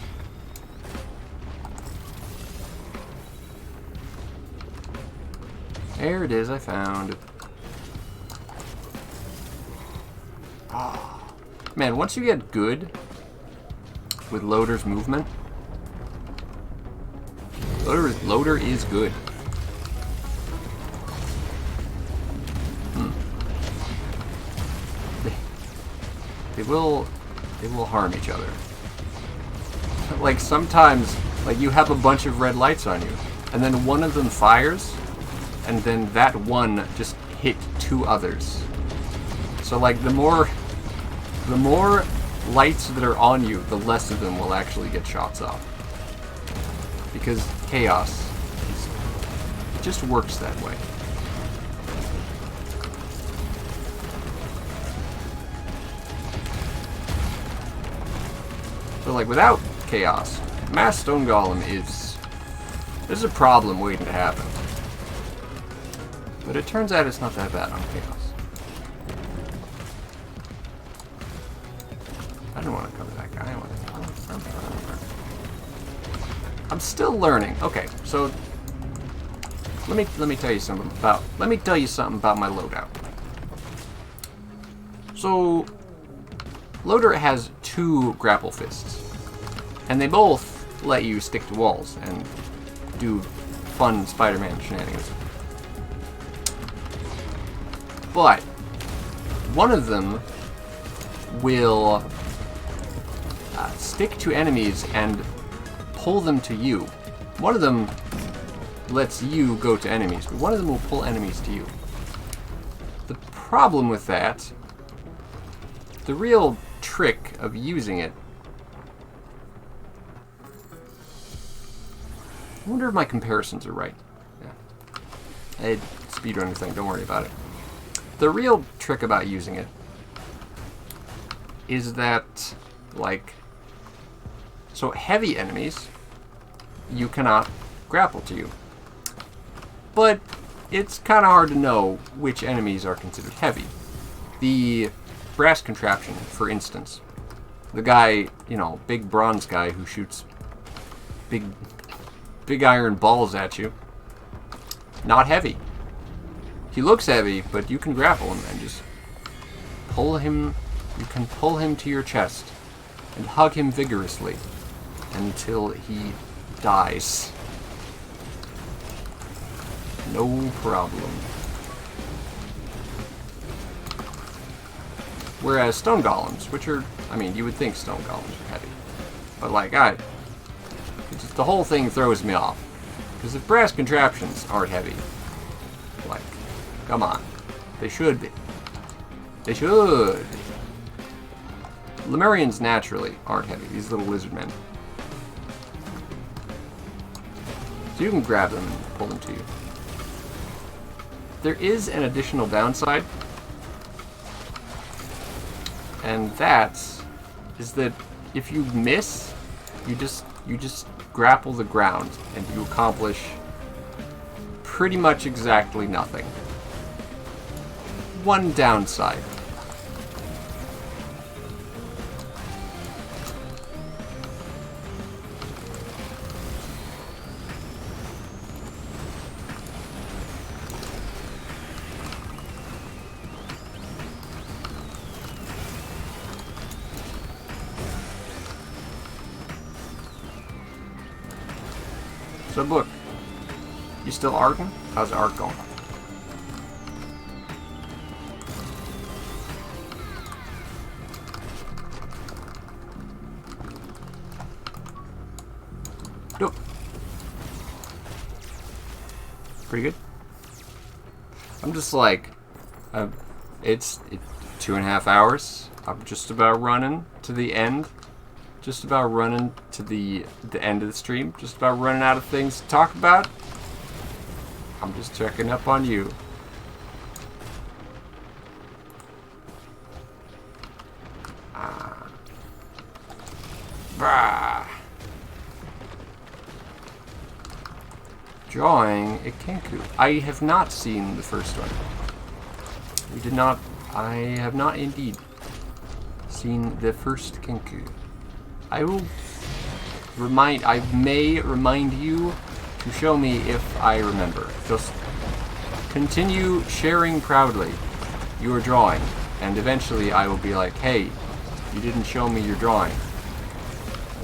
There it is, I found it. Ah. Man, once you get good with Loader's movement, Loader is good. They will harm each other. Like sometimes, like you have a bunch of red lights on you, and then one of them fires, and then that one just hit two others. So like the more lights that are on you, the less of them will actually get shots off. Because chaos it just works that way. So like without chaos, Mass Stone Golem is... there's a problem waiting to happen. But it turns out it's not that bad on chaos. I don't want to cover that guy. I'm still learning. Okay, so let me tell you something about my loadout. So Loader has 2 grapple fists, and they both let you stick to walls and do fun Spider-Man shenanigans. But one of them will stick to enemies and pull them to you. One of them lets you go to enemies, but one of them will pull enemies to you. The problem with that, the real trick of using it... I wonder if my comparisons are right. Yeah. Hey, speedrunner thing, don't worry about it. The real trick about using it is that, like... so heavy enemies, you cannot grapple to you. But it's kind of hard to know which enemies are considered heavy. The brass contraption, for instance. The guy, you know, big bronze guy who shoots big iron balls at you. not heavy. He looks heavy, but you can grapple him and just pull him. You can pull him to your chest and hug him vigorously until he dies. No problem. Whereas stone golems, which are, I mean, you would think stone golems are heavy, but like, the whole thing throws me off. Because if brass contraptions aren't heavy, like, come on, they should be. They should be. Lemurians naturally aren't heavy, these little lizard men. So you can grab them and pull them to you. There is an additional downside, and that is that if you miss, you just grapple the ground and you accomplish pretty much exactly nothing. One downside. So look, you still arcing? How's the arc going? Nope. Pretty good. I'm just like, it's 2.5 hours. I'm just about running to the end. Just about running to the end of the stream. Just about running out of things to talk about. I'm just checking up on you. Drawing a Kenku. I have not seen the first one. We did not. I have not indeed seen the first Kenku. I may remind you to show me if I remember. Just continue sharing proudly your drawing, and eventually I will be like, hey, you didn't show me your drawing.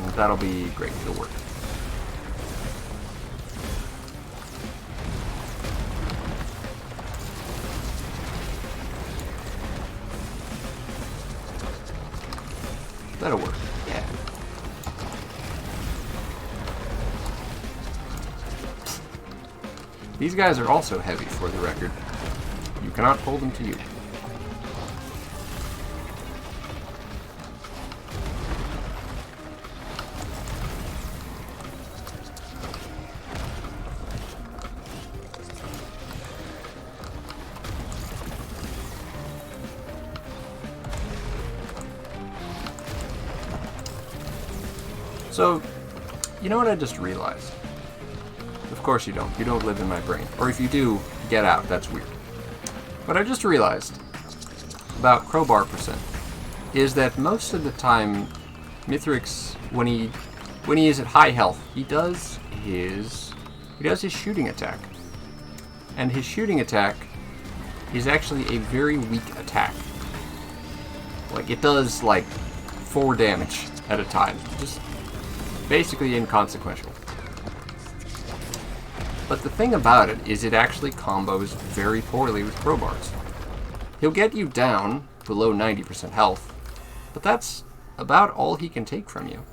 And that'll be great. It'll work. That'll work. Yeah. These guys are also heavy, for the record. You cannot pull them to you. So, you know what I just realized? Of course you don't. You don't live in my brain. Or if you do, get out. That's weird. What I just realized about crowbar percent is that most of the time, Mithrix, when he is at high health, he does his shooting attack. And his shooting attack is actually a very weak attack. Like, it does like 4 damage at a time. Just basically inconsequential. But the thing about it is it actually combos very poorly with crowbars. He'll get you down below 90% health, but that's about all he can take from you.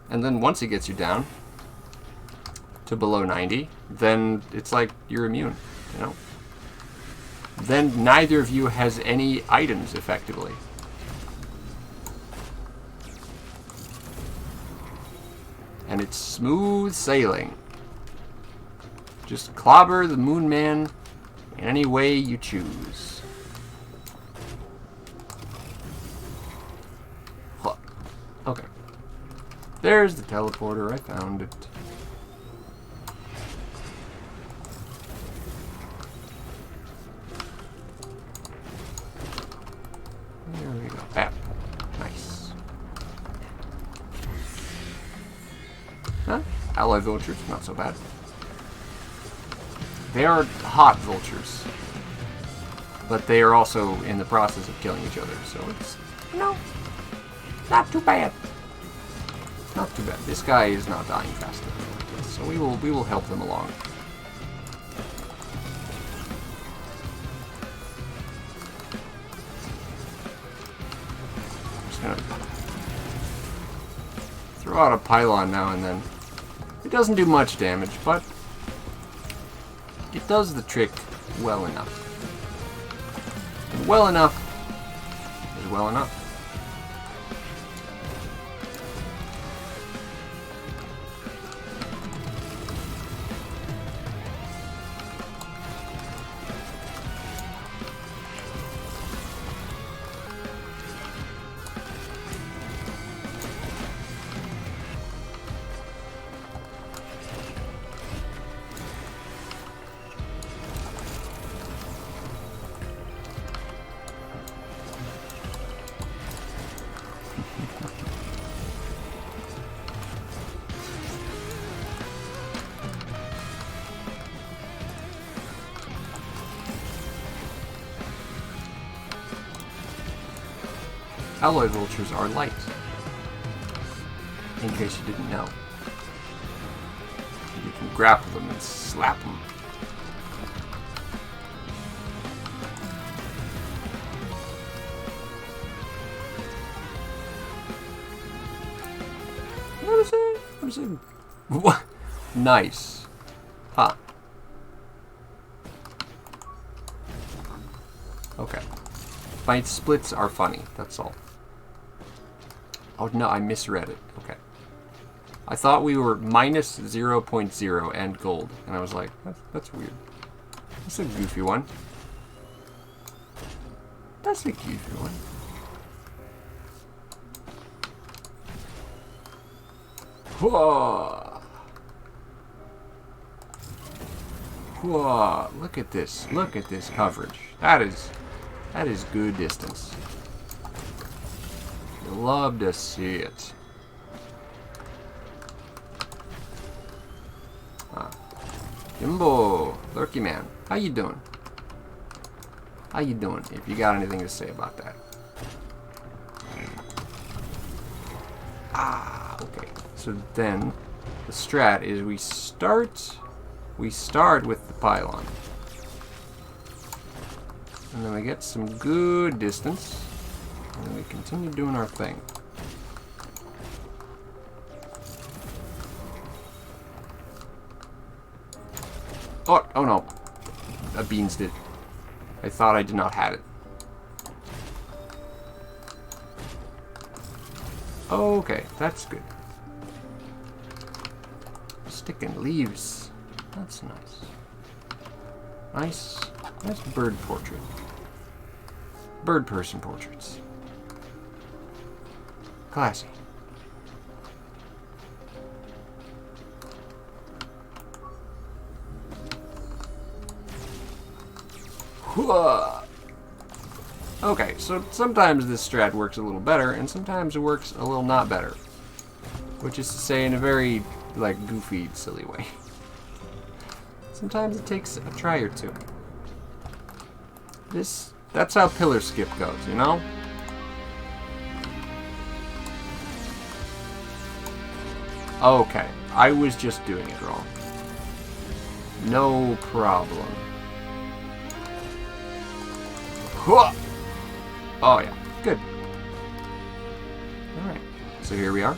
And then once he gets you down to below 90, then it's like you're immune, you know? Then neither of you has any items, effectively. And it's smooth sailing. Just clobber the Moon Man in any way you choose. Huh. Okay. There's the teleporter. I found it. There we go. Bam. Nice. Huh? Alloy vultures, not so bad. They are hot vultures. But they are also in the process of killing each other, so it's, you know, not too bad. Not too bad. This guy is not dying fast enough, so we will help them along. I'm just gonna throw out a pylon now and then. It doesn't do much damage, but it does the trick well enough. And well enough is well enough. Alloy vultures are light, in case you didn't know. You can grapple them and slap them. What is it? What is it? What? Nice. Huh. Okay. My splits are funny, that's all. Oh no, I misread it. Okay. I thought we were minus 0.0 and gold. And I was like, that's weird. That's a goofy one. That's a goofy one. Whoa! Whoa! Look at this. Look at this coverage. That is good distance. You love to see it. Jimbo, Lurky Man, how you doing? How you doing? If you got anything to say about that. Okay. So then, the strat is we start with the pylon. And then we get some good distance. And then we continue doing our thing. Oh no. A beans did. I thought I did not have it. Okay, that's good. Sticking leaves. That's nice. Nice bird portrait. Bird person portraits. Classy. Okay, so sometimes this strat works a little better, and sometimes it works a little not better. Which is to say, in a very, like, goofy, silly way. Sometimes it takes a try or two. That's how pillar skip goes, you know? Okay, I was just doing it wrong. No problem. Oh yeah, good. Alright, so here we are.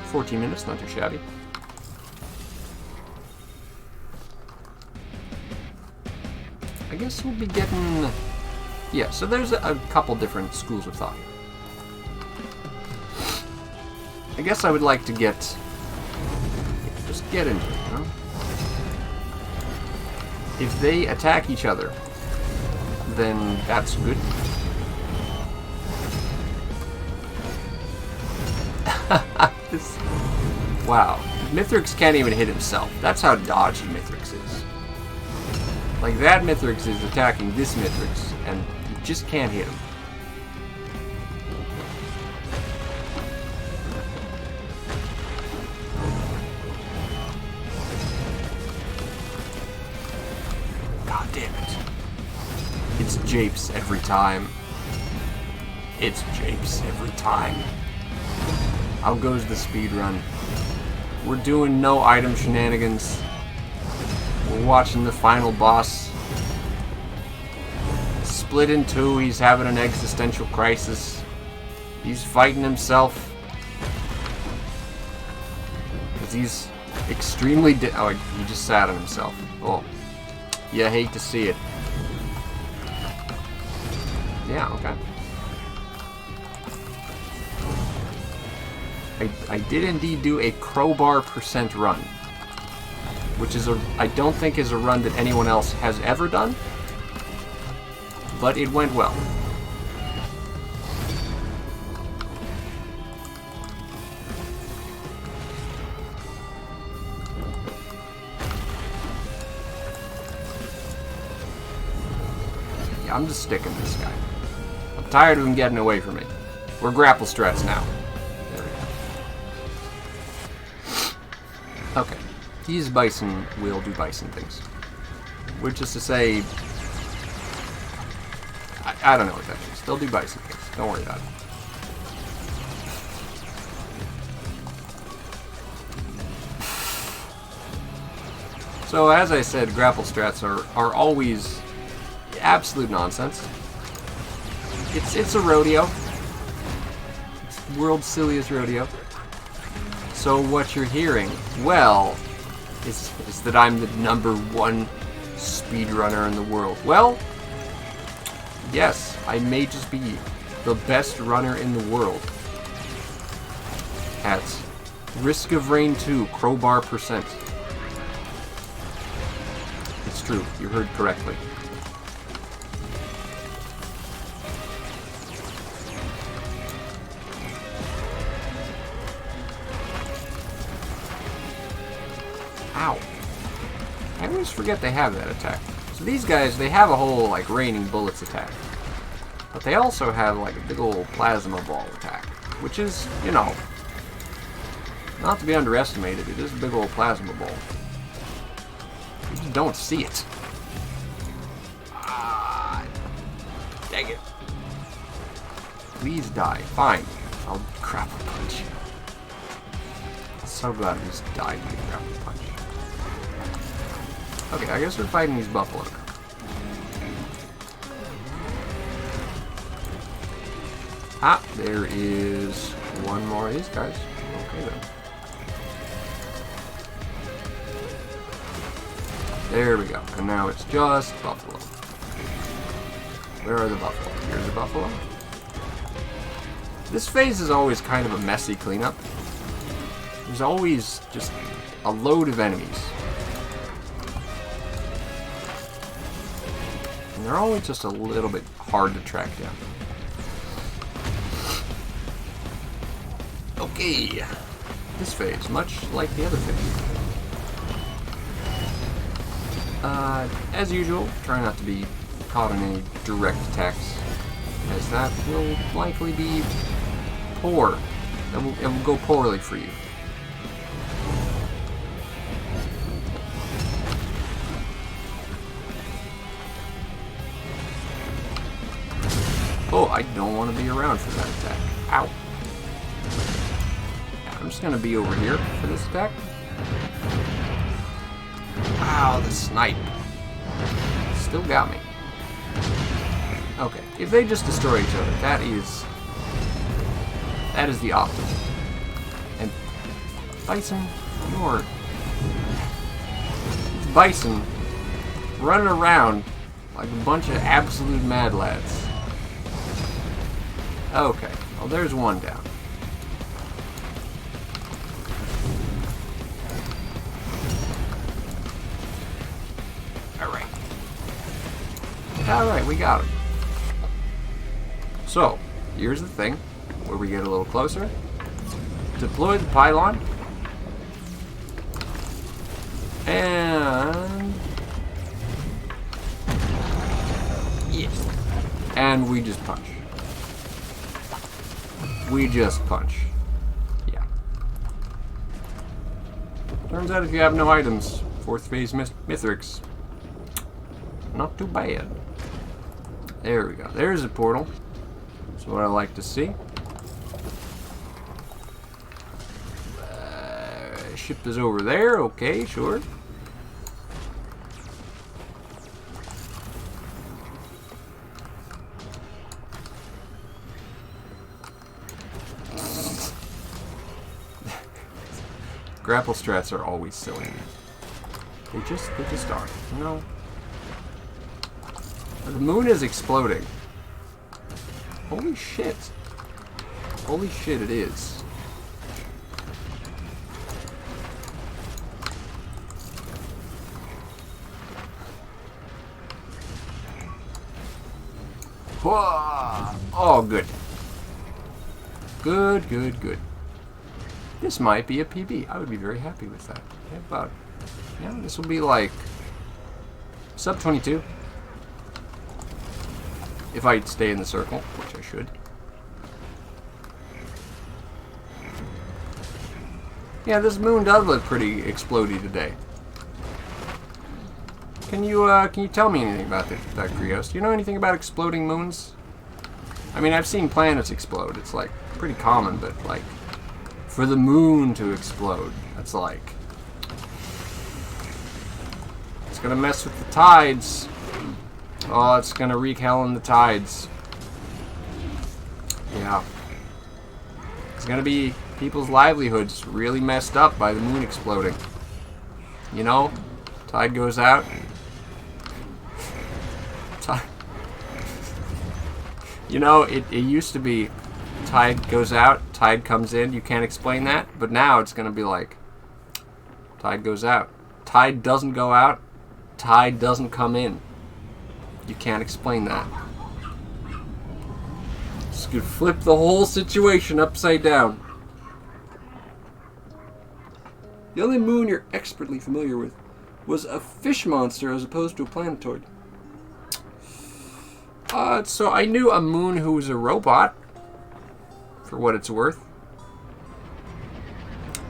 14 minutes, not too shabby. I guess we'll be getting... Yeah, so there's a couple different schools of thought. I guess I would like to just get into it, you know? If they attack each other, then that's good. Wow. Mithrix can't even hit himself. That's how dodgy Mithrix is. Like, that Mithrix is attacking this Mithrix, and you just can't hit him. God damn it. It's japes every time. It's japes every time. How goes the speed run? We're doing no item shenanigans. We're watching the final boss split in two. He's having an existential crisis. He's fighting himself. Because he's extremely... oh, he just sat on himself. Oh. You hate to see it. Yeah, okay. I did indeed do a crowbar % run. Which is I don't think is a run that anyone else has ever done. But it went well. Yeah, I'm just sticking this guy. I'm tired of him getting away from me. We're grapple strats now. There we go. Okay. These bison will do bison things. Which is to say... I don't know what that means. They'll do bison things. Don't worry about it. So, as I said, grapple strats are always absolute nonsense. It's a rodeo. It's the world's silliest rodeo. So what you're hearing, well, is that I'm the #1 speedrunner in the world. Well, yes, I may just be the best runner in the world at Risk of Rain 2 crowbar %. It's true, you heard correctly. Ow. I always forget they have that attack. So these guys, they have a whole, like, raining bullets attack. But they also have, like, a big old plasma ball attack. Which is, you know, not to be underestimated. It is a big old plasma ball. You just don't see it. Ah, dang it. Please die. Fine. I'll grapple punch you. I'm so glad I just died to get grapple punch. Okay, I guess we're fighting these buffalo now. Ah, there is one more of these guys. Okay then. There we go. And now it's just buffalo. Where are the buffalo? Here's the buffalo. This phase is always kind of a messy cleanup. There's always just a load of enemies. And they're always just a little bit hard to track down. Okay. This phase, much like the other phase. As usual, try not to be caught in any direct attacks, as that will likely be poor. It will go poorly for you. Oh, I don't want to be around for that attack. Ow. Yeah, I'm just going to be over here for this attack. Wow, the snipe. Still got me. Okay, if they just destroy each other, that is the optimal. And Bison, you're... Bison running around like a bunch of absolute mad lads. Okay, well there's one down. Alright, we got him. So, here's the thing, where we get a little closer. Deploy the pylon. And... yes. And we just punch. We just punch. Yeah. Turns out if you have no items, 4th phase Mithrix, Not too bad. There we go. There's a portal. That's what I like to see. Ship is over there. Okay, sure. Grapple strats are always silly. They just are. You know? The moon is exploding. Holy shit. Holy shit, it is. Whoa. Oh, good. Good, good, good. This might be a PB. I would be very happy with that. Okay, about, yeah, this will be like sub 22. If I stay in the circle, which I should. Yeah, this moon does look pretty explodey today. Can you tell me anything about that, Krios? Do you know anything about exploding moons? I mean, I've seen planets explode. It's like pretty common, but like for the moon to explode, that's like it's gonna mess with the tides. Oh, it's gonna wreak hell in the tides. Yeah. It's gonna be people's livelihoods really messed up by the moon exploding. You know? Tide goes out. You know, it used to be tide goes out, tide comes in. You can't explain that. But now it's gonna be like tide goes out. Tide doesn't go out. Tide doesn't come in. You can't explain that. Just could flip the whole situation upside down. The only moon you're expertly familiar with was a fish monster as opposed to a planetoid. So I knew a moon who was a robot, for what it's worth.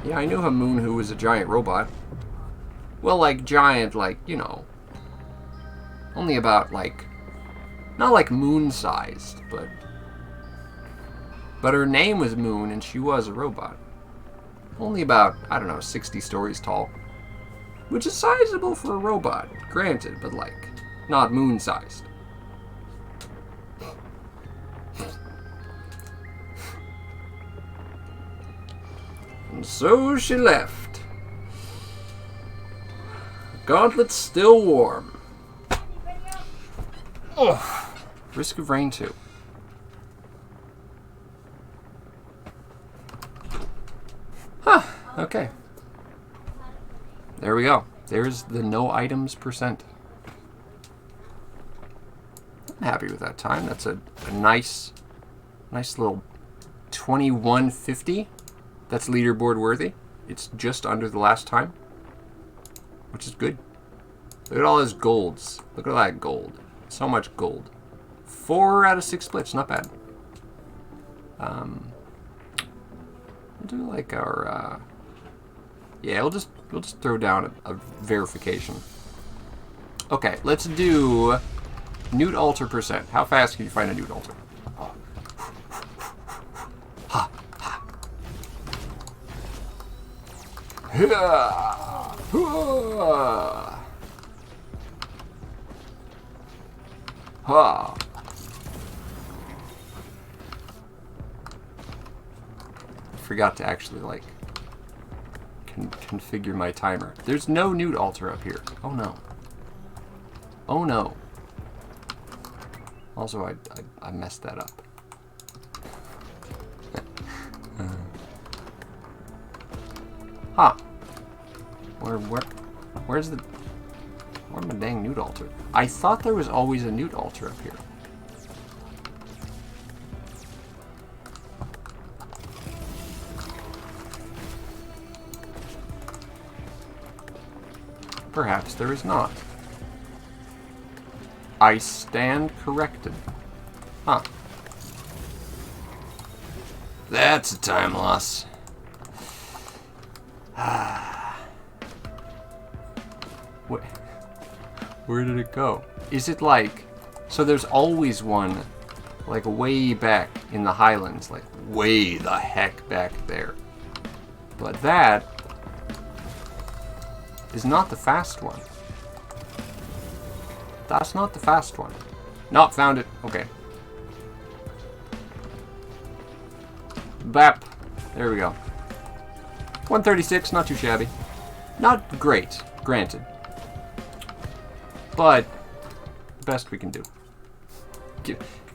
Yeah, I knew a moon who was a giant robot. Well, like giant, like, you know, only about, like, not like moon-sized, but her name was Moon, and she was a robot. Only about, I don't know, 60 stories tall. Which is sizable for a robot, granted, but, like, not moon-sized. And so she left. Gauntlet's still warm. Oh, Risk of Rain 2. Huh, okay. There we go. There's the no items percent. I'm happy with that time. That's a nice little 2150. That's leaderboard worthy. It's just under the last time, which is good. Look at all his golds. Look at all that gold. So much gold. 4 out of 6 splits. Not bad. We'll do like our. Yeah, we'll just throw down a verification. Okay, let's do Newt Alter percent. How fast can you find a Newt Alter? Ha ha. Ha. Forgot to actually like configure my timer. There's no Newt Alter up here. Oh no. Oh no. Also, I messed that up. Huh. Where's my dang Newt Alter? I thought there was always a Newt Alter up here. Perhaps there is not. I stand corrected. Huh. That's a time loss. Where did it go? Is it like... So there's always one, like, way back in the Highlands. Like, way the heck back there. But that is not the fast one. That's not the fast one. Not found it. Okay. Bap. There we go. 136, not too shabby. Not great, granted. But, best we can do.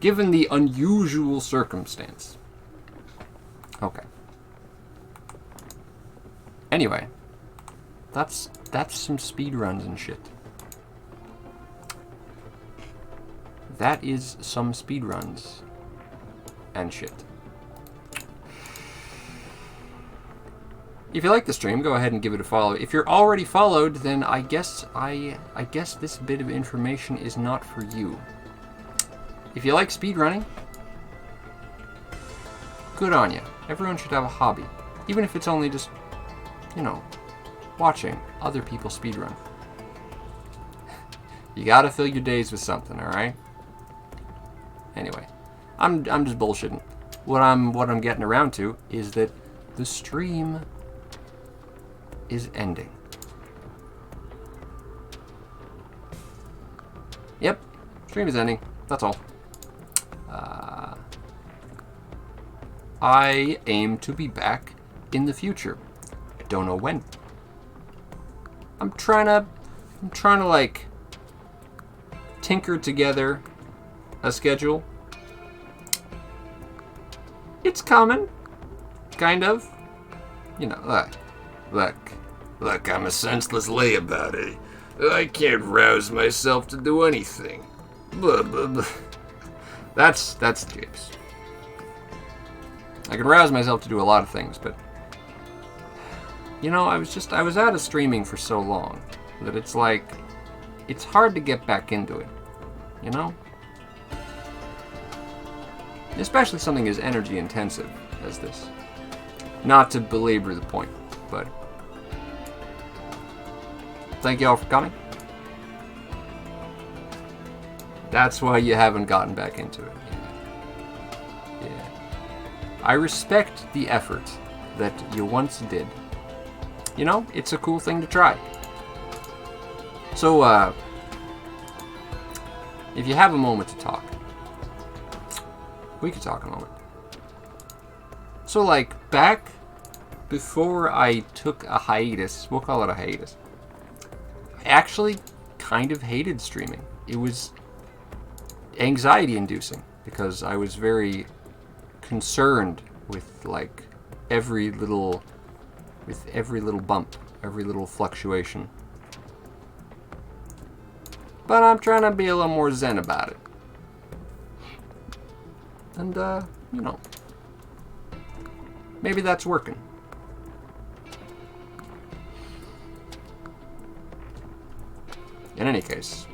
Given the unusual circumstance. Okay. Anyway. That's some speedruns and shit. That is some speedruns and shit. If you like the stream, go ahead and give it a follow. If you're already followed, then I guess this bit of information is not for you. If you like speedrunning, good on you. Everyone should have a hobby, even if it's only just, you know, watching other people speedrun. You gotta fill your days with something, all right? Anyway, I'm just bullshitting. What I'm getting around to is that the stream is ending. Yep, stream is ending. That's all. I aim to be back in the future. I don't know when. I'm trying to like tinker together a schedule. It's coming, kind of. You know, look, I'm a senseless layabout. I can't rouse myself to do anything. Blah, blah, blah. That's Japes. I can rouse myself to do a lot of things, but you know, I was out of streaming for so long that it's like, it's hard to get back into it, you know? Especially something as energy intensive as this. Not to belabor the point, but thank y'all for coming. That's why you haven't gotten back into it. Yeah. I respect the effort that you once did. You know, it's a cool thing to try. So, if you have a moment to talk, we could talk a moment. So, like, back before I took a hiatus, we'll call it a hiatus, I actually kind of hated streaming. It was anxiety-inducing because I was very concerned with, like, every little bump, every little fluctuation. But I'm trying to be a little more zen about it. And, you know, maybe that's working. In any case,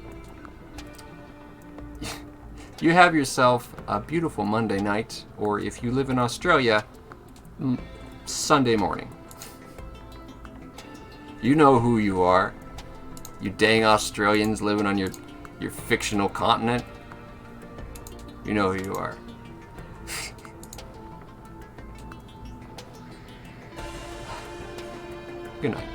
you have yourself a beautiful Monday night, or if you live in Australia, Sunday morning. You know who you are. You dang Australians living on your fictional continent. You know who you are. Good night.